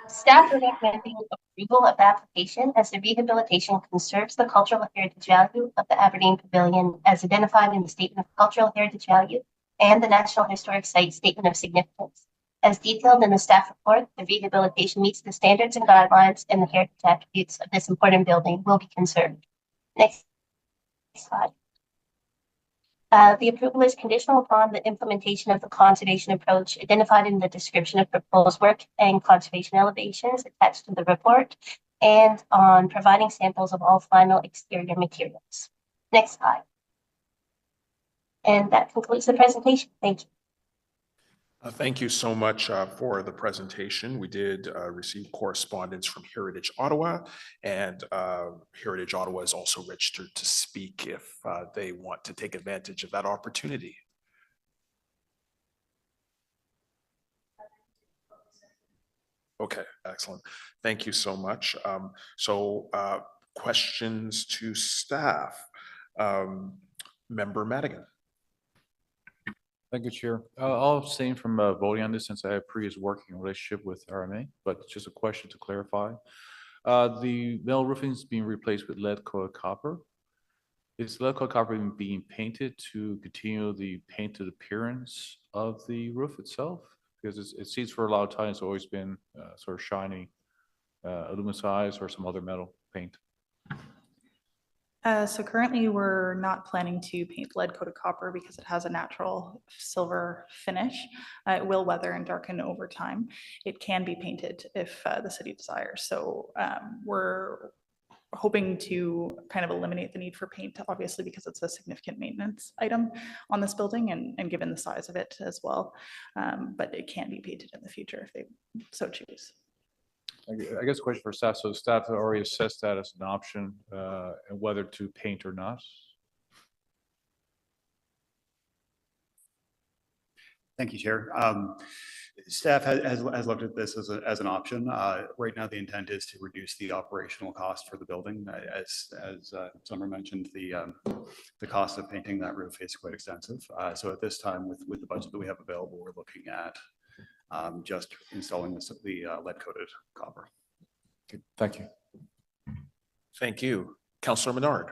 Staff are recommending approval of the application as the rehabilitation conserves the cultural heritage value of the Aberdeen Pavilion as identified in the Statement of Cultural Heritage Value and the National Historic Site Statement of Significance. As detailed in the staff report, the rehabilitation meets the standards and guidelines, and the heritage attributes of this important building will be conserved. Next slide. The approval is conditional upon the implementation of the conservation approach identified in the description of proposed work and conservation elevations attached to the report, and on providing samples of all final exterior materials. Next slide. And that concludes the presentation. Thank you. Thank you so much for the presentation. We did receive correspondence from Heritage Ottawa, and Heritage Ottawa is also registered to speak if they want to take advantage of that opportunity. Okay, excellent. Thank you so much. Questions to staff. Member Madigan. Thank you, Chair. I'll abstain from voting on this since I have previous working relationship with RMA, but just a question to clarify. The metal roofing is being replaced with lead-coated copper. Is lead-coated copper being painted to continue the painted appearance of the roof itself? Because it seems for a lot of time it's always been sort of shiny aluminum or some other metal paint. So currently we're not planning to paint lead-coated copper because it has a natural silver finish. It will weather and darken over time. It can be painted if the city desires. So we're hoping to kind of eliminate the need for paint, obviously, because it's a significant maintenance item on this building and given the size of it as well. But it can be painted in the future if they so choose. I guess question for staff. So staff have already assessed that as an option and whether to paint or not. Thank you, Chair. Staff has looked at this as an option. Right now, the intent is to reduce the operational cost for the building. As Summer mentioned, the cost of painting that roof is quite extensive. So at this time, with the budget that we have available, we're looking at just installing the lead-coated copper. Okay, thank you. Thank you. Councillor Menard.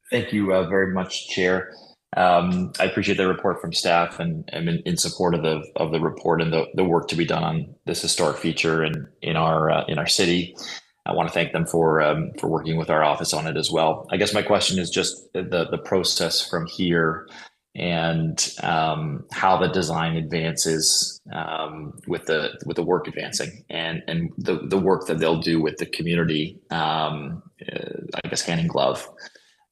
Thank you very much, Chair. I appreciate the report from staff and I'm in support of the report and the work to be done on this historic feature in our city. I want to thank them for working with our office on it as well. I guess my question is just the process from here and how the design advances with the work advancing and the work that they'll do with the community, I guess hand in glove.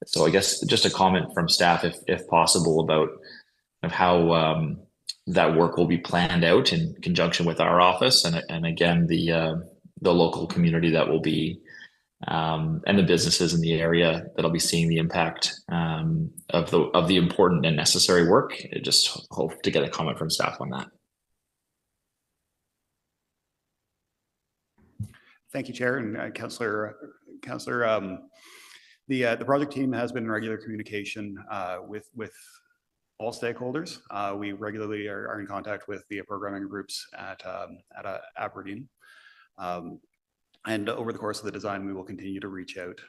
So I guess just a comment from staff, if possible, about how that work will be planned out in conjunction with our office and again the local community that will be and the businesses in the area that'll be seeing the impact of the important and necessary work. I just hope to get a comment from staff on that. Thank you, Chair and Councillor. The project team has been in regular communication with all stakeholders. We regularly are in contact with the programming groups at Aberdeen. And over the course of the design, we will continue to reach out.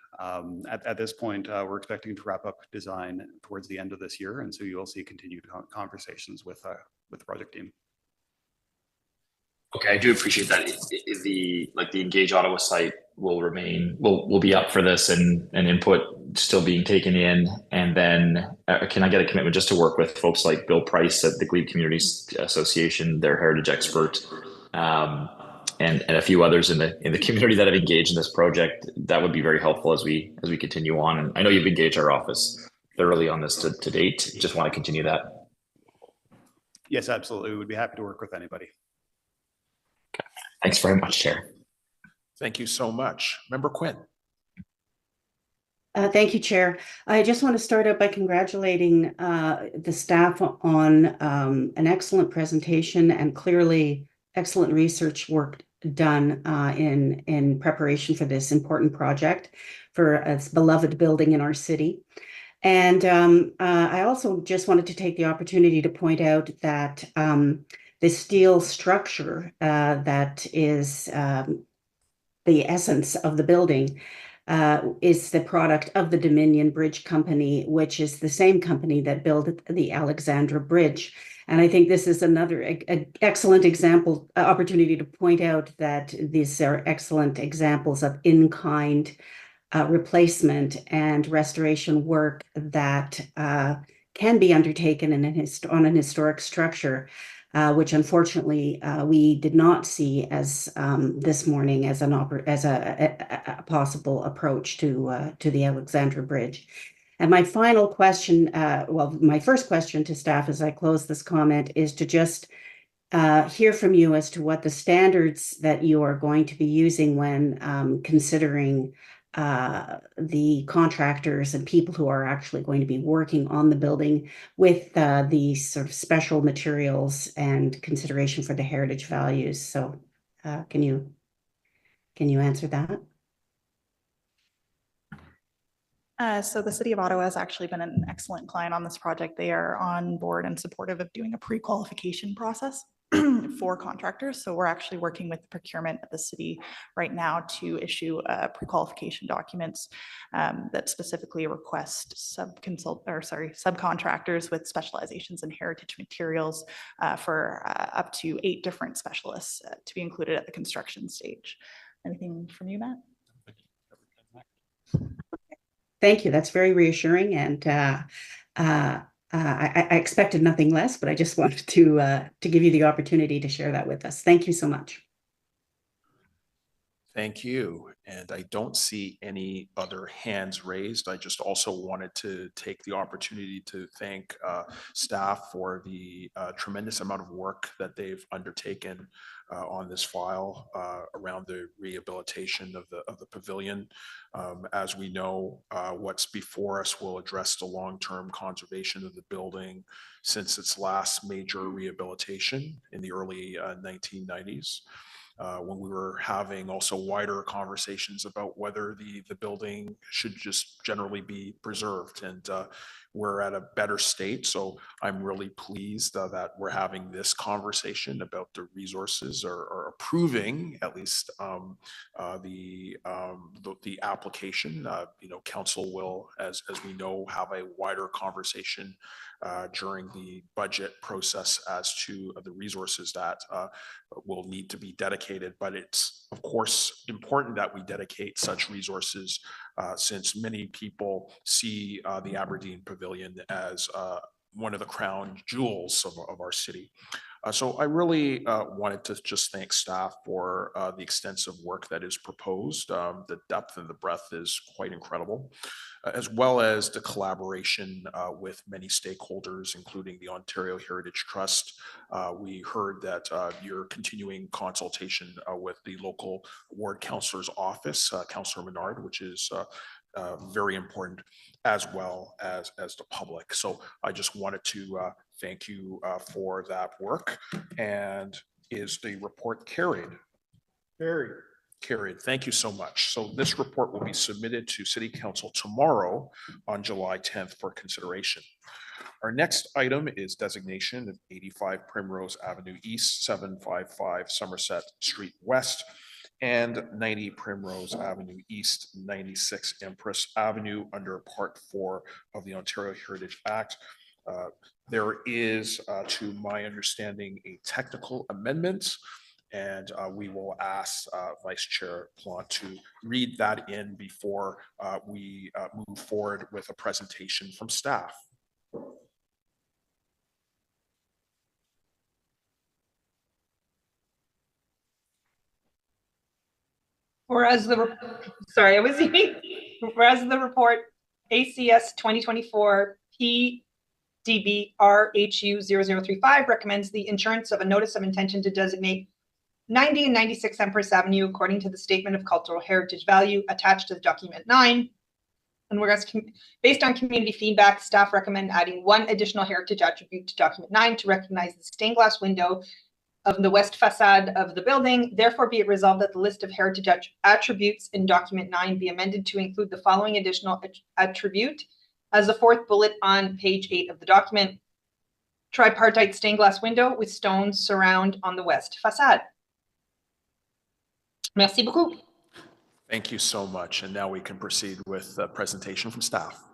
At this point, we're expecting to wrap up design towards the end of this year. And so you will see continued conversations with the project team. Okay, I do appreciate that. The Engage Ottawa site will be up for this and input still being taken in. And then can I get a commitment just to work with folks like Bill Price at the Glebe Community Association, their heritage expert, and a few others in the community that have engaged in this project? That would be very helpful as we continue on. And I know you've engaged our office thoroughly on this to date. Just want to continue that. Yes, absolutely. We would be happy to work with anybody. Thanks very much, Chair. Thank you so much. Member Quinn. Thank you, Chair. I just want to start out by congratulating the staff on an excellent presentation and clearly excellent research work done in preparation for this important project for a beloved building in our city. And I also just wanted to take the opportunity to point out that the steel structure that is the essence of the building is the product of the Dominion Bridge Company, which is the same company that built the Alexandra Bridge. And I think this is another excellent example, opportunity to point out that these are excellent examples of in-kind replacement and restoration work that can be undertaken on an historic structure. Which unfortunately we did not see as this morning as a possible approach to the Alexandra Bridge. And my final question, my first question to staff as I close this comment is to just hear from you as to what the standards that you are going to be using when considering the contractors and people who are actually going to be working on the building with these sort of special materials and consideration for the heritage values. So can you answer that? So the City of Ottawa has actually been an excellent client on this project. They are on board and supportive of doing a pre-qualification process for contractors. So we're actually working with the procurement at the city right now to issue pre-qualification documents that specifically request subcontractors with specializations in heritage materials for up to 8 different specialists to be included at the construction stage. Anything from you, Matt? Thank you. That's very reassuring, and I expected nothing less, but I just wanted to give you the opportunity to share that with us. Thank you so much. Thank you. And I don't see any other hands raised. I just also wanted to take the opportunity to thank staff for the tremendous amount of work that they've undertaken on this file around the rehabilitation of the pavilion. As we know, what's before us will address the long-term conservation of the building since its last major rehabilitation in the early 1990s. When we were having also wider conversations about whether the building should just generally be preserved, and we're at a better state. So I'm really pleased that we're having this conversation about the resources, or approving at least the application. Council will, as we know, have a wider conversation during the budget process as to the resources that will need to be dedicated. But it's, of course, important that we dedicate such resources since many people see the Aberdeen Pavilion as one of the crown jewels of our city. So I really wanted to just thank staff for the extensive work that is proposed. The depth and the breadth is quite incredible, as well as the collaboration with many stakeholders, including the Ontario Heritage Trust. We heard that you're continuing consultation with the local ward councillor's office, Councillor Menard, which is very important, as well as the public. So I just wanted to thank you for that work. And is the report carried? Carried. Carried. Thank you so much. So this report will be submitted to City Council tomorrow on July 10th for consideration. Our next item is designation of 85 Primrose Avenue East, 755 Somerset Street West, and 90 Primrose Avenue East, 96 Empress Avenue under Part 4 of the Ontario Heritage Act. There is, to my understanding, a technical amendment, and we will ask Vice Chair Plante to read that in before we move forward with a presentation from staff. Whereas the report ACS 2024 PDB RHU 0035 recommends the insurance of a notice of intention to designate 90 and 96 Empress Avenue according to the Statement of Cultural Heritage Value attached to the document 9. And whereas based on community feedback, staff recommend adding one additional heritage attribute to document 9 to recognize the stained glass window of the west facade of the building. Therefore, be it resolved that the list of heritage attributes in document 9 be amended to include the following additional attribute as the fourth bullet on page 8 of the document: tripartite stained glass window with stones surround on the west facade. Merci beaucoup. Thank you so much. And now we can proceed with the presentation from staff.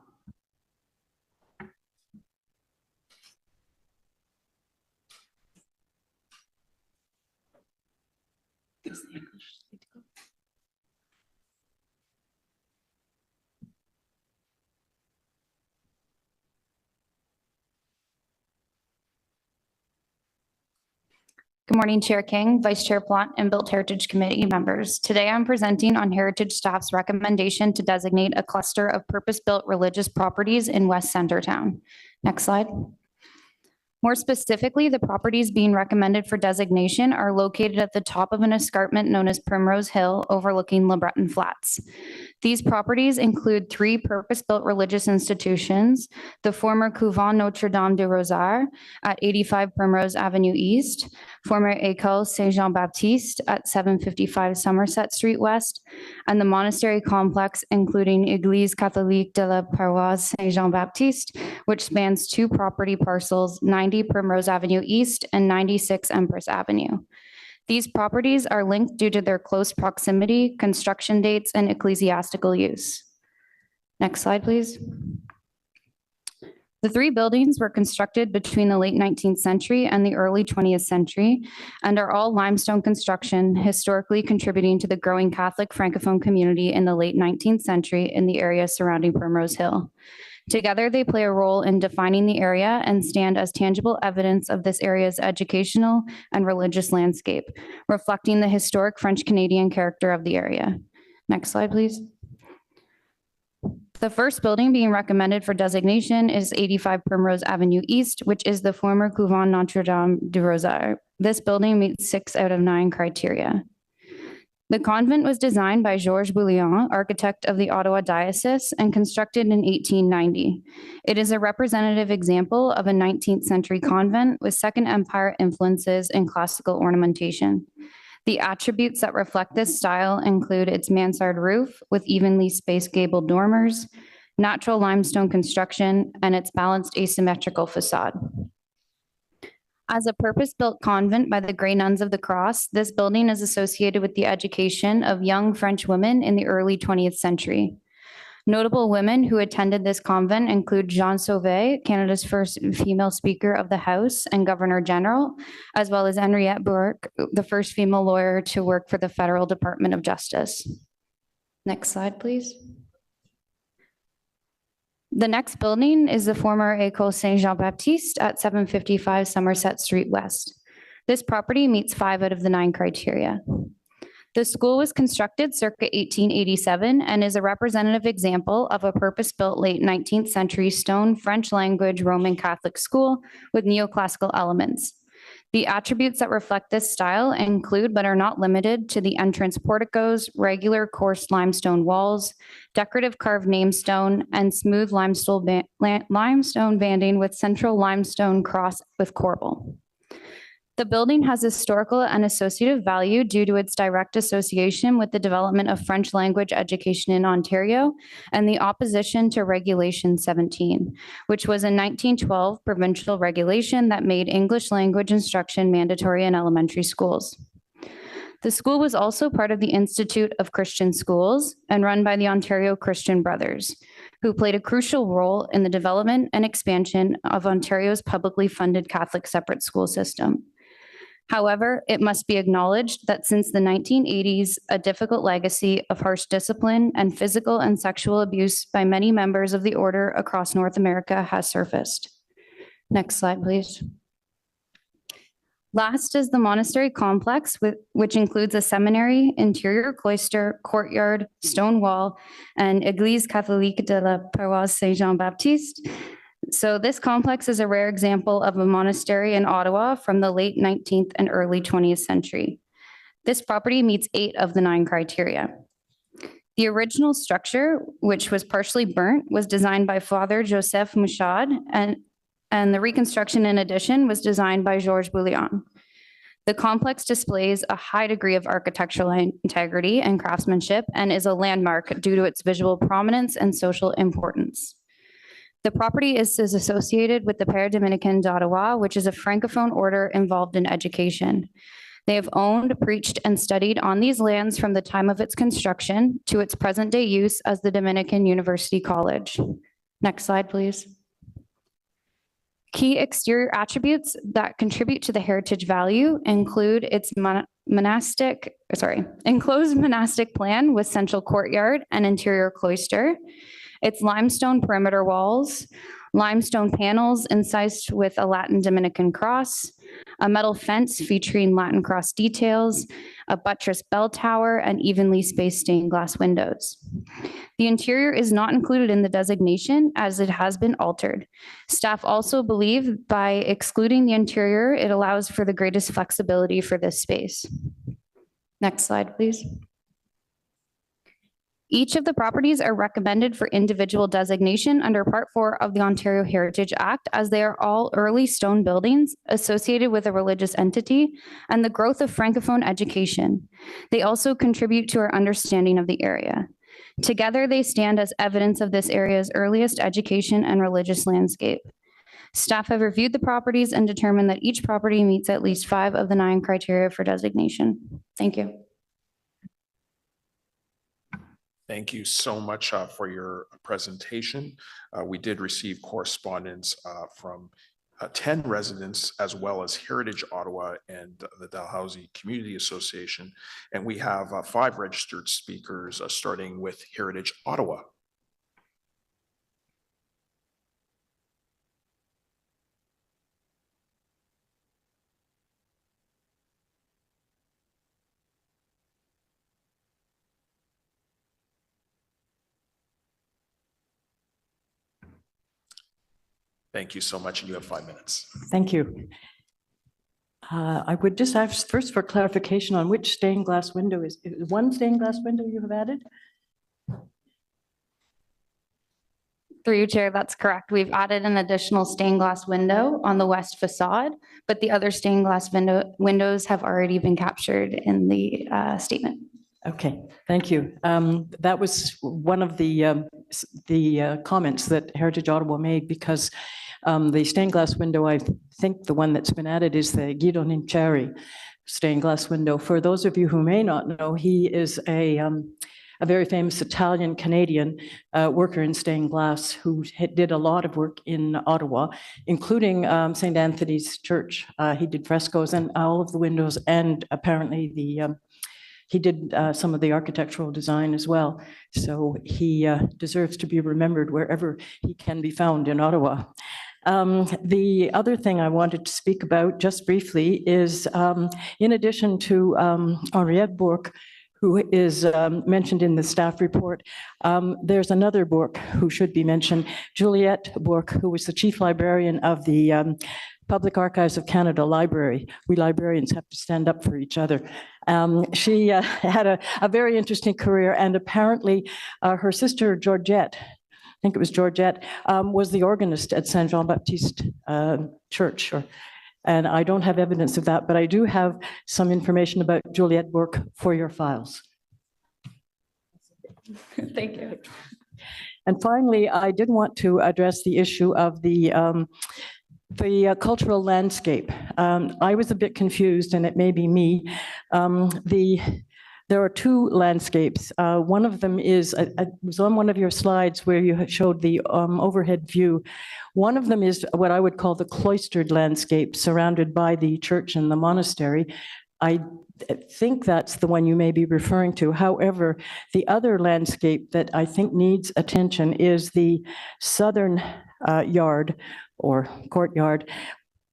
Good morning, Chair King, Vice Chair Plante, and Built Heritage Committee members. Today I'm presenting on Heritage staff's recommendation to designate a cluster of purpose-built religious properties in West Centertown. Next slide. More specifically, the properties being recommended for designation are located at the top of an escarpment known as Primrose Hill overlooking Le Breton Flats. These properties include 3 purpose-built religious institutions: the former Couvent Notre-Dame du Rosaire at 85 Primrose Avenue East, former École Saint-Jean-Baptiste at 755 Somerset Street West, and the monastery complex including Église Catholique de la Paroisse Saint-Jean-Baptiste, which spans 2 property parcels, 90 Primrose Avenue East and 96 Empress Avenue. These properties are linked due to their close proximity, construction dates, and ecclesiastical use. Next slide, please. The 3 buildings were constructed between the late 19th century and the early 20th century and are all limestone construction, historically contributing to the growing Catholic Francophone community in the late 19th century in the area surrounding Primrose Hill. Together, they play a role in defining the area and stand as tangible evidence of this area's educational and religious landscape, reflecting the historic French-Canadian character of the area. Next slide, please. The first building being recommended for designation is 85 Primrose Avenue East, which is the former Couvent Notre-Dame du Rosaire. This building meets 6 out of 9 criteria. The convent was designed by Georges Bouillon, architect of the Ottawa Diocese, and constructed in 1890. It is a representative example of a 19th century convent with Second Empire influences in classical ornamentation. The attributes that reflect this style include its mansard roof with evenly spaced gabled dormers, natural limestone construction, and its balanced asymmetrical facade. As a purpose-built convent by the Grey Nuns of the Cross, this building is associated with the education of young French women in the early 20th century. Notable women who attended this convent include Jeanne Sauvé, Canada's first female Speaker of the House and Governor General, as well as Henriette Bourque, the first female lawyer to work for the Federal Department of Justice. Next slide, please. The next building is the former École Saint-Jean-Baptiste at 755 Somerset Street West. This property meets 5 out of the 9 criteria. The school was constructed circa 1887 and is a representative example of a purpose-built late 19th century stone French language Roman Catholic school with neoclassical elements. The attributes that reflect this style include, but are not limited to, the entrance porticos, regular coarse limestone walls, decorative carved namestone, and smooth limestone banding with central limestone cross with corbel. The building has historical and associative value due to its direct association with the development of French language education in Ontario and the opposition to Regulation 17, which was a 1912 provincial regulation that made English language instruction mandatory in elementary schools. The school was also part of the Institute of Christian Schools and run by the Ontario Christian Brothers, who played a crucial role in the development and expansion of Ontario's publicly funded Catholic separate school system. However, it must be acknowledged that since the 1980s, a difficult legacy of harsh discipline and physical and sexual abuse by many members of the order across North America has surfaced. Next slide, please. Last is the monastery complex, which includes a seminary, interior cloister, courtyard, stone wall, and Église catholique de la Paroisse Saint-Jean-Baptiste. So this complex is a rare example of a monastery in Ottawa from the late 19th and early 20th century. This property meets 8 of the 9 criteria. The original structure, which was partially burnt, was designed by Father Joseph Mouchard, and the reconstruction in addition was designed by Georges Bouillon. The complex displays a high degree of architectural integrity and craftsmanship and is a landmark due to its visual prominence and social importance. The property is associated with the Père Dominicain d'Ottawa, which is a Francophone order involved in education. They have owned, preached, and studied on these lands from the time of its construction to its present-day use as the Dominican University College. Next slide, please. Key exterior attributes that contribute to the heritage value include its enclosed monastic plan with central courtyard and interior cloister, its limestone perimeter walls, limestone panels incised with a Latin Dominican cross, a metal fence featuring Latin cross details, a buttress bell tower, and evenly spaced stained glass windows. The interior is not included in the designation as it has been altered. Staff also believe by excluding the interior, it allows for the greatest flexibility for this space. Next slide, please. Each of the properties are recommended for individual designation under Part 4 of the Ontario Heritage Act, as they are all early stone buildings associated with a religious entity and the growth of Francophone education. They also contribute to our understanding of the area. Together, they stand as evidence of this area's earliest education and religious landscape. Staff have reviewed the properties and determined that each property meets at least 5 of the 9 criteria for designation. Thank you. Thank you so much for your presentation. We did receive correspondence from 10 residents as well as Heritage Ottawa and the Dalhousie Community Association. And we have 5 registered speakers starting with Heritage Ottawa. Thank you so much, and you have 5 minutes. Thank you. I would just ask first for clarification on which stained glass window is it one stained glass window you have added? Through you, Chair, that's correct. We've added an additional stained glass window on the west facade, but the other stained glass windows have already been captured in the statement. Okay, thank you. That was one of the comments that Heritage Ottawa made, because the stained glass window, I think the one that's been added is the Guido Cherry stained glass window. For those of you who may not know, he is a very famous Italian-Canadian worker in stained glass who did a lot of work in Ottawa, including St. Anthony's Church. He did frescoes and all of the windows, and apparently he did some of the architectural design as well. So he deserves to be remembered wherever he can be found in Ottawa. The other thing I wanted to speak about just briefly is, in addition to Henriette Bourque, who is mentioned in the staff report, there's another Bourque who should be mentioned, Juliette Bourque, who was the chief librarian of the Public Archives of Canada Library. We librarians have to stand up for each other. She had a very interesting career, and apparently her sister Georgette, I think it was Georgette, was the organist at Saint Jean-Baptiste Church. And I don't have evidence of that, but I do have some information about Juliette Bourque for your files. Thank you. And finally, I did want to address the issue of the cultural landscape. I was a bit confused, and it may be me. There are two landscapes. One of them is, it was on one of your slides where you showed the overhead view. One of them is what I would call the cloistered landscape, surrounded by the church and the monastery. I think that's the one you may be referring to. However, the other landscape that I think needs attention is the southern yard or courtyard,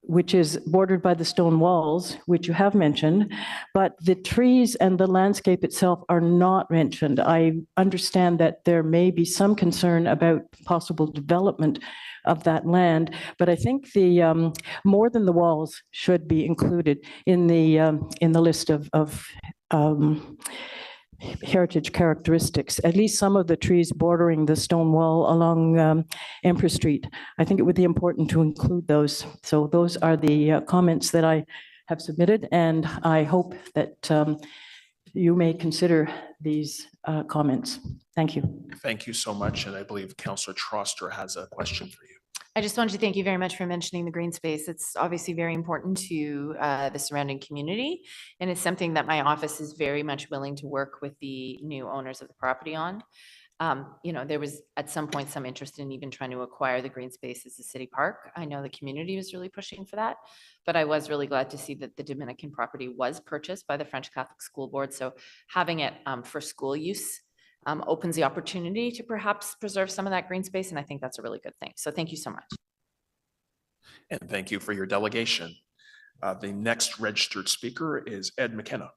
which is bordered by the stone walls, which you have mentioned, but the trees and the landscape itself are not mentioned. I understand that there may be some concern about possible development of that land, but I think the more than the walls should be included in the list of heritage characteristics, at least some of the trees bordering the stone wall along Empress Street. I think it would be important to include those. So those are the comments that I have submitted, and I hope that you may consider these comments. Thank you. Thank you so much, and I believe Councillor Troster has a question for you. I just wanted to thank you very much for mentioning the green space. It's obviously very important to the surrounding community, and it's something that my office is very much willing to work with the new owners of the property on. You know, there was at some point some interest in even trying to acquire the green space as a city park. I know the community was really pushing for that, but I was really glad to see that the Dominican property was purchased by the French Catholic School Board. So having it for school use opens the opportunity to perhaps preserve some of that green space, and I think that's a really good thing. So thank you so much. And thank you for your delegation. The next registered speaker is Ed McKenna.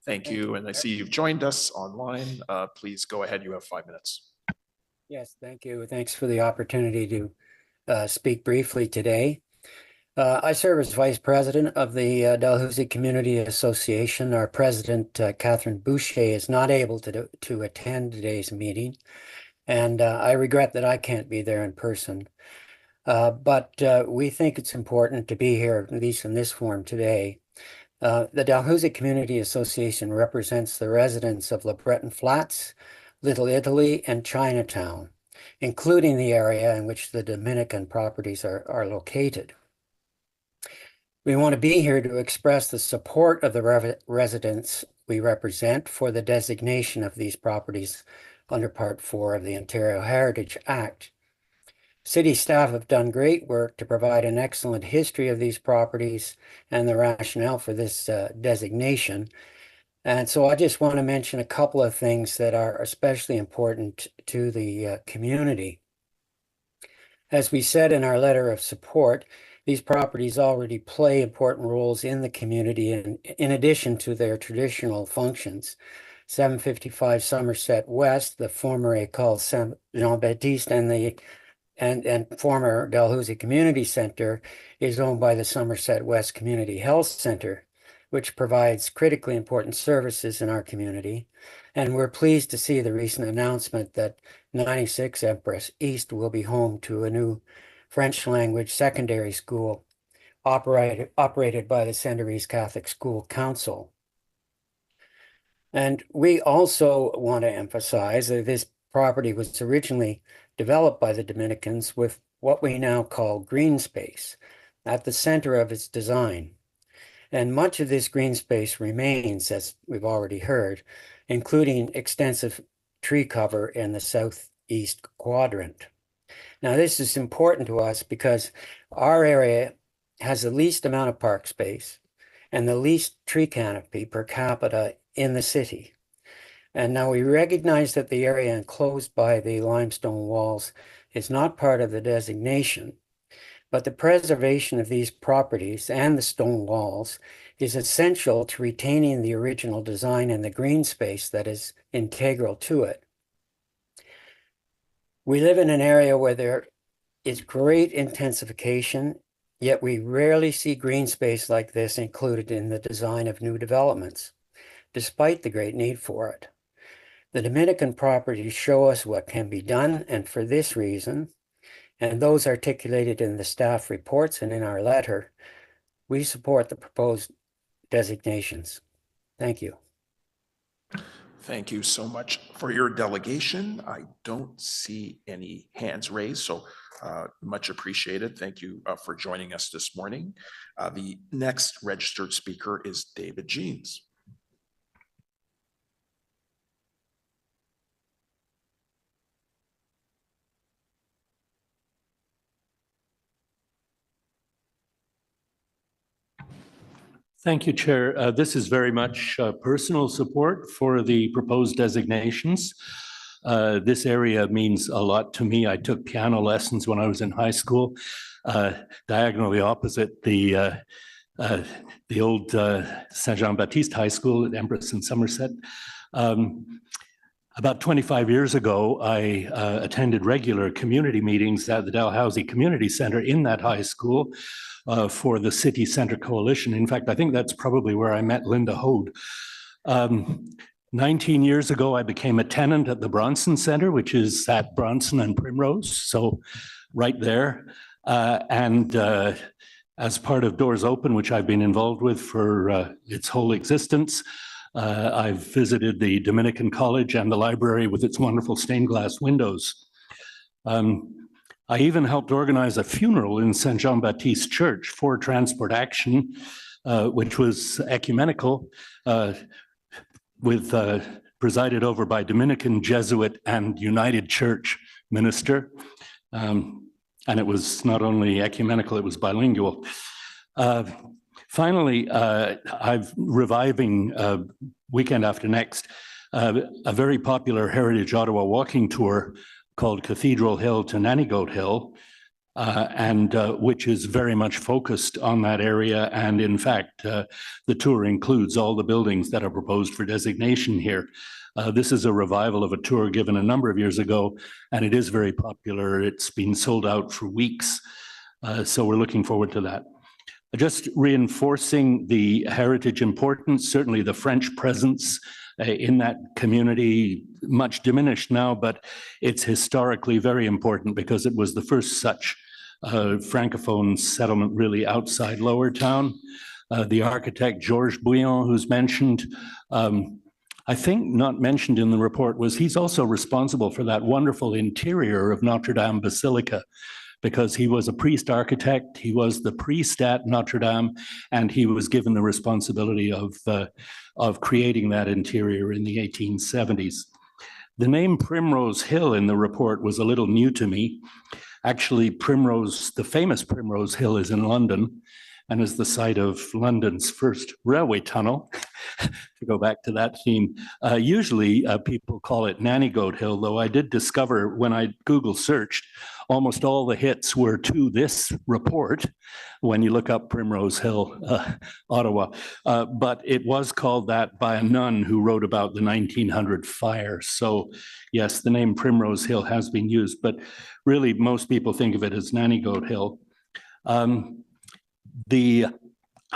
Thank you, and I see you've joined us online. Please go ahead, you have 5 minutes. Yes, thank you. Thanks for the opportunity to speak briefly today. I serve as Vice President of the Dalhousie Community Association. Our President, Catherine Boucher, is not able to attend today's meeting, and I regret that I can't be there in person. But we think it's important to be here, at least in this form today. The Dalhousie Community Association represents the residents of Le Breton Flats, Little Italy, and Chinatown, including the area in which the Dominican properties are located. We want to be here to express the support of the residents we represent for the designation of these properties under Part 4 of the Ontario Heritage Act. City staff have done great work to provide an excellent history of these properties and the rationale for this designation. And so I just want to mention a couple of things that are especially important to the community. As we said in our letter of support, These properties already play important roles in the community and in addition to their traditional functions. 755 Somerset West, the former École Saint-Jean-Baptiste and former Dalhousie Community Center is owned by the Somerset West Community Health Center, which provides critically important services in our community. And we're pleased to see the recent announcement that 96 Empress East will be home to a new French language secondary school operated by the Center East Catholic School Council. And we also want to emphasize that this property was originally developed by the Dominicans with what we now call green space at the center of its design. And much of this green space remains, as we've already heard, including extensive tree cover in the southeast quadrant. Now, this is important to us because our area has the least amount of park space and the least tree canopy per capita in the city. And now we recognize that the area enclosed by the limestone walls is not part of the designation, but the preservation of these properties and the stone walls is essential to retaining the original design and the green space that is integral to it. We live in an area where there is great intensification, yet we rarely see green space like this included in the design of new developments, despite the great need for it. The Dominican properties show us what can be done, and for this reason, and those articulated in the staff reports and in our letter, we support the proposed designations. Thank you. Thank you so much for your delegation. I don't see any hands raised, so much appreciated. Thank you for joining us this morning. The next registered speaker is David Jeans. Thank you, Chair. This is very much personal support for the proposed designations. This area means a lot to me. I took piano lessons when I was in high school, diagonally opposite the old Saint-Jean-Baptiste High School at Empress in Somerset. About 25 years ago, I attended regular community meetings at the Dalhousie Community Center in that high school for the City Center Coalition. In fact, I think that's probably where I met Linda Hode. 19 years ago, I became a tenant at the Bronson Center, which is at Bronson and Primrose, so right there. As part of Doors Open, which I've been involved with for its whole existence, I've visited the Dominican College and the library with its wonderful stained glass windows. I even helped organize a funeral in Saint Jean-Baptiste Church for Transport Action, which was ecumenical, presided over by Dominican, Jesuit, and United Church minister. And it was not only ecumenical, it was bilingual. Finally, I'm reviving weekend after next, a very popular Heritage Ottawa walking tour called Cathedral Hill to Nannygoat Hill, which is very much focused on that area. And in fact, the tour includes all the buildings that are proposed for designation here. This is a revival of a tour given a number of years ago, and it is very popular. It's been sold out for weeks. So we're looking forward to that. Just reinforcing the heritage importance, certainly the French presence in that community, much diminished now, but it's historically very important because it was the first such Francophone settlement really outside Lower Town. The architect Georges Bouillon, who's mentioned, I think not mentioned in the report, was he's also responsible for that wonderful interior of Notre Dame Basilica, because he was a priest architect, he was the priest at Notre Dame, and he was given the responsibility of creating that interior in the 1870s. The name Primrose Hill in the report was a little new to me. Actually, the famous Primrose Hill is in London, and is the site of London's first railway tunnel, to go back to that theme. Usually people call it Nanny Goat Hill, though I did discover when I Google searched, almost all the hits were to this report when you look up Primrose Hill, Ottawa. But it was called that by a nun who wrote about the 1900 fire. So yes, the name Primrose Hill has been used, but really most people think of it as Nanny Goat Hill. The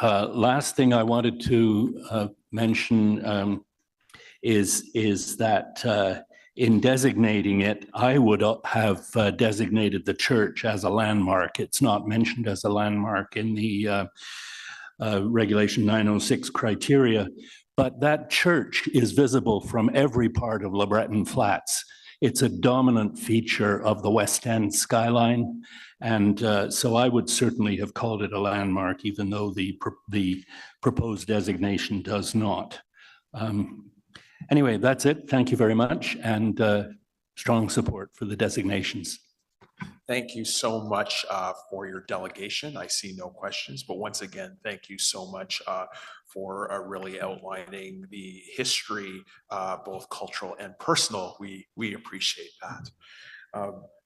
last thing I wanted to mention is that in designating it, I would have designated the church as a landmark. It's not mentioned as a landmark in the Regulation 906 criteria, but that church is visible from every part of LeBreton Flats. It's a dominant feature of the West End skyline. And so I would certainly have called it a landmark, even though the proposed designation does not. Anyway, that's it. Thank you very much, and strong support for the designations. Thank you so much for your delegation. I see no questions, but once again, thank you so much for really outlining the history, both cultural and personal. We appreciate that.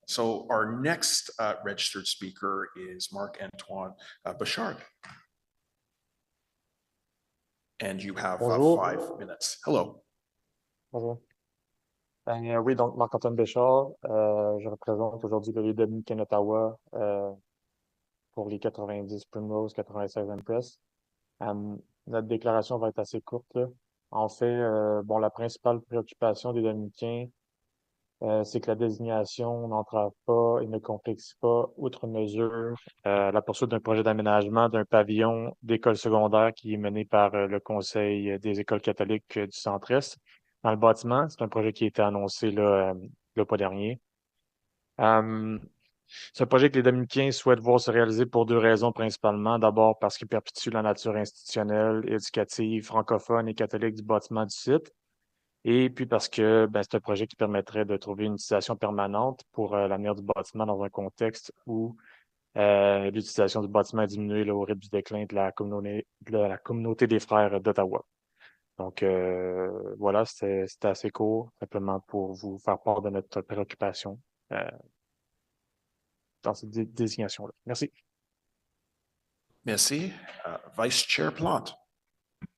So our next registered speaker is Marc-Antoine Bouchard. And you have 5 minutes. Hello. Bonjour. Oui, donc Marc-Antoine Béchard, je représente aujourd'hui le lieu dominicain d'Ottawa pour les 90 Primrose, 96 Empress. Notre déclaration va être assez courte, là. En fait, bon, la principale préoccupation des Dominicains, c'est que la désignation n'entrave pas et ne complexifie pas, outre mesure, la poursuite d'un projet d'aménagement d'un pavillon d'école secondaire qui est mené par le Conseil des écoles catholiques du Centre-Est dans le bâtiment. C'est un projet qui a été annoncé là, le pas dernier. C'est un projet que les Dominicains souhaitent voir se réaliser pour 2 raisons principalement. D'abord parce qu'il perpétue la nature institutionnelle, éducative, francophone et catholique du bâtiment du site. Et puis parce que c'est un projet qui permettrait de trouver une utilisation permanente pour l'avenir du bâtiment dans un contexte où l'utilisation du bâtiment a diminué là, au rythme du déclin de la communauté des frères d'Ottawa. Donc voilà, c'était assez court, simplement pour vous faire part de notre préoccupation dans cette désignation-là. Merci. Merci. Vice Chair Plante.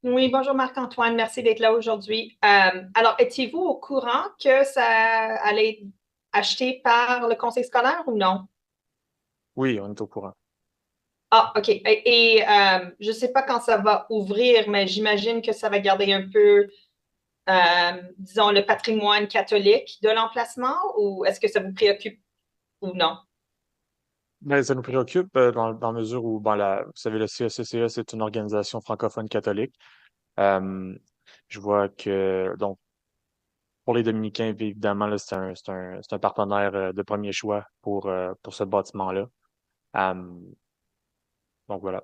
Oui, bonjour Marc-Antoine, merci d'être là aujourd'hui. Alors, étiez-vous au courant que ça allait être acheté par le conseil scolaire ou non? Oui, on est au courant. Ah, OK. Et je ne sais pas quand ça va ouvrir, mais j'imagine que ça va garder un peu, disons, le patrimoine catholique de l'emplacement, ou est-ce que ça vous préoccupe ou non? Mais ça nous préoccupe dans la mesure où, vous savez, le CSCCE, c'est une organisation francophone catholique. Je vois que, donc, pour les Dominicains, évidemment, là, c'est un partenaire de premier choix pour ce bâtiment-là. Donc, voilà.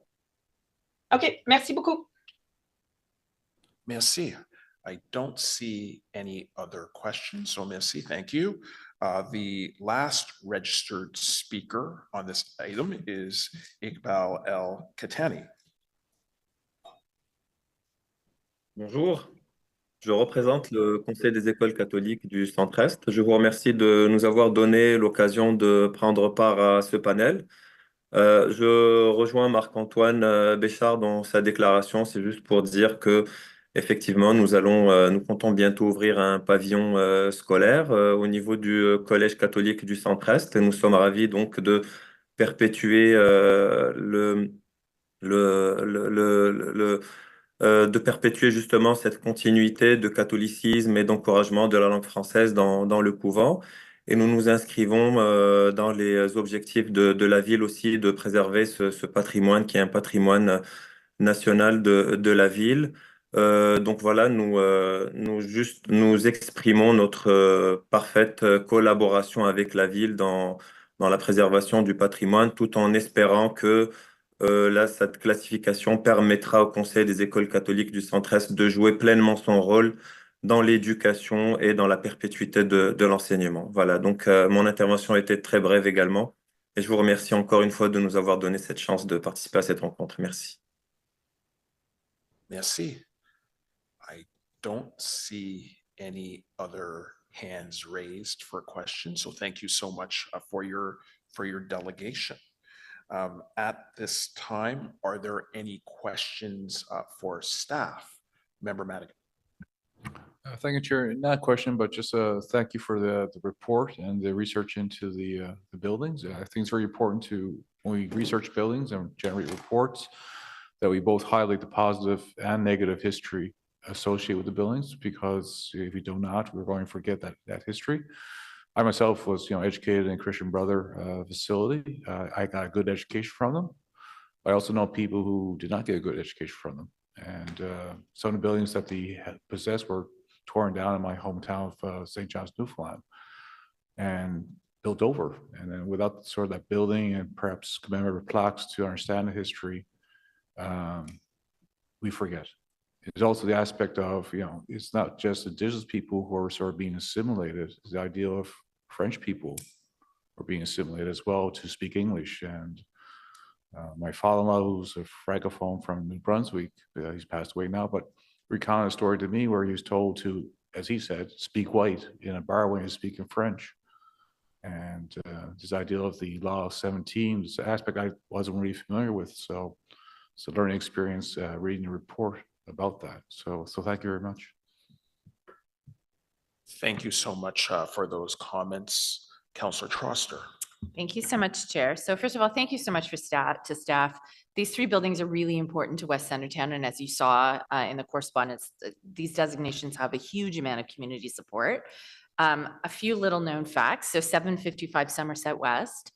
OK, merci beaucoup. Merci. I don't see any other questions, so merci, thank you. The last registered speaker on this item is Iqbal El Khatani. Bonjour, je représente le Conseil des écoles catholiques du Centre-Est. Je vous remercie de nous avoir donné l'occasion de prendre part à ce panel. Je rejoins Marc-Antoine Béchard dans sa déclaration. C'est juste pour dire que effectivement, nous comptons bientôt ouvrir un pavillon scolaire au niveau du Collège catholique du Centre-Est. Nous sommes ravis donc de perpétuer de perpétuer justement cette continuité de catholicisme et d'encouragement de la langue française dans le couvent. Et nous nous inscrivons dans les objectifs de la ville aussi de préserver ce patrimoine qui est un patrimoine national de la ville. Donc voilà, nous exprimons notre parfaite collaboration avec la ville dans la préservation du patrimoine, tout en espérant que cette classification permettra au Conseil des écoles catholiques du Centre-Est de jouer pleinement son rôle dans l'éducation et dans la perpétuité de l'enseignement. Voilà, donc mon intervention était très brève également Et je vous remercie encore une fois de nous avoir donné cette chance de participer à cette rencontre. Merci. Merci. I don't see any other hands raised for questions, so thank you so much for your delegation. At this time, are there any questions for staff? Member Madigan. Thank you, Chair. Not a question, but just thank you for the report and the research into the buildings. I think it's very important to, when we research buildings and generate reports, that we both highlight the positive and negative history associated with the buildings, because if we do not, we're going to forget that history. I myself was, educated in Christian Brother facility. I got a good education from them. I also know people who did not get a good education from them. And some of the buildings that they possessed were torn down in my hometown of St. John's, Newfoundland, and built over. And then without sort of that building and perhaps commemorative plaques to understand the history, we forget. There's also the aspect of, it's not just indigenous people who are sort of being assimilated. It's the idea of French people are being assimilated as well to speak English. And my father-in-law, who's a francophone from New Brunswick, he's passed away now, but recounted a story to me where he was told to, as he said, speak white in a bar when he was speaking French. And this idea of the law of 17, this aspect I wasn't really familiar with. So it's a learning experience reading the report about that. So thank you very much. Thank you so much for those comments. Councillor Troster. Thank you so much, Chair. So first of all, thank you so much to staff. These three buildings are really important to West Centertown. And as you saw in the correspondence, these designations have a huge amount of community support. A few little known facts. So 755 Somerset West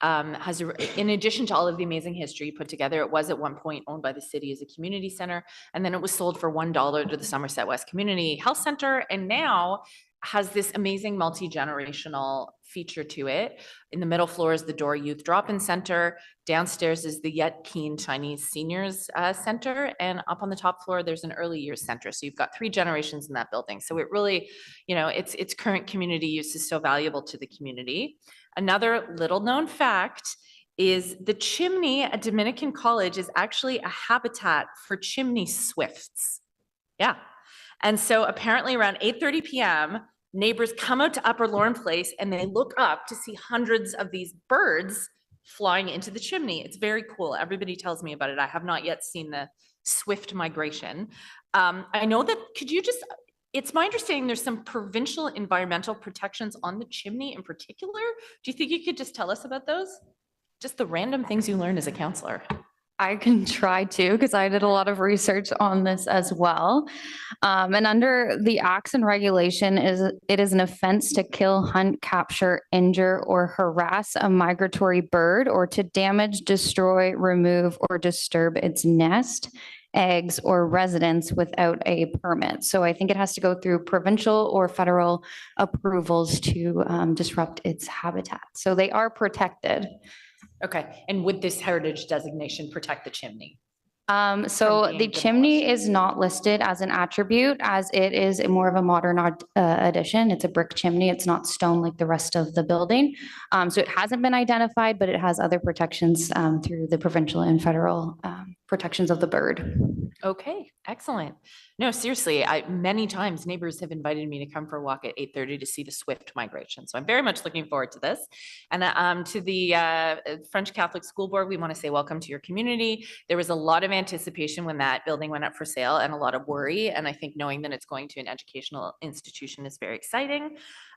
has, in addition to all of the amazing history put together, it was at one point owned by the city as a community center. And then it was sold for $1 to the Somerset West Community Health Center. And now has this amazing multi-generational feature to it. In the middle floor is the Dora Youth Drop-In Center. Downstairs is the Yet Keen Chinese Seniors Center. And up on the top floor, there's an early years center. So you've got 3 generations in that building. So it really, its current community use is so valuable to the community. Another little known fact is the chimney at Dominican College is actually a habitat for chimney swifts. Yeah. And so apparently around 8:30 p.m., neighbors come out to Upper Lorne Place and they look up to see hundreds of these birds flying into the chimney. It's very cool. Everybody tells me about it. I have not yet seen the swift migration. I know that, it's my understanding there's some provincial environmental protections on the chimney in particular. Do you think you could just tell us about those? Just the random things you learn as a counselor. I can try to, because I did a lot of research on this as well. And under the acts and regulation, it is an offense to kill, hunt, capture, injure, or harass a migratory bird, or to damage, destroy, remove, or disturb its nest, eggs, or residence without a permit. So I think it has to go through provincial or federal approvals to disrupt its habitat. So they are protected. Okay, and would this heritage designation protect the chimney? So the chimney is not listed as an attribute, as it is more of a modern addition. It's a brick chimney. It's not stone like the rest of the building. So it hasn't been identified, but it has other protections through the provincial and federal protections of the bird. Okay, excellent. No, seriously, many times neighbors have invited me to come for a walk at 8:30 to see the swift migration. So I'm very much looking forward to this. And to the French Catholic School Board, we want to say welcome to your community. There was a lot of anticipation when that building went up for sale and a lot of worry. And I think knowing that it's going to an educational institution is very exciting.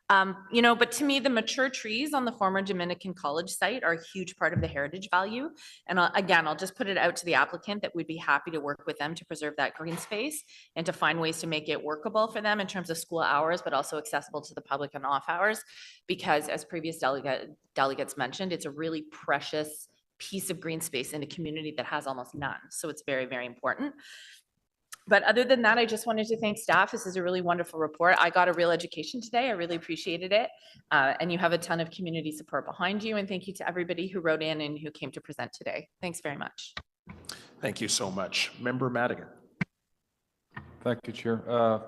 But to me, the mature trees on the former Dominican College site are a huge part of the heritage value. And again, I'll just put it out to the applicant that we'd be happy to work with them to preserve that green space and to find ways to make it workable for them in terms of school hours, but also accessible to the public on off hours. Because as previous delegates mentioned, it's a really precious piece of green space in a community that has almost none. So it's very, very important. But other than that, I just wanted to thank staff. This is a really wonderful report. I got a real education today. I really appreciated it. And you have a ton of community support behind you. And thank you to everybody who wrote in and who came to present today. Thanks very much. Thank you so much. Member Madigan. Thank you, Chair.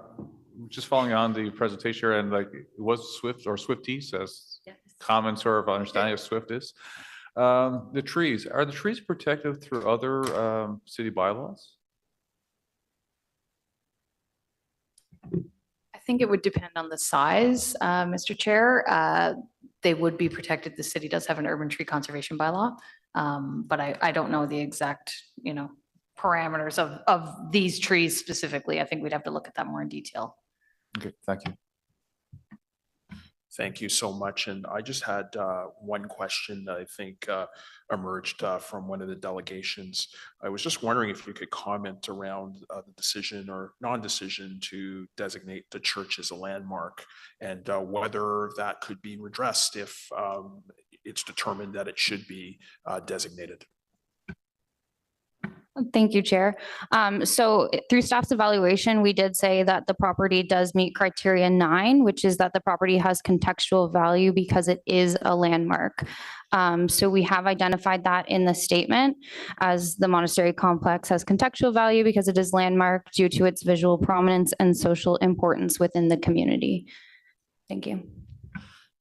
Just following on the presentation, and it was Swift or Swifties as common sort of understanding of Swift is. The trees, are the trees protected through other city bylaws? I think it would depend on the size, Mr. Chair. They would be protected. The city does have an urban tree conservation bylaw. But I don't know the exact, parameters of these trees specifically. I think we'd have to look at that more in detail. Okay, thank you. Thank you so much. And I just had one question that I think emerged from one of the delegations. I was just wondering if you could comment around the decision or non-decision to designate the church as a landmark, and whether that could be redressed if it's determined that it should be designated. Thank you, Chair. So through staff's evaluation, we did say that the property does meet criteria 9, which is that the property has contextual value because it is a landmark. So we have identified that in the statement as the monastery complex has contextual value because it is landmark due to its visual prominence and social importance within the community. Thank you.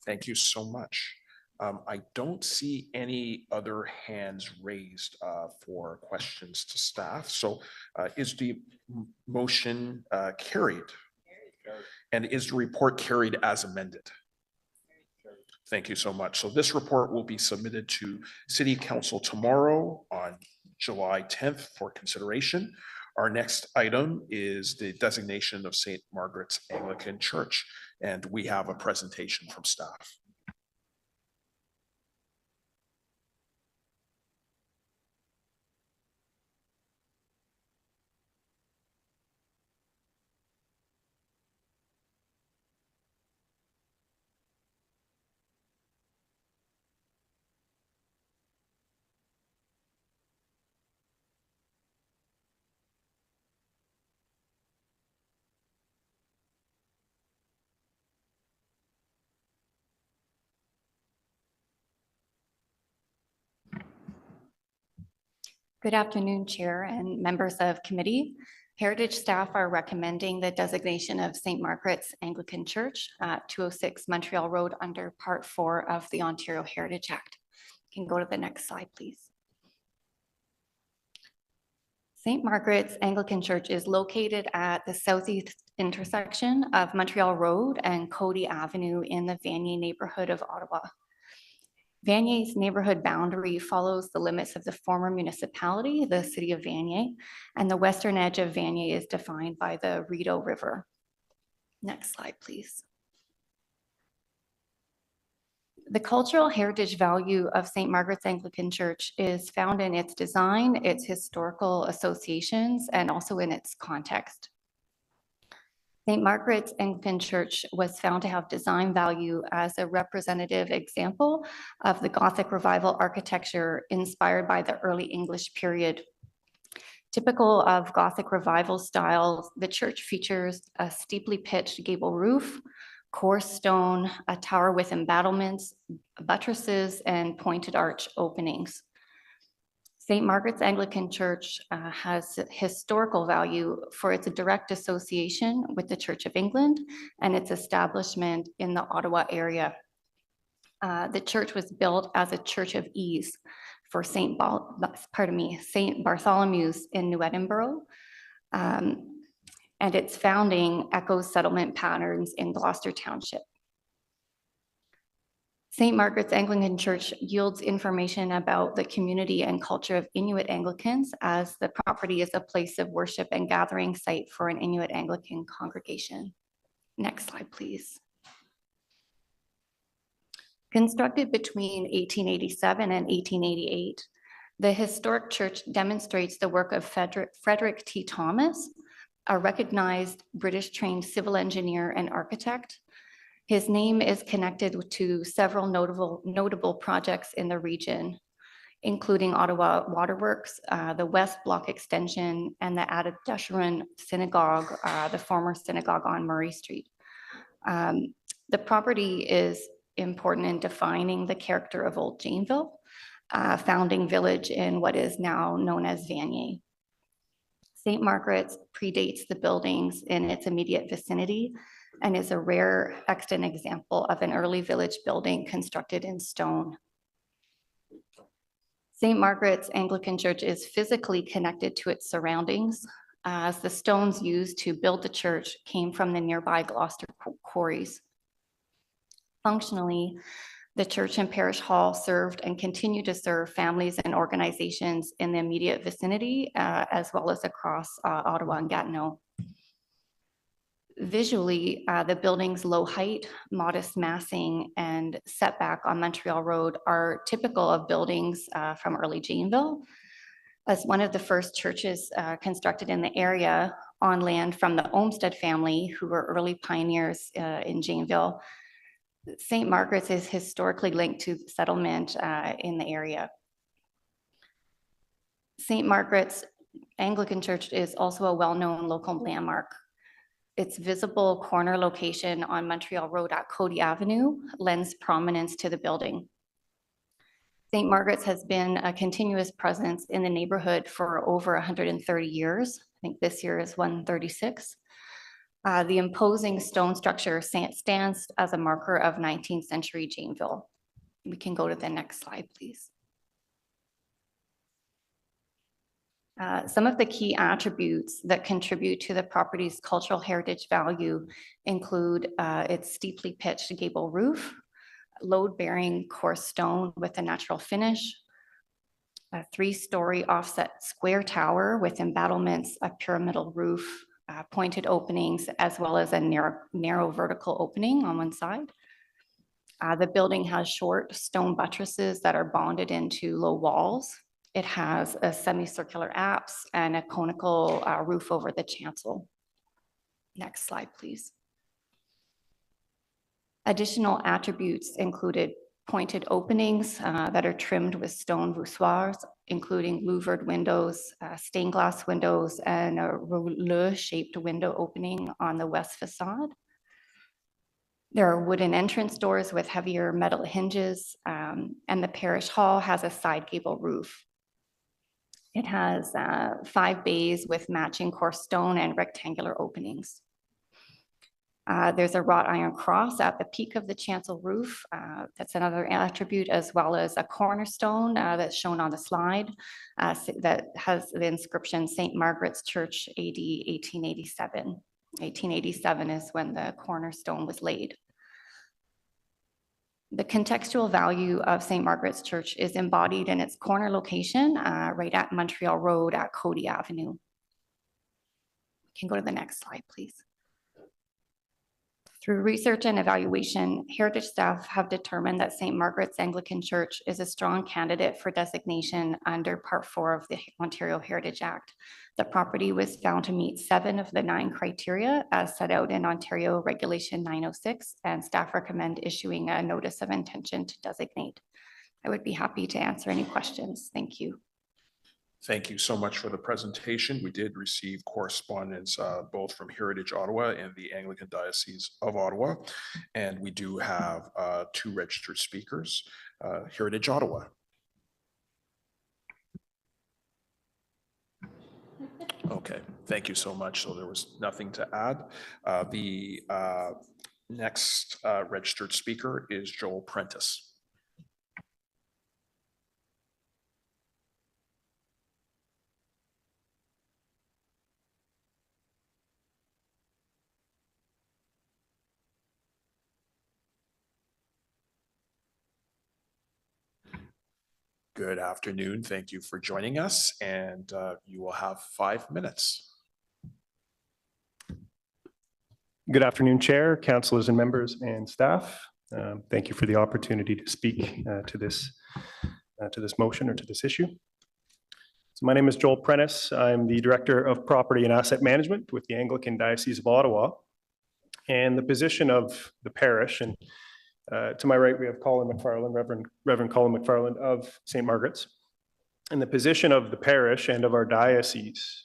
Thank you so much. I don't see any other hands raised for questions to staff. So is the motion carried? And is the report carried as amended? Thank you so much. So this report will be submitted to City Council tomorrow on July 10th for consideration. Our next item is the designation of St. Margaret's Anglican Church, and we have a presentation from staff. Good afternoon, Chair and members of committee. Heritage staff are recommending the designation of St. Margaret's Anglican Church at 206 Montreal Road under Part 4 of the Ontario Heritage Act. You can go to the next slide, please. St. Margaret's Anglican Church is located at the southeast intersection of Montreal Road and Cody Avenue in the Vanier neighborhood of Ottawa. Vanier's neighborhood boundary follows the limits of the former municipality, the city of Vanier, and the western edge of Vanier is defined by the Rideau River. Next slide, please. The cultural heritage value of St. Margaret's Anglican Church is found in its design, its historical associations, and also in its context. St. Margaret's Anglican Church was found to have design value as a representative example of the Gothic Revival architecture inspired by the early English period. Typical of Gothic Revival styles, the church features a steeply pitched gable roof, coarse stone, a tower with embattlements, buttresses, and pointed arch openings. St. Margaret's Anglican Church has historical value for its direct association with the Church of England and its establishment in the Ottawa area. The church was built as a church of ease for St. Bartholomew's in New Edinburgh, and its founding echoes settlement patterns in Gloucester Township. St. Margaret's Anglican Church yields information about the community and culture of Inuit Anglicans, as the property is a place of worship and gathering site for an Inuit Anglican congregation. Next slide, please. Constructed between 1887 and 1888, the historic church demonstrates the work of Frederick T. Thomas, a recognized British-trained civil engineer and architect. His name is connected to several notable projects in the region, including Ottawa Waterworks, the West Block Extension, and the Adadasheron Synagogue, the former synagogue on Murray Street. The property is important in defining the character of Old Janeville, founding village in what is now known as Vanier. St. Margaret's predates the buildings in its immediate vicinity and is a rare extant example of an early village building constructed in stone. St. Margaret's Anglican Church is physically connected to its surroundings, as the stones used to build the church came from the nearby Gloucester quarries. Functionally, the church and parish hall served and continue to serve families and organizations in the immediate vicinity, as well as across Ottawa and Gatineau. Visually, the building's low height, modest massing, and setback on Montreal Road are typical of buildings from early Janeville. As one of the first churches constructed in the area on land from the Olmsted family, who were early pioneers in Janeville, St. Margaret's is historically linked to settlement in the area. St. Margaret's Anglican Church is also a well-known local landmark. Its visible corner location on Montreal Road at Cody Avenue lends prominence to the building. St. Margaret's has been a continuous presence in the neighborhood for over 130 years. I think this year is 136. The imposing stone structure stands as a marker of 19th century Janeville. We can go to the next slide, please. Some of the key attributes that contribute to the property's cultural heritage value include its steeply pitched gable roof, load-bearing coarse stone with a natural finish, a 3-story offset square tower with embattlements, a pyramidal roof, pointed openings, as well as a narrow vertical opening on one side. The building has short stone buttresses that are bonded into low walls. It has a semicircular apse and a conical roof over the chancel. Next slide, please. Additional attributes included pointed openings that are trimmed with stone voussoirs, including louvered windows, stained glass windows, and a rouleau-shaped window opening on the west facade. There are wooden entrance doors with heavier metal hinges, and the parish hall has a side gable roof. It has 5 bays with matching coarse stone and rectangular openings. There's a wrought iron cross at the peak of the chancel roof. That's another attribute, as well as a cornerstone that's shown on the slide that has the inscription St. Margaret's Church AD 1887. 1887 is when the cornerstone was laid. The contextual value of St. Margaret's Church is embodied in its corner location right at Montreal Road at Cody Avenue. You can go to the next slide, please. Through research and evaluation, heritage staff have determined that St. Margaret's Anglican Church is a strong candidate for designation under Part 4 of the Ontario Heritage Act. The property was found to meet 7 of the 9 criteria as set out in Ontario Regulation 906, and staff recommend issuing a notice of intention to designate. I would be happy to answer any questions. Thank you. Thank you so much for the presentation. We did receive correspondence both from Heritage Ottawa and the Anglican Diocese of Ottawa, and we do have 2 registered speakers. Heritage Ottawa. Okay, thank you so much. So there was nothing to add. The next registered speaker is Joel Prentice. Good afternoon. Thank you for joining us, and you will have 5 minutes. Good afternoon, Chair, councillors and members and staff. Thank you for the opportunity to speak to this motion or to this issue. So my name is Joel Prentice. I'm the Director of Property and Asset Management with the Anglican Diocese of Ottawa, and the position of the parish, and to my right, we have Colin McFarland, Reverend Colin McFarland of St. Margaret's. And the position of the parish and of our diocese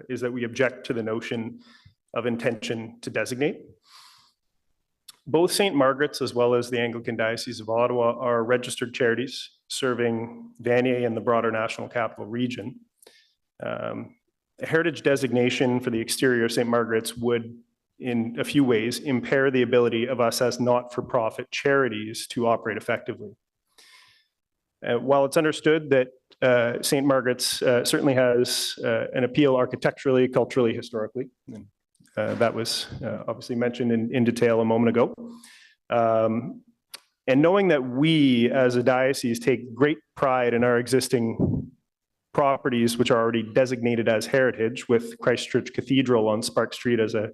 is that we object to the notion of intention to designate. Both St. Margaret's as well as the Anglican Diocese of Ottawa are registered charities serving Vanier and the broader National Capital Region. A heritage designation for the exterior of St. Margaret's would, in a few ways, impair the ability of us as not-for-profit charities to operate effectively. While it's understood that St. Margaret's certainly has an appeal architecturally, culturally, historically, that was obviously mentioned in detail a moment ago. And knowing that we as a diocese take great pride in our existing properties, which are already designated as heritage, with Christchurch Cathedral on Spark Street as a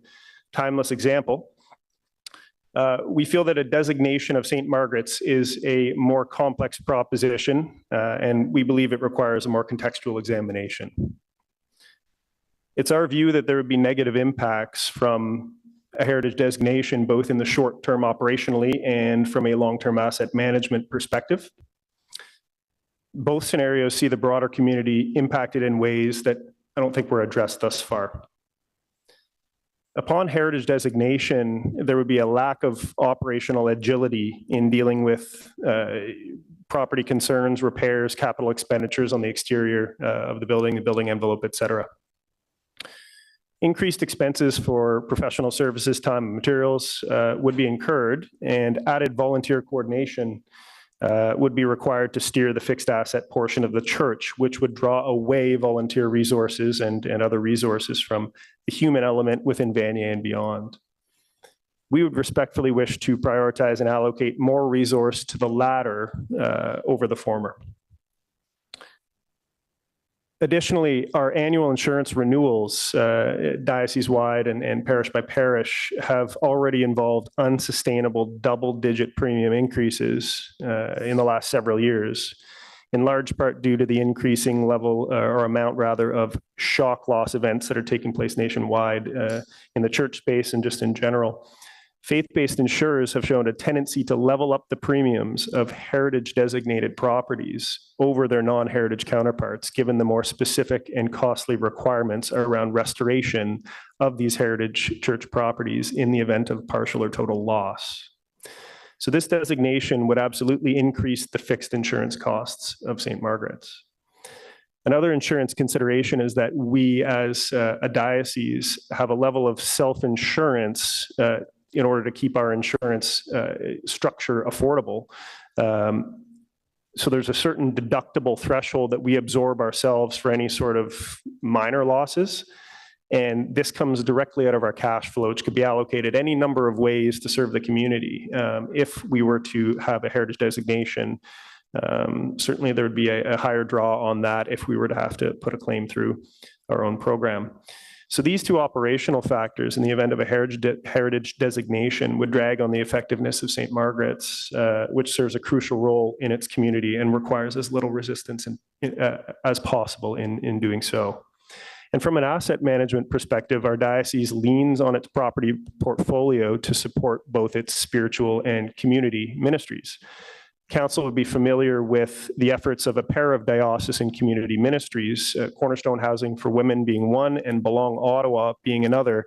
timeless example, we feel that a designation of St. Margaret's is a more complex proposition, and we believe it requires a more contextual examination. It's our view that there would be negative impacts from a heritage designation, both in the short term operationally and from a long-term asset management perspective. Both scenarios see the broader community impacted in ways that I don't think were addressed thus far. Upon heritage designation, there would be a lack of operational agility in dealing with property concerns, repairs, capital expenditures on the exterior of the building envelope, et cetera. Increased expenses for professional services, time, and materials would be incurred, and added volunteer coordination would be required to steer the fixed asset portion of the church, which would draw away volunteer resources and other resources from the human element within Vanier and beyond. We would respectfully wish to prioritize and allocate more resource to the latter over the former. Additionally, our annual insurance renewals, diocese-wide and parish by parish, have already involved unsustainable double-digit premium increases in the last several years, in large part due to the increasing level or amount rather of shock loss events that are taking place nationwide in the church space and just in general. Faith-based insurers have shown a tendency to level up the premiums of heritage-designated properties over their non-heritage counterparts, given the more specific and costly requirements around restoration of these heritage church properties in the event of partial or total loss. So this designation would absolutely increase the fixed insurance costs of St. Margaret's. Another insurance consideration is that we as a diocese have a level of self-insurance in order to keep our insurance structure affordable. So there's a certain deductible threshold that we absorb ourselves for any sort of minor losses. And this comes directly out of our cash flow, which could be allocated any number of ways to serve the community. If we were to have a heritage designation, certainly there would be a higher draw on that if we were to have to put a claim through our own program. So these two operational factors in the event of a heritage designation would drag on the effectiveness of St. Margaret's, which serves a crucial role in its community and requires as little resistance as possible in doing so. And from an asset management perspective, our diocese leans on its property portfolio to support both its spiritual and community ministries. Council would be familiar with the efforts of a pair of diocesan community ministries, Cornerstone Housing for Women being one and Belong Ottawa being another.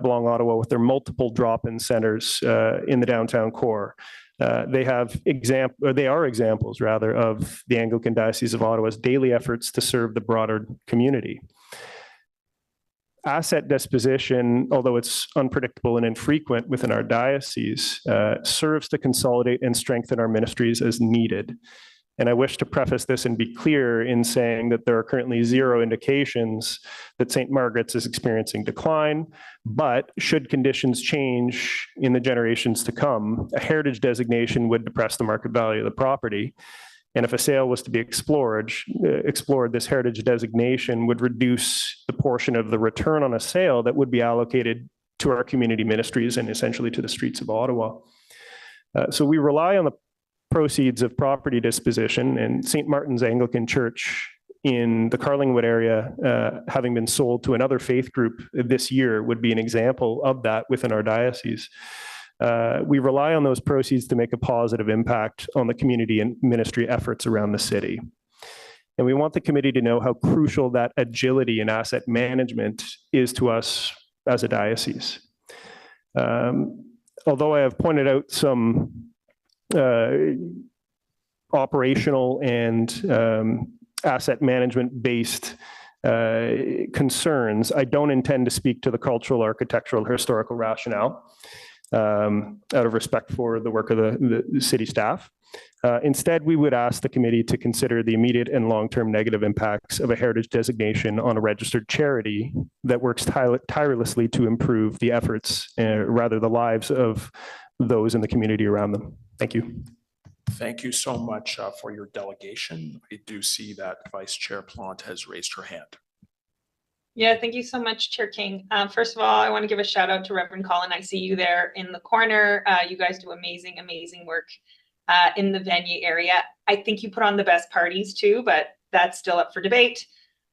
Belong Ottawa with their multiple drop-in centers in the downtown core. They are examples rather of the Anglican Diocese of Ottawa's daily efforts to serve the broader community. Asset disposition, although it's unpredictable and infrequent within our diocese, serves to consolidate and strengthen our ministries as needed. And I wish to preface this and be clear in saying that there are currently zero indications that St. Margaret's is experiencing decline, but should conditions change in the generations to come, a heritage designation would depress the market value of the property. And if a sale was to be explored, this heritage designation would reduce the portion of the return on a sale that would be allocated to our community ministries and essentially to the streets of Ottawa. So we rely on the proceeds of property disposition, and St. Martin's Anglican Church in the Carlingwood area, having been sold to another faith group this year, would be an example of that within our diocese. We rely on those proceeds to make a positive impact on the community and ministry efforts around the city. And we want the committee to know how crucial that agility in asset management is to us as a diocese. Although I have pointed out some operational and asset management based concerns, I don't intend to speak to the cultural, architectural, historical rationale. out of respect for the work of the city staff. Instead, we would ask the committee to consider the immediate and long-term negative impacts of a heritage designation on a registered charity that works tirelessly to improve the efforts, rather the lives of those in the community around them. Thank you. Thank you so much for your delegation. I do see that Vice Chair Plant has raised her hand. Yeah, thank you so much, Chair King. First of all, I want to give a shout out to Reverend Colin. I see you there in the corner. You guys do amazing, amazing work in the venue area. I think you put on the best parties too, but that's still up for debate.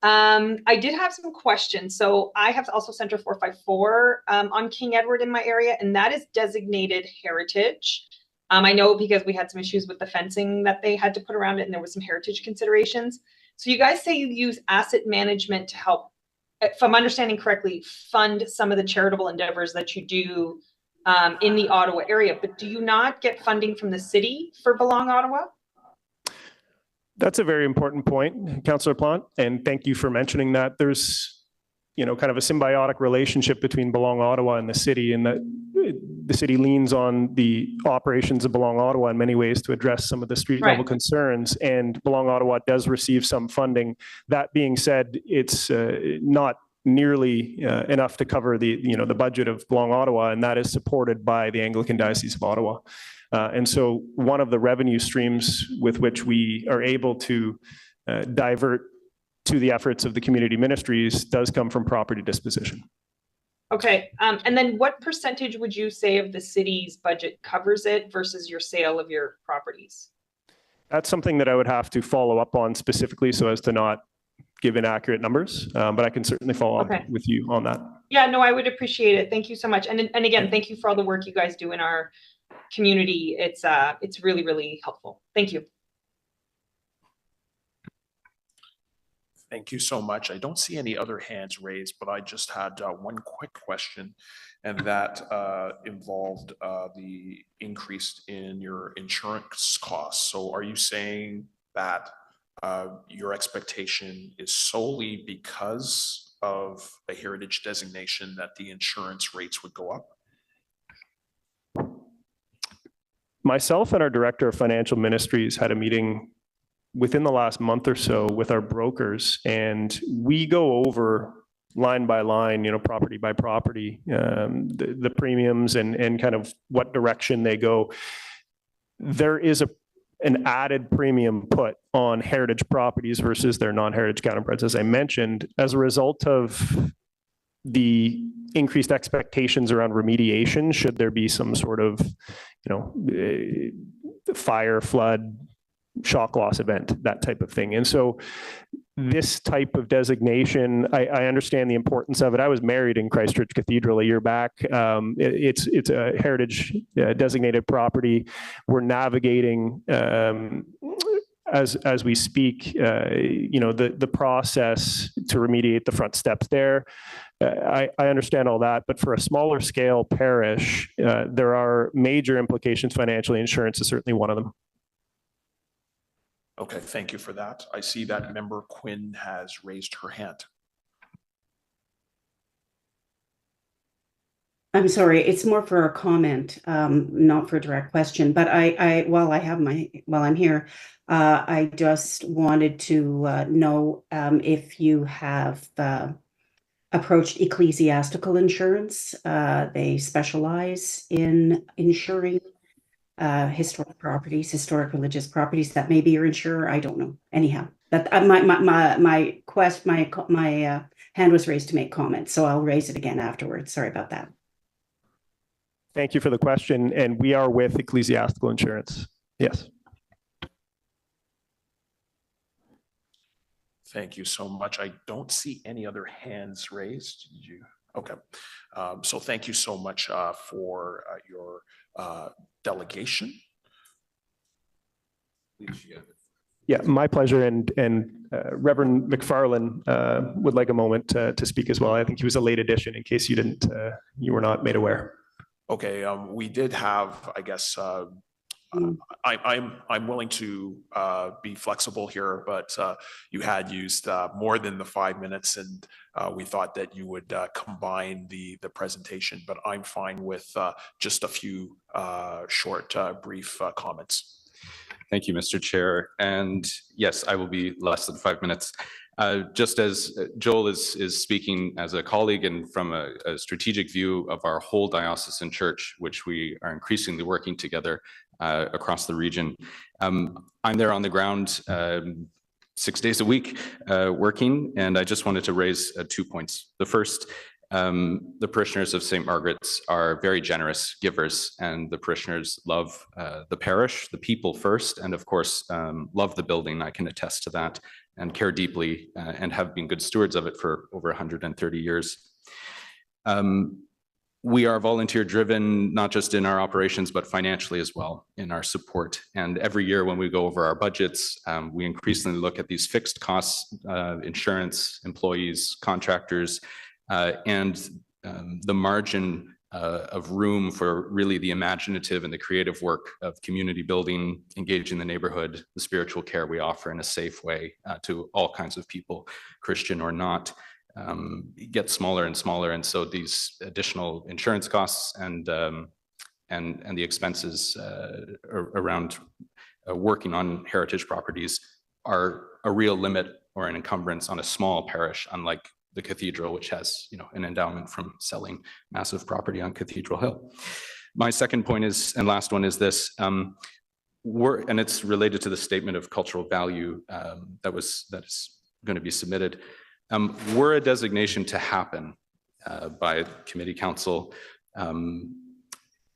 I did have some questions. So I have also Center 454 on King Edward in my area, and that is designated heritage. I know because we had some issues with the fencing that they had to put around it, and there was some heritage considerations. So you guys say you use asset management to help, if I'm understanding correctly, fund some of the charitable endeavors that you do in the Ottawa area, but do you not get funding from the city for Belong Ottawa? That's a very important point, Councillor Plant, and thank you for mentioning that. There's, you know, kind of a symbiotic relationship between Belong Ottawa and the city, and that the city leans on the operations of Belong Ottawa in many ways to address some of the street level concerns, and Belong Ottawa does receive some funding. That being said, it's not nearly enough to cover the budget of Belong Ottawa, and that is supported by the Anglican Diocese of Ottawa. And so one of the revenue streams with which we are able to divert to the efforts of the community ministries does come from property disposition. Okay, and then what percentage would you say of the city's budget covers it versus your sale of your properties? That's something that I would have to follow up on specifically so as to not give inaccurate numbers, but I can certainly follow up with you on that. Yeah, no, I would appreciate it. Thank you so much. And again, thank you for all the work you guys do in our community. It's really, really helpful. Thank you. Thank you so much. I don't see any other hands raised, but I just had one quick question, and that involved the increase in your insurance costs. So are you saying that your expectation is solely because of a heritage designation that the insurance rates would go up? Myself and our Director of Financial Ministries had a meeting within the last month or so with our brokers, and we go over line by line, property by property, the premiums and kind of what direction they go. There is an added premium put on heritage properties versus their non-heritage counterparts, as I mentioned, as a result of the increased expectations around remediation, should there be some sort of, fire, flood, shock loss event, that type of thing. And so this type of designation, I understand the importance of it. I was married in Christchurch Cathedral a year back. It's a heritage designated property. We're navigating as we speak, the process to remediate the front steps there. I understand all that, but for a smaller scale parish, there are major implications financially. Insurance is certainly one of them. Okay, thank you for that. I see that member Quinn has raised her hand. I'm sorry, it's more for a comment, not for a direct question, but while I'm here, I just wanted to know if you have approached ecclesiastical insurance. They specialize in insuring historic properties, historic religious properties. That may be your insurer. I don't know. Anyhow, that my hand was raised to make comments, so I'll raise it again afterwards. Sorry about that. Thank you for the question, and we are with ecclesiastical insurance. Yes. Thank you so much. I don't see any other hands raised. Did you? Okay. So thank you so much for your delegation. Yeah, my pleasure. And Reverend McFarlane would like a moment to speak as well. I think he was a late addition in case you were not made aware. Okay, we did have, I guess, I'm willing to be flexible here, but you had used more than the 5 minutes, and we thought that you would combine the presentation, but I'm fine with just a few short, brief comments. Thank you, Mr. Chair. And yes, I will be less than 5 minutes. Just as Joel is speaking as a colleague and from a strategic view of our whole diocesan church, which we are increasingly working together across the region. I'm there on the ground 6 days a week working, and I just wanted to raise 2 points. The first, the parishioners of St. Margaret's are very generous givers, and the parishioners love the parish, the people first, and of course, love the building. I can attest to that, and care deeply and have been good stewards of it for over 130 years. We are volunteer driven, not just in our operations, but financially as well in our support. And every year when we go over our budgets, we increasingly look at these fixed costs, insurance, employees, contractors, and the margin of room for really the imaginative and the creative work of community building, engaging the neighborhood, the spiritual care we offer in a safe way to all kinds of people, Christian or not, get smaller and smaller. And so these additional insurance costs and the expenses around working on heritage properties are a real limit or an encumbrance on a small parish, unlike the cathedral, which has, you know, an endowment from selling massive property on Cathedral Hill. My second point is, and last one is this, and it's related to the statement of cultural value that's going to be submitted. Were a designation to happen by committee council,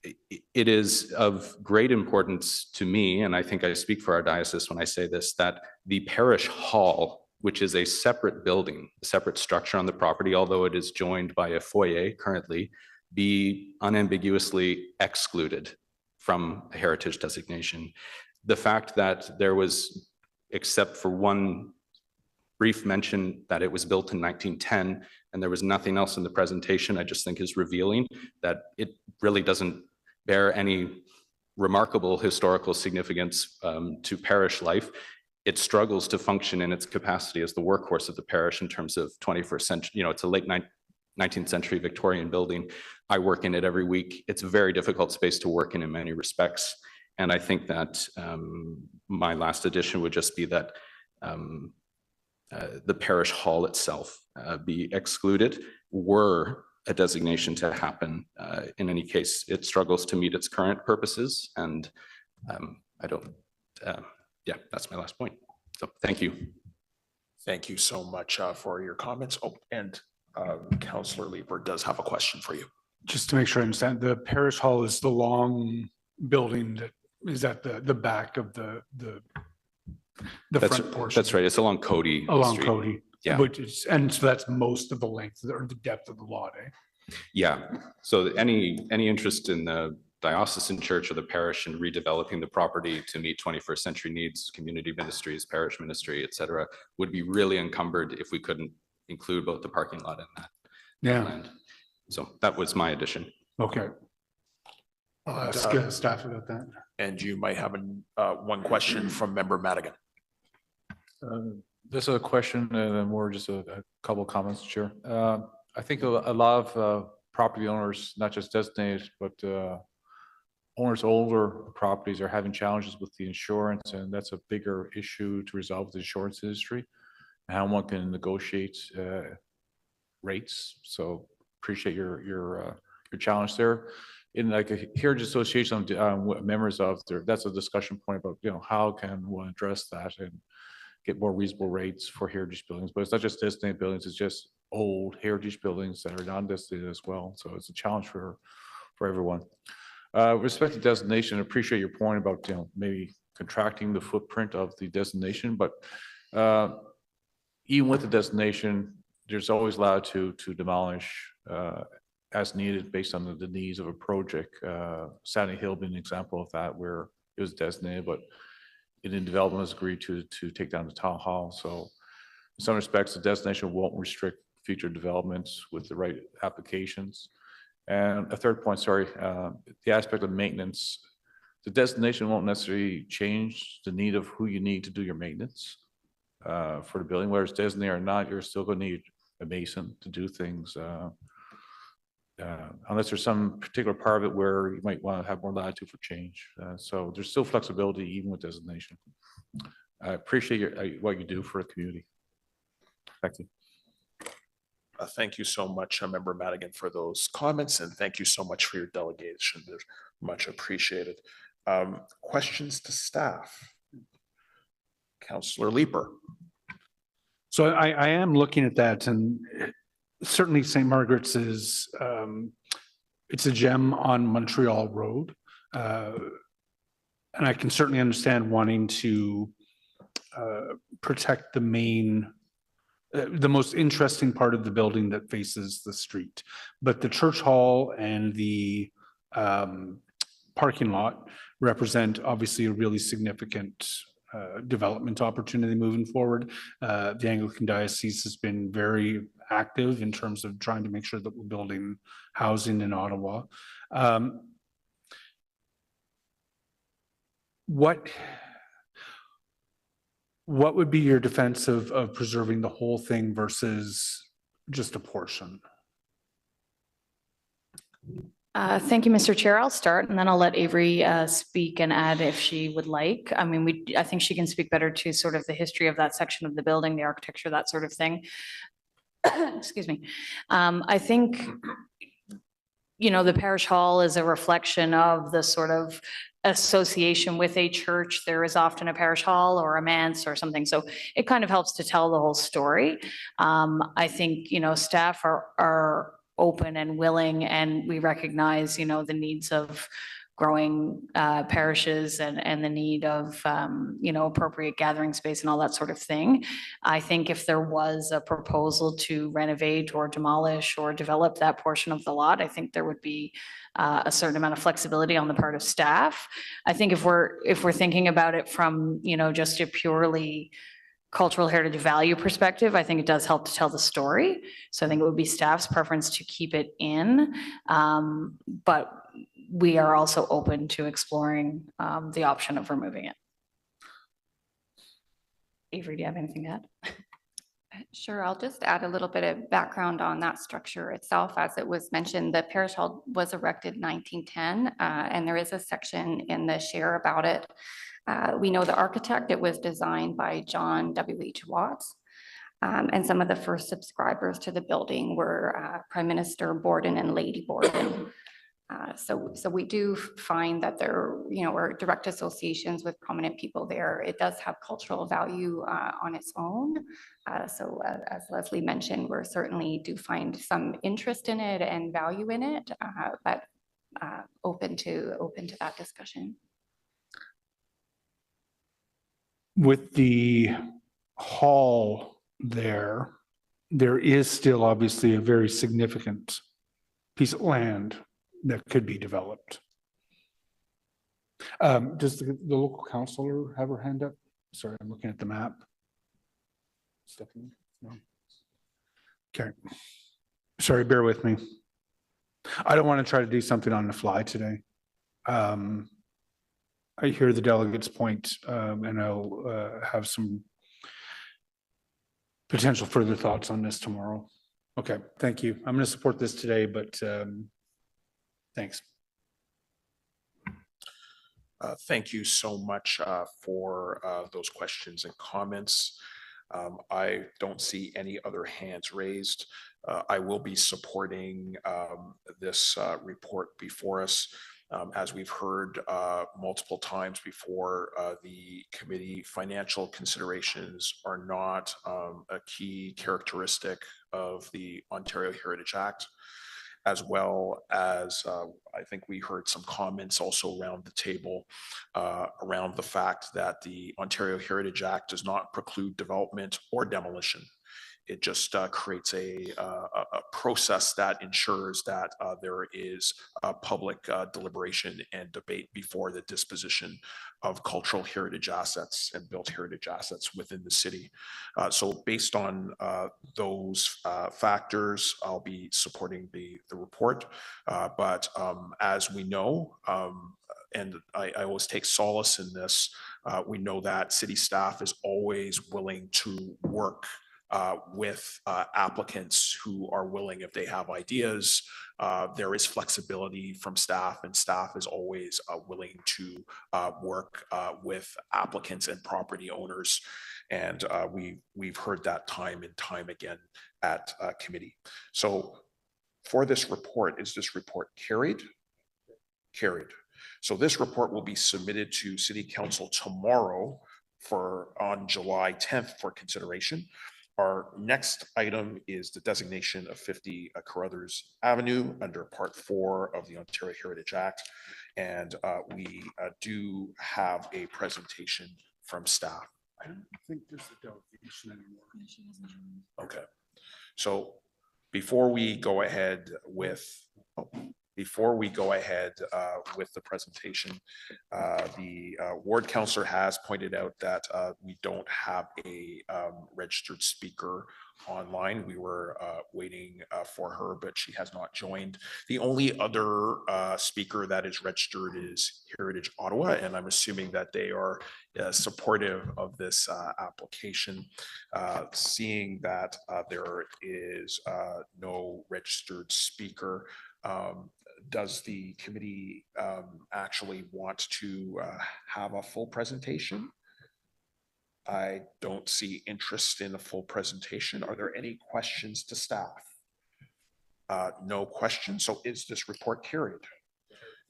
it is of great importance to me, and I think I speak for our diocese when I say this, that the parish hall, which is a separate building, a separate structure on the property, although it is joined by a foyer currently, be unambiguously excluded from a heritage designation. The fact that there was, except for one brief mention that it was built in 1910 and there was nothing else in the presentation, I just think is revealing that it really doesn't bear any remarkable historical significance to parish life. It struggles to function in its capacity as the workhorse of the parish in terms of 21st century, you know, it's a late 19th century Victorian building. I work in it every week. It's a very difficult space to work in many respects. And I think that my last addition would just be that the parish hall itself be excluded were a designation to happen. In any case, it struggles to meet its current purposes. And I don't, yeah, that's my last point. So thank you. Thank you so much for your comments. Oh, and Councillor Leeper does have a question for you. Just to make sure I understand, the parish hall is the long building that is at the back of the front portion. That's right. It's along Cody. Along Street. Cody. Yeah. Which is, and so that's most of the length or the depth of the lot, eh? Yeah. So any interest in the diocesan church or the parish in redeveloping the property to meet 21st century needs, community ministries, parish ministry, et cetera, would be really encumbered if we couldn't include both the parking lot and that land. So that was my addition. Okay. I'll ask staff about that. And you might have one question from Member Madigan. This is a question and more just a couple of comments, Chair. I think a lot of property owners, not just designated, but owners of older properties are having challenges with the insurance, and that's a bigger issue to resolve with the insurance industry, and how one can negotiate rates. So appreciate your challenge there. In like a heritage association I'm members of, that's a discussion point about, you know, how can one address that and get more reasonable rates for heritage buildings. But it's not just designated buildings, it's just old heritage buildings that are non-designated as well. So it's a challenge for everyone. With respect to designation, I appreciate your point about, you know, maybe contracting the footprint of the designation, but even with the designation, there's always latitude to demolish as needed based on the needs of a project. Sandy Hill being an example of that, where it was designated, but in development was agreed to take down the town hall. So in some respects, the designation won't restrict future developments with the right applications. And a third point, sorry, the aspect of maintenance. the designation won't necessarily change the need of who you need to do your maintenance for the building, whether it's designated or not. You're still going to need a mason to do things. Unless there's some particular part of it where you might want to have more latitude for change. So there's still flexibility even with designation. I appreciate what you do for the community. Thank you. Thank you so much, Member Madigan, for those comments, and thank you so much for your delegation. They're much appreciated. Questions to staff? Councillor Leeper. So I am looking at that, and certainly St. Margaret's is, it's a gem on Montreal Road. And I can certainly understand wanting to protect the main, the most interesting part of the building that faces the street. But the church hall and the parking lot represent obviously a really significant development opportunity moving forward. The Anglican Diocese has been very active in terms of trying to make sure that we're building housing in Ottawa. What would be your defense of preserving the whole thing versus just a portion? Thank you, Mr. Chair. I'll start and then I'll let Avery speak and add if she would like. I mean, I think she can speak better to sort of the history of that section of the building, the architecture, that sort of thing. Excuse me. I think, you know, the parish hall is a reflection of the sort of association with a church. There is often a parish hall or a manse or something. So it kind of helps to tell the whole story. I think, you know, staff are open and willing, and we recognize, you know, the needs of growing parishes and the need of, you know, appropriate gathering space and all that sort of thing. I think if there was a proposal to renovate or demolish or develop that portion of the lot, I think there would be a certain amount of flexibility on the part of staff. I think if we're thinking about it from, you know, just a purely cultural heritage value perspective, I think it does help to tell the story. So I think it would be staff's preference to keep it in, but we are also open to exploring the option of removing it. Avery, do you have anything to add? Sure, I'll just add a little bit of background on that structure itself. As it was mentioned, the parish hall was erected in 1910, and there is a section in the share about it. We know the architect. It was designed by John W.H. Watts. And some of the first subscribers to the building were Prime Minister Borden and Lady Borden. So we do find that there, you know, are direct associations with prominent people there. It does have cultural value on its own. So as Leslie mentioned, we're certainly do find some interest in it and value in it, but open to that discussion. With the hall there is still obviously a very significant piece of land that could be developed. Does the local councillor have her hand up? Sorry, I'm looking at the map. Stephanie? No. Okay. Sorry, bear with me. I don't want to try to do something on the fly today. I hear the delegate's point, and I'll have some potential further thoughts on this tomorrow. Okay, thank you. I'm going to support this today, but thanks. Thank you so much for those questions and comments. I don't see any other hands raised. I will be supporting this report before us. As we've heard multiple times before, the committee financial considerations are not a key characteristic of the Ontario Heritage Act, as well as I think we heard some comments also around the table around the fact that the Ontario Heritage Act does not preclude development or demolition. It just creates a process that ensures that there is public deliberation and debate before the disposition of cultural heritage assets and built heritage assets within the city. So based on those factors, I'll be supporting the report. But as we know, and I always take solace in this. We know that city staff is always willing to work with applicants who are willing, if they have ideas. There is flexibility from staff, and staff is always willing to work with applicants and property owners. And we've heard that time and time again at committee. So for this report, is this report carried? Carried. So this report will be submitted to City Council tomorrow on July 10th for consideration. Our next item is the designation of 50 Carruthers Avenue under Part 4 of the Ontario Heritage Act. And we do have a presentation from staff. I don't think there's a delegation anymore. Okay. So before we go ahead with the presentation, the ward councillor has pointed out that we don't have a registered speaker online. We were waiting for her, but she has not joined. The only other speaker that is registered is Heritage Ottawa, and I'm assuming that they are supportive of this application. Seeing that there is no registered speaker, does the committee actually want to have a full presentation? I don't see interest in a full presentation. Are there any questions to staff? No questions. So is this report carried?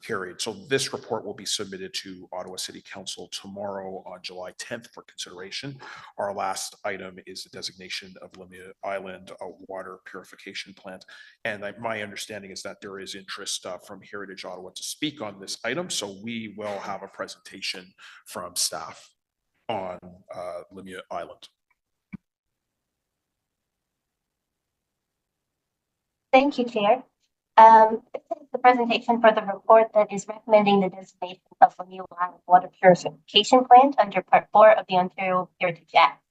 Carried. So this report will be submitted to Ottawa City Council tomorrow on July 10th for consideration. Our last item is the designation of Lemieux Island a water purification plant. And my understanding is that there is interest from Heritage Ottawa to speak on this item. So we will have a presentation from staff on Lemieux Island. Thank you, Chair. This is the presentation for the report that is recommending the designation of Lemieux Island water purification plant under Part 4 of the Ontario Heritage Act.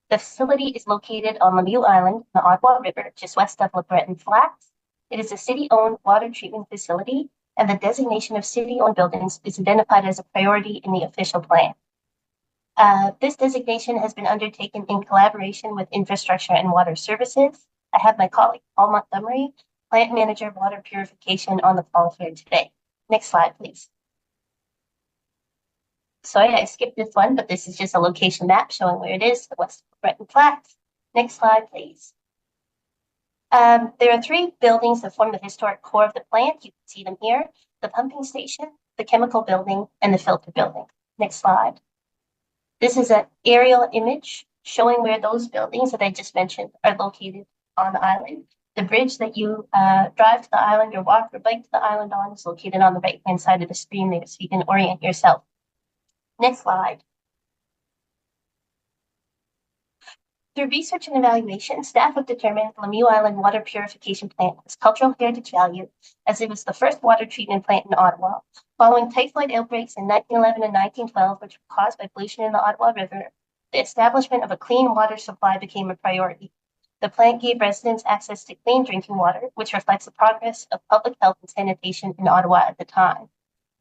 The facility is located on Lemieux Island, in the Ottawa River, just west of Le Breton Flats. It is a city-owned water treatment facility, and the designation of city-owned buildings is identified as a priority in the official plan. This designation has been undertaken in collaboration with Infrastructure and Water Services. I have my colleague, Paul Montgomery, Plant Manager, Water Purification, on the call here today. Next slide, please. Sorry, I skipped this one, but this is just a location map showing where it is, the west of Breton Flats. Next slide, please. There are 3 buildings that form the historic core of the plant. You can see them here: the pumping station, the chemical building, and the filter building. Next slide. This is an aerial image showing where those buildings that I just mentioned are located on the island. The bridge that you drive to the island or walk or bike to the island on is located on the right-hand side of the screen there, so you can orient yourself. Next slide. Through research and evaluation, staff have determined Lemieux Island water purification plant has cultural heritage value, as it was the first water treatment plant in Ottawa. Following typhoid outbreaks in 1911 and 1912, which were caused by pollution in the Ottawa River, the establishment of a clean water supply became a priority. The plant gave residents access to clean drinking water, which reflects the progress of public health and sanitation in Ottawa at the time.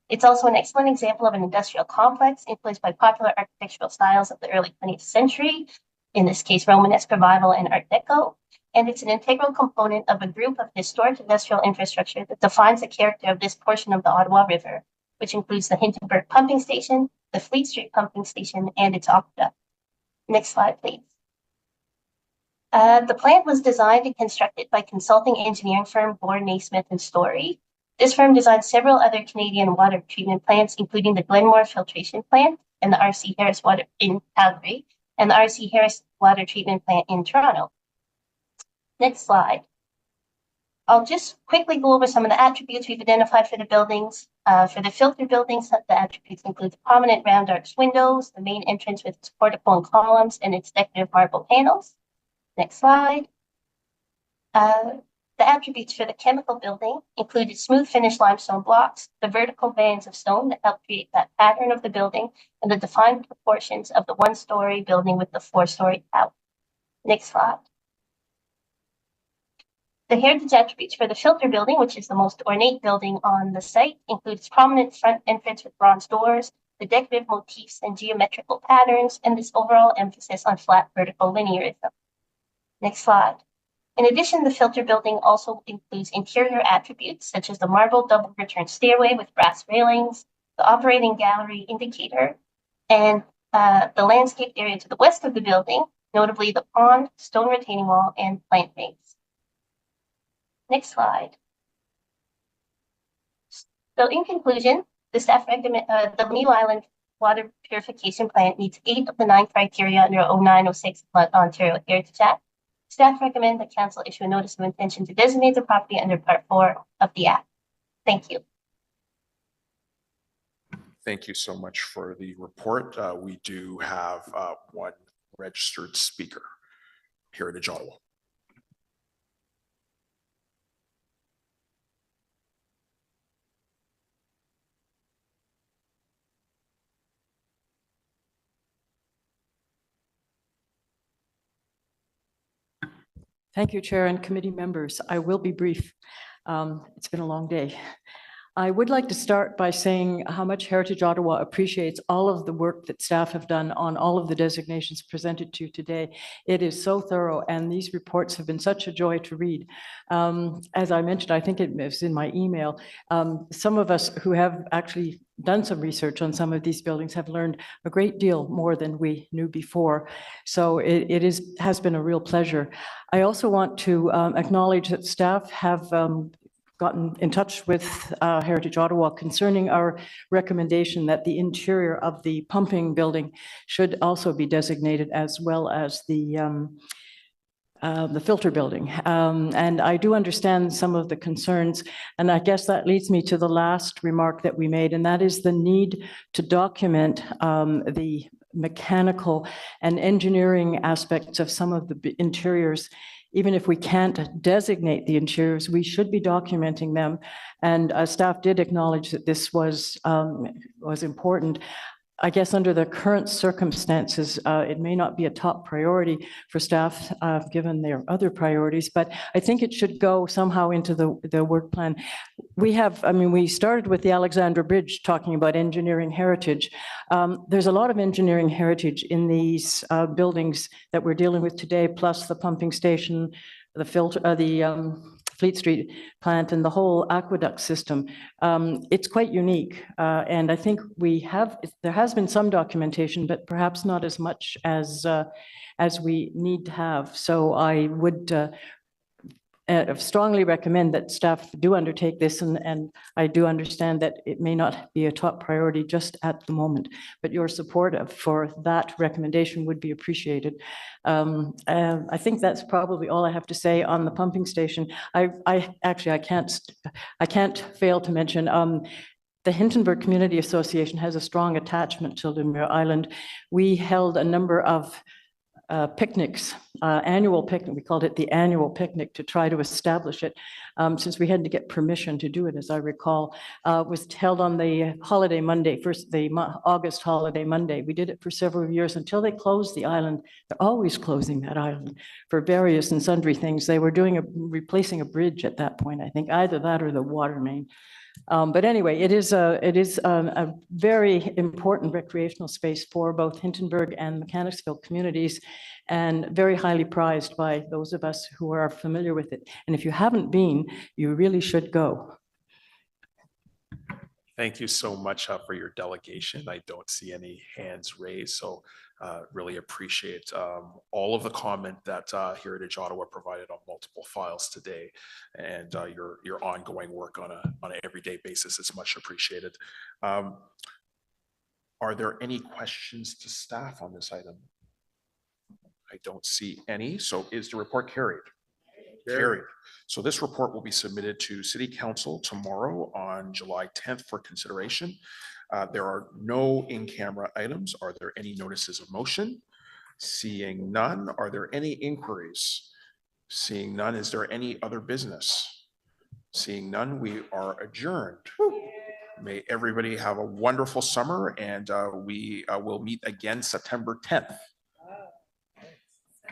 It's also an excellent example of an industrial complex influenced by popular architectural styles of the early 20th century, in this case, Romanesque Revival and Art Deco. And it's an integral component of a group of historic industrial infrastructure that defines the character of this portion of the Ottawa River, which includes the Hintonburg Pumping Station, the Fleet Street Pumping Station, and its aqueduct. Next slide, please. The plant was designed and constructed by consulting engineering firm Gore, Naismith & Story. This firm designed several other Canadian water treatment plants, including the Glenmore Filtration Plant and the R.C. Harris Water in Calgary, and the R.C. Harris Water Treatment Plant in Toronto. Next slide. I'll just quickly go over some of the attributes we've identified for the buildings. For the filter buildings, the attributes include the prominent round arch windows, the main entrance with its portico and columns, and its decorative marble panels. Next slide. The attributes for the chemical building included smooth finished limestone blocks, the vertical bands of stone that help create that pattern of the building, and the defined proportions of the 1-story building with the 4-story tower. Next slide. The heritage attributes for the filter building, which is the most ornate building on the site, includes prominent front entrance with bronze doors, the decorative motifs and geometrical patterns, and this overall emphasis on flat vertical linearism. Next slide. In addition, the filter building also includes interior attributes such as the marble double return stairway with brass railings, the operating gallery indicator, and the landscape area to the west of the building, notably the pond, stone retaining wall, and plant banks. Next slide. So in conclusion, the staff recommend the Lemieux Island water purification plant meets 8 of the 9 criteria under 0906 Ontario Heritage Act. Staff recommend that council issue a notice of intention to designate the property under Part 4 of the Act. Thank you. Thank you so much for the report. We do have one registered speaker, Heritage Ottawa. Thank you, Chair and committee members. I will be brief. It's been a long day. I would like to start by saying how much Heritage Ottawa appreciates all of the work that staff have done on all of the designations presented to you today. It is so thorough, and these reports have been such a joy to read. As I mentioned, I think it was in my email, some of us who have actually done some research on some of these buildings have learned a great deal more than we knew before. So it has been a real pleasure. I also want to acknowledge that staff have gotten in touch with Heritage Ottawa concerning our recommendation that the interior of the pumping building should also be designated, as well as the filter building. And I do understand some of the concerns, and I guess that leads me to the last remark that we made, and that is the need to document the mechanical and engineering aspects of some of the interiors. Even if we can't designate the interiors, we should be documenting them. And staff did acknowledge that this was important. I guess under the current circumstances, it may not be a top priority for staff, given their other priorities, but I think it should go somehow into the work plan. We started with the Alexandra Bridge talking about engineering heritage. There's a lot of engineering heritage in these buildings that we're dealing with today, plus the pumping station, the filter, Fleet Street plant, and the whole aqueduct system. It's quite unique, and I think there has been some documentation, but perhaps not as much as we need to have. So I would strongly recommend that staff do undertake this, and I do understand that it may not be a top priority just at the moment, but your support for that recommendation would be appreciated. I think that's probably all I have to say on the pumping station. I can't fail to mention the Hintonburg Community Association has a strong attachment to Lemieux Island. We held a number of picnics, annual picnic, we called it the annual picnic, to try to establish it, since we had to get permission to do it, as I recall. Was held on the holiday Monday, the August holiday Monday. We did it for several years until they closed the island. They're always closing that island for various and sundry things. They were replacing a bridge at that point, I think, either that or the water main. But anyway, it is a very important recreational space for both Hintonburg and Mechanicsville communities, and very highly prized by those of us who are familiar with it. And if you haven't been, you really should go. Thank you so much for your delegation. I don't see any hands raised, so really appreciate all of the comment that Heritage Ottawa provided on multiple files today, and your ongoing work on an everyday basis is much appreciated. Are there any questions to staff on this item? I don't see any. So is the report carried? Carried. So this report will be submitted to City Council tomorrow on July 10th for consideration. There are no in-camera items. Are there any notices of motion? Seeing none. Are there any inquiries? Seeing none. Is there any other business? Seeing none, we are adjourned. May everybody have a wonderful summer, and we will meet again September 10th.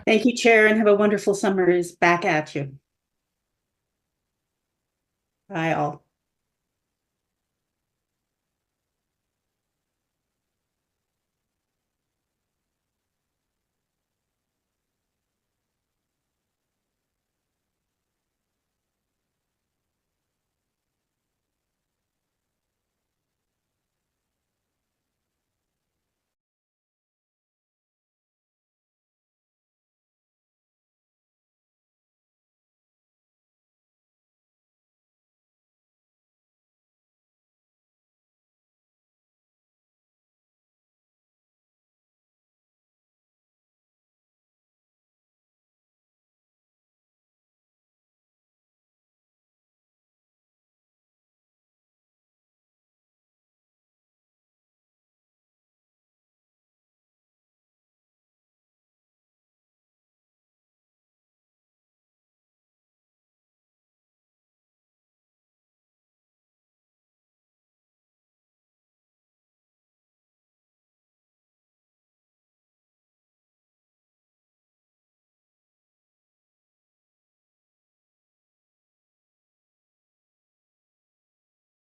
Thank you, Chair, and have a wonderful summer. Is back at you. Bye all.